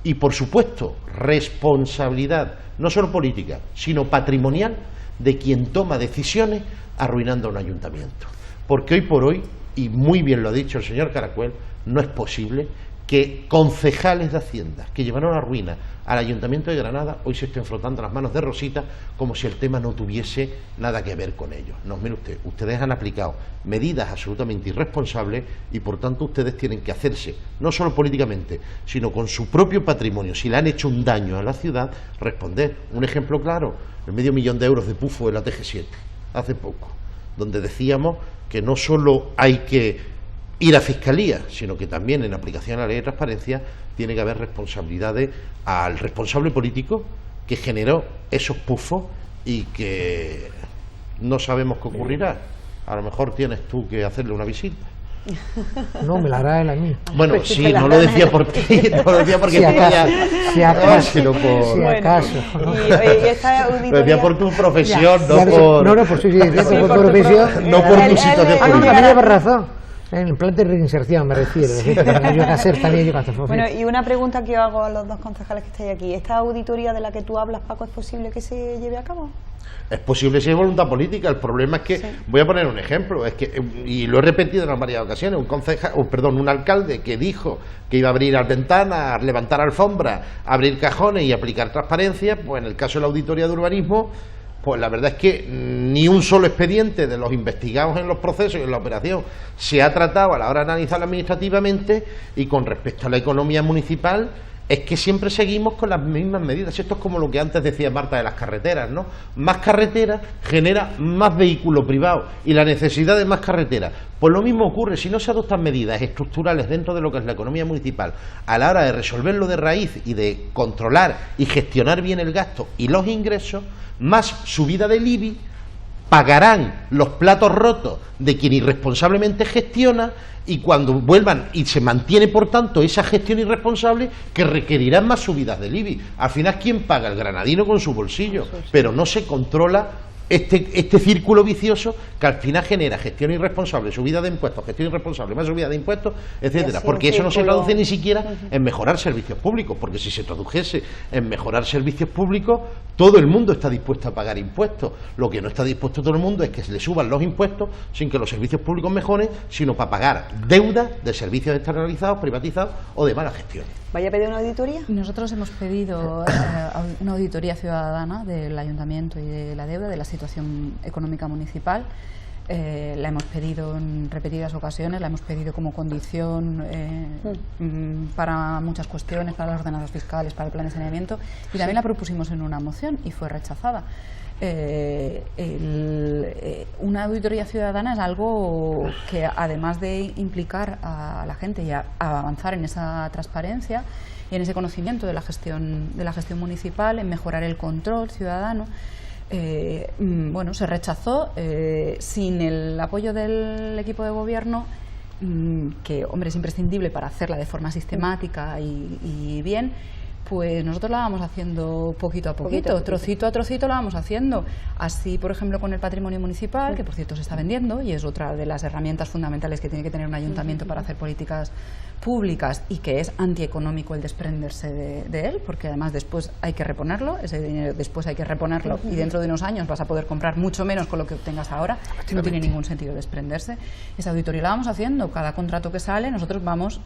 Y por supuesto, responsabilidad, no solo política, sino patrimonial, de quien toma decisiones arruinando a un ayuntamiento. Porque hoy por hoy, y muy bien lo ha dicho el señor Caracuel, no es posible que concejales de Hacienda que llevaron a ruina al Ayuntamiento de Granada hoy se estén frotando las manos de Rosita como si el tema no tuviese nada que ver con ellos. No, mire usted, ustedes han aplicado medidas absolutamente irresponsables y por tanto ustedes tienen que hacerse, no solo políticamente, sino con su propio patrimonio, si le han hecho un daño a la ciudad, responder. Un ejemplo claro, el $500.000 de pufo de la TG7, hace poco, donde decíamos que no solo hay que ir a Fiscalía, sino que también en aplicación a la ley de transparencia tiene que haber responsabilidades al responsable político que generó esos pufos y que no sabemos qué ocurrirá. A lo mejor tienes tú que hacerle una visita. No, me la hará él a mí. Bueno, sí, no lo decía por ti, no lo decía porque si acaso, si acaso, sino por... si acaso, ¿no? Y esta auditoría... Lo decía por tu profesión, Ya, no por... No, por su profesión. No por tu situación Ah, no, política. también llevas razón. En el plan de reinserción me refiero. Es decir, también yo que hacer, también yo que hacer. Bueno, y una pregunta que yo hago a los dos concejales que estáis aquí. ¿Esta auditoría de la que tú hablas, Paco, es posible que se lleve a cabo? Es posible si hay voluntad política. El problema es que, voy a poner un ejemplo, es que, y lo he repetido en varias ocasiones, un alcalde que dijo que iba a abrir las ventanas, levantar alfombras, abrir cajones y aplicar transparencia, pues en el caso de la auditoría de urbanismo, pues la verdad es que ni un solo expediente de los investigados en los procesos y en la operación se ha tratado a la hora de analizarlo administrativamente, y con respecto a la economía municipal es que siempre seguimos con las mismas medidas. Esto es como lo que antes decía Marta de las carreteras, ¿no? Más carreteras genera más vehículo privado y la necesidad de más carreteras. Pues lo mismo ocurre si no se adoptan medidas estructurales dentro de lo que es la economía municipal a la hora de resolverlo de raíz y de controlar y gestionar bien el gasto y los ingresos, más subida del IBI, pagarán los platos rotos de quien irresponsablemente gestiona, y cuando vuelvan y se mantiene por tanto esa gestión irresponsable, que requerirán más subidas del IBI. Al final, ¿quién paga? El granadino con su bolsillo, pero no se controla este círculo vicioso que al final genera gestión irresponsable, subida de impuestos, gestión irresponsable, más subida de impuestos, etcétera, porque eso no se traduce ni siquiera en mejorar servicios públicos, porque si se tradujese en mejorar servicios públicos, todo el mundo está dispuesto a pagar impuestos. Lo que no está dispuesto todo el mundo es que se le suban los impuestos sin que los servicios públicos mejoren, sino para pagar deuda de servicios externalizados, privatizados o de mala gestión. ¿Vaya a pedir una auditoría? Nosotros hemos pedido una auditoría ciudadana del ayuntamiento y de la deuda, de la situación económica municipal. La hemos pedido en repetidas ocasiones, la hemos pedido como condición para muchas cuestiones, para las ordenanzas fiscales, para el plan de saneamiento, y también la propusimos en una moción y fue rechazada. Una auditoría ciudadana es algo que, además de implicar a la gente y a avanzar en esa transparencia y en ese conocimiento de la gestión municipal, en mejorar el control ciudadano, bueno, se rechazó sin el apoyo del equipo de gobierno, que, hombre, es imprescindible para hacerla de forma sistemática y bien, Pues nosotros la vamos haciendo poquito a poquito, trocito a trocito la vamos haciendo. Así, por ejemplo, con el patrimonio municipal, que por cierto se está vendiendo y es otra de las herramientas fundamentales que tiene que tener un ayuntamiento para hacer políticas públicas, y que es antieconómico el desprenderse de él, porque además después hay que reponerlo, ese dinero después hay que reponerlo, y dentro de unos años vas a poder comprar mucho menos con lo que obtengas ahora. No tiene ningún sentido desprenderse. Esa auditoría la vamos haciendo, cada contrato que sale nosotros vamos,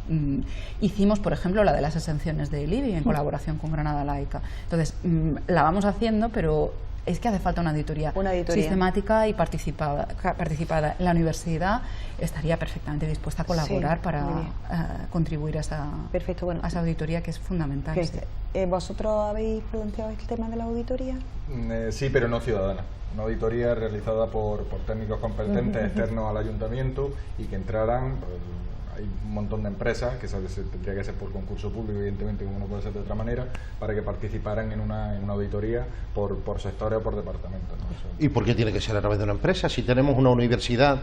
hicimos por ejemplo la de las exenciones del IBI en colaboración con Granada Laica. Entonces la vamos haciendo, pero es que hace falta una auditoría sistemática y participada. La universidad estaría perfectamente dispuesta a colaborar para contribuir a esa, a esa auditoría, que es fundamental. ¿Vosotros habéis planteado el tema de la auditoría? Sí, pero no ciudadana. Una auditoría realizada por técnicos competentes externos al ayuntamiento, y que entraran... Hay un montón de empresas, que tendría que ser por concurso público, evidentemente, como no puede ser de otra manera, para que participaran en una auditoría por sectores o por departamentos, ¿no? ¿Y por qué tiene que ser a través de una empresa? Si tenemos una universidad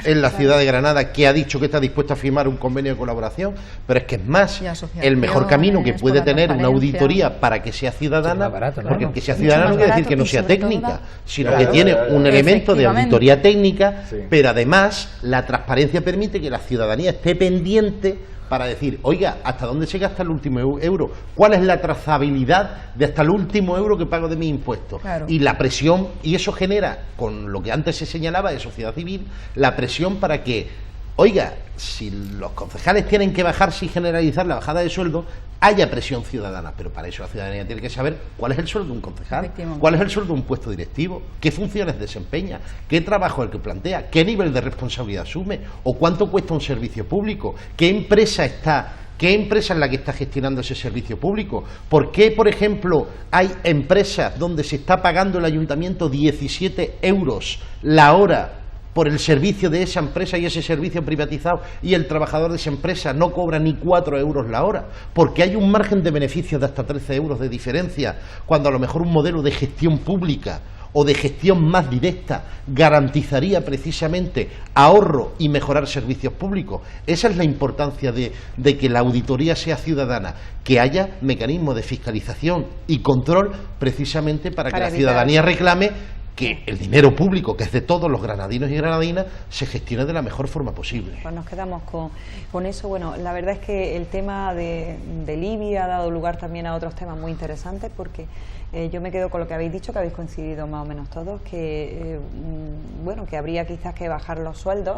en la ciudad de Granada que ha dicho que está dispuesta a firmar un convenio de colaboración, pero es que es más el mejor camino que puede tener una auditoría para que sea ciudadana, porque el que sea ciudadana no quiere decir que no sea técnica, sino que tiene un elemento de auditoría técnica, pero además la transparencia permite que la ciudadanía esté pendiente para decir, oiga, ¿hasta dónde se gasta el último euro? ¿Cuál es la trazabilidad de hasta el último euro que pago de mis impuestos? Y la presión, y eso genera, con lo que antes se señalaba de sociedad civil, la presión para que, oiga, si los concejales tienen que bajarse y generalizar la bajada de sueldo, haya presión ciudadana, pero para eso la ciudadanía tiene que saber cuál es el sueldo de un concejal, cuál es el sueldo de un puesto directivo, qué funciones desempeña, qué trabajo es el que plantea, qué nivel de responsabilidad asume, o cuánto cuesta un servicio público, qué empresa es la que está gestionando ese servicio público, por qué, por ejemplo, hay empresas donde se está pagando el ayuntamiento 17 euros la hora por el servicio de esa empresa, y ese servicio privatizado, y el trabajador de esa empresa no cobra ni 4 euros la hora, porque hay un margen de beneficios de hasta 13 euros de diferencia, cuando a lo mejor un modelo de gestión pública o de gestión más directa garantizaría precisamente ahorro y mejorar servicios públicos. Esa es la importancia de que la auditoría sea ciudadana, que haya mecanismos de fiscalización y control precisamente para que la ciudadanía reclame que el dinero público, que es de todos los granadinos y granadinas, se gestione de la mejor forma posible. Pues nos quedamos con eso. Bueno, la verdad es que el tema del IBI ha dado lugar también a otros temas muy interesantes, porque yo me quedo con lo que habéis dicho, que habéis coincidido más o menos todos, que bueno, que habría quizás que bajar los sueldos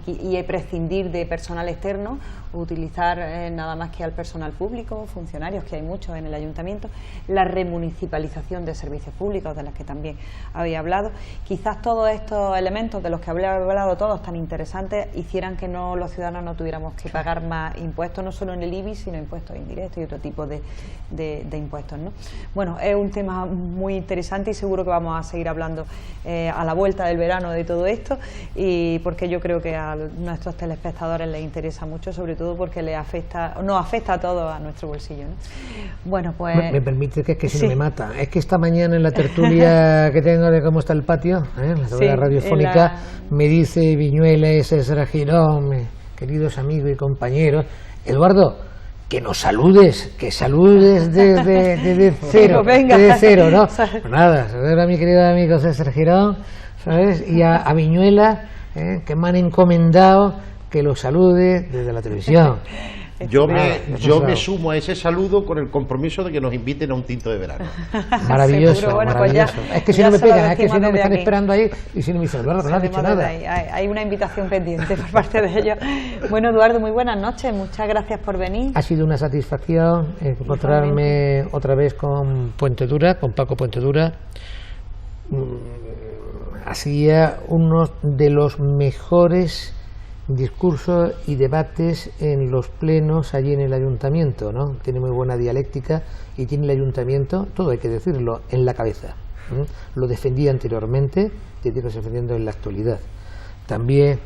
y prescindir de personal externo, utilizar nada más que al personal público, funcionarios, que hay muchos en el ayuntamiento, la remunicipalización de servicios públicos, de las que también había hablado. Quizás todos estos elementos de los que había hablado, todos tan interesantes, hicieran que los ciudadanos no tuviéramos que pagar más impuestos, no solo en el IBI, sino impuestos indirectos y otro tipo de impuestos, ¿no? Bueno, es un tema muy interesante y seguro que vamos a seguir hablando a la vuelta del verano de todo esto, y porque yo creo que a nuestros telespectadores les interesa mucho, sobre todo porque nos afecta a todos, a nuestro bolsillo, ¿no? Bueno, pues... Me permite que es que si no me mata. Es que esta mañana en la tertulia que tengo de cómo está el patio, la radiofónica, me dice Viñuela y César Girón, queridos amigos y compañeros, Eduardo, que nos saludes, desde cero, desde cero, ¿no? Pues nada, saludar a mi querido amigo César Girón, ¿sabes? Y a Viñuela, que me han encomendado que lo salude desde la televisión. Yo me sumo a ese saludo con el compromiso de que nos inviten a un tinto de verano. Maravilloso, bueno, maravilloso. Pues es que si no me pegan, es que si no me están esperando ahí, y si no me dicen, Eduardo, no has dicho nada. Hay una invitación pendiente por parte de ellos. Bueno, Eduardo, muy buenas noches, muchas gracias por venir. Ha sido una satisfacción encontrarme otra vez con Puentedura, con Paco Puentedura. Hacía uno de los mejores discursos y debates en los plenos allí en el ayuntamiento, ¿no? Tiene muy buena dialéctica y tiene el ayuntamiento, todo hay que decirlo, en la cabeza. Lo defendía anteriormente, tiene que seguir defendiendo en la actualidad. También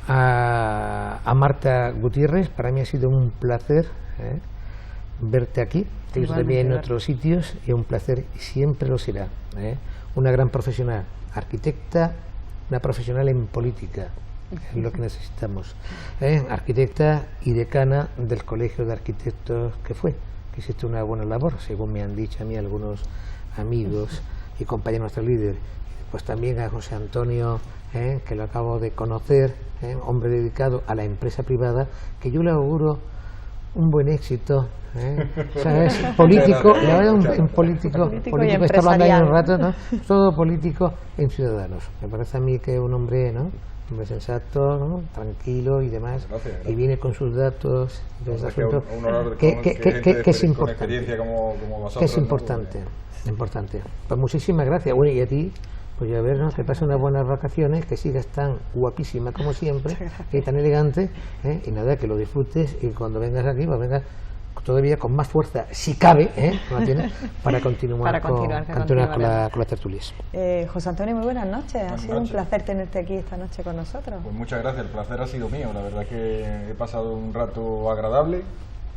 a Marta Gutiérrez, para mí ha sido un placer verte aquí, te he visto también en otros sitios, y un placer, y siempre lo será. Una gran profesional, arquitecta, una profesional en política, es lo que necesitamos. Arquitecta y decana del Colegio de Arquitectos que fue, que hiciste una buena labor, según me han dicho a mí algunos amigos y compañeros de nuestro líder. Pues también a José Antonio, que lo acabo de conocer, hombre dedicado a la empresa privada, que yo le auguro un buen éxito, ¿sabes? Político, la verdad, un político está hablando ahí un rato, ¿no? Todo político en Ciudadanos. Me parece a mí que es un hombre, ¿no? Hombre sensato, ¿no? Tranquilo y demás, gracias. Y viene con sus datos, que es importante, que es importante, importante. Pues muchísimas gracias. Bueno, y a ti, pues ya ver, ¿no? Que pases unas buenas vacaciones, que sigas tan guapísima como siempre, y tan elegante, y nada, que lo disfrutes, y cuando vengas aquí, pues vengas todavía con más fuerza, si cabe, para continuar con las tertulias. José Antonio, muy buenas noches. Ha sido un placer tenerte aquí esta noche con nosotros. Pues muchas gracias, el placer ha sido mío. La verdad que he pasado un rato agradable,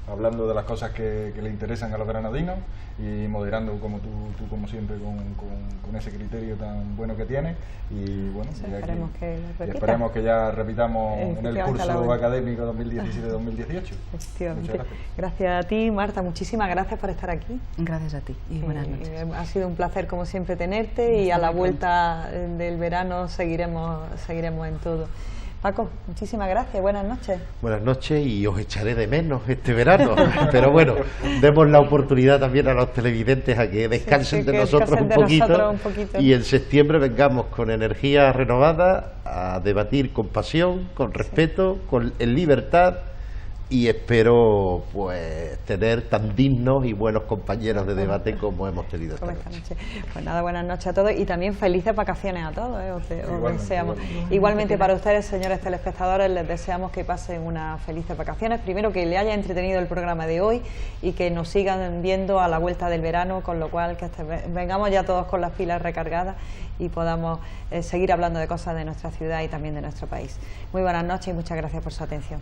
hablando de las cosas que le interesan a los granadinos y moderando como tú como siempre con ese criterio tan bueno que tienes, y bueno, esperemos que ya repitamos en el curso académico 2017-2018. Efectivamente. Gracias a ti, Marta, muchísimas gracias por estar aquí. Gracias a ti y buenas noches. Ha sido un placer como siempre tenerte, y a la vuelta del verano seguiremos en todo. Paco, muchísimas gracias, buenas noches. Buenas noches, y os echaré de menos este verano, pero bueno, demos la oportunidad también a los televidentes a que descansen de nosotros un poquito, y en septiembre vengamos con energía renovada a debatir con pasión, con respeto, en libertad, y espero pues tener tan dignos y buenos compañeros de debate como hemos tenido esta noche. Pues nada, buenas noches a todos, y también felices vacaciones a todos, os deseamos. Igualmente para ustedes, señores telespectadores, les deseamos que pasen unas felices vacaciones. Primero, que les haya entretenido el programa de hoy, y que nos sigan viendo a la vuelta del verano, con lo cual que vengamos ya todos con las pilas recargadas y podamos seguir hablando de cosas de nuestra ciudad y también de nuestro país. Muy buenas noches y muchas gracias por su atención.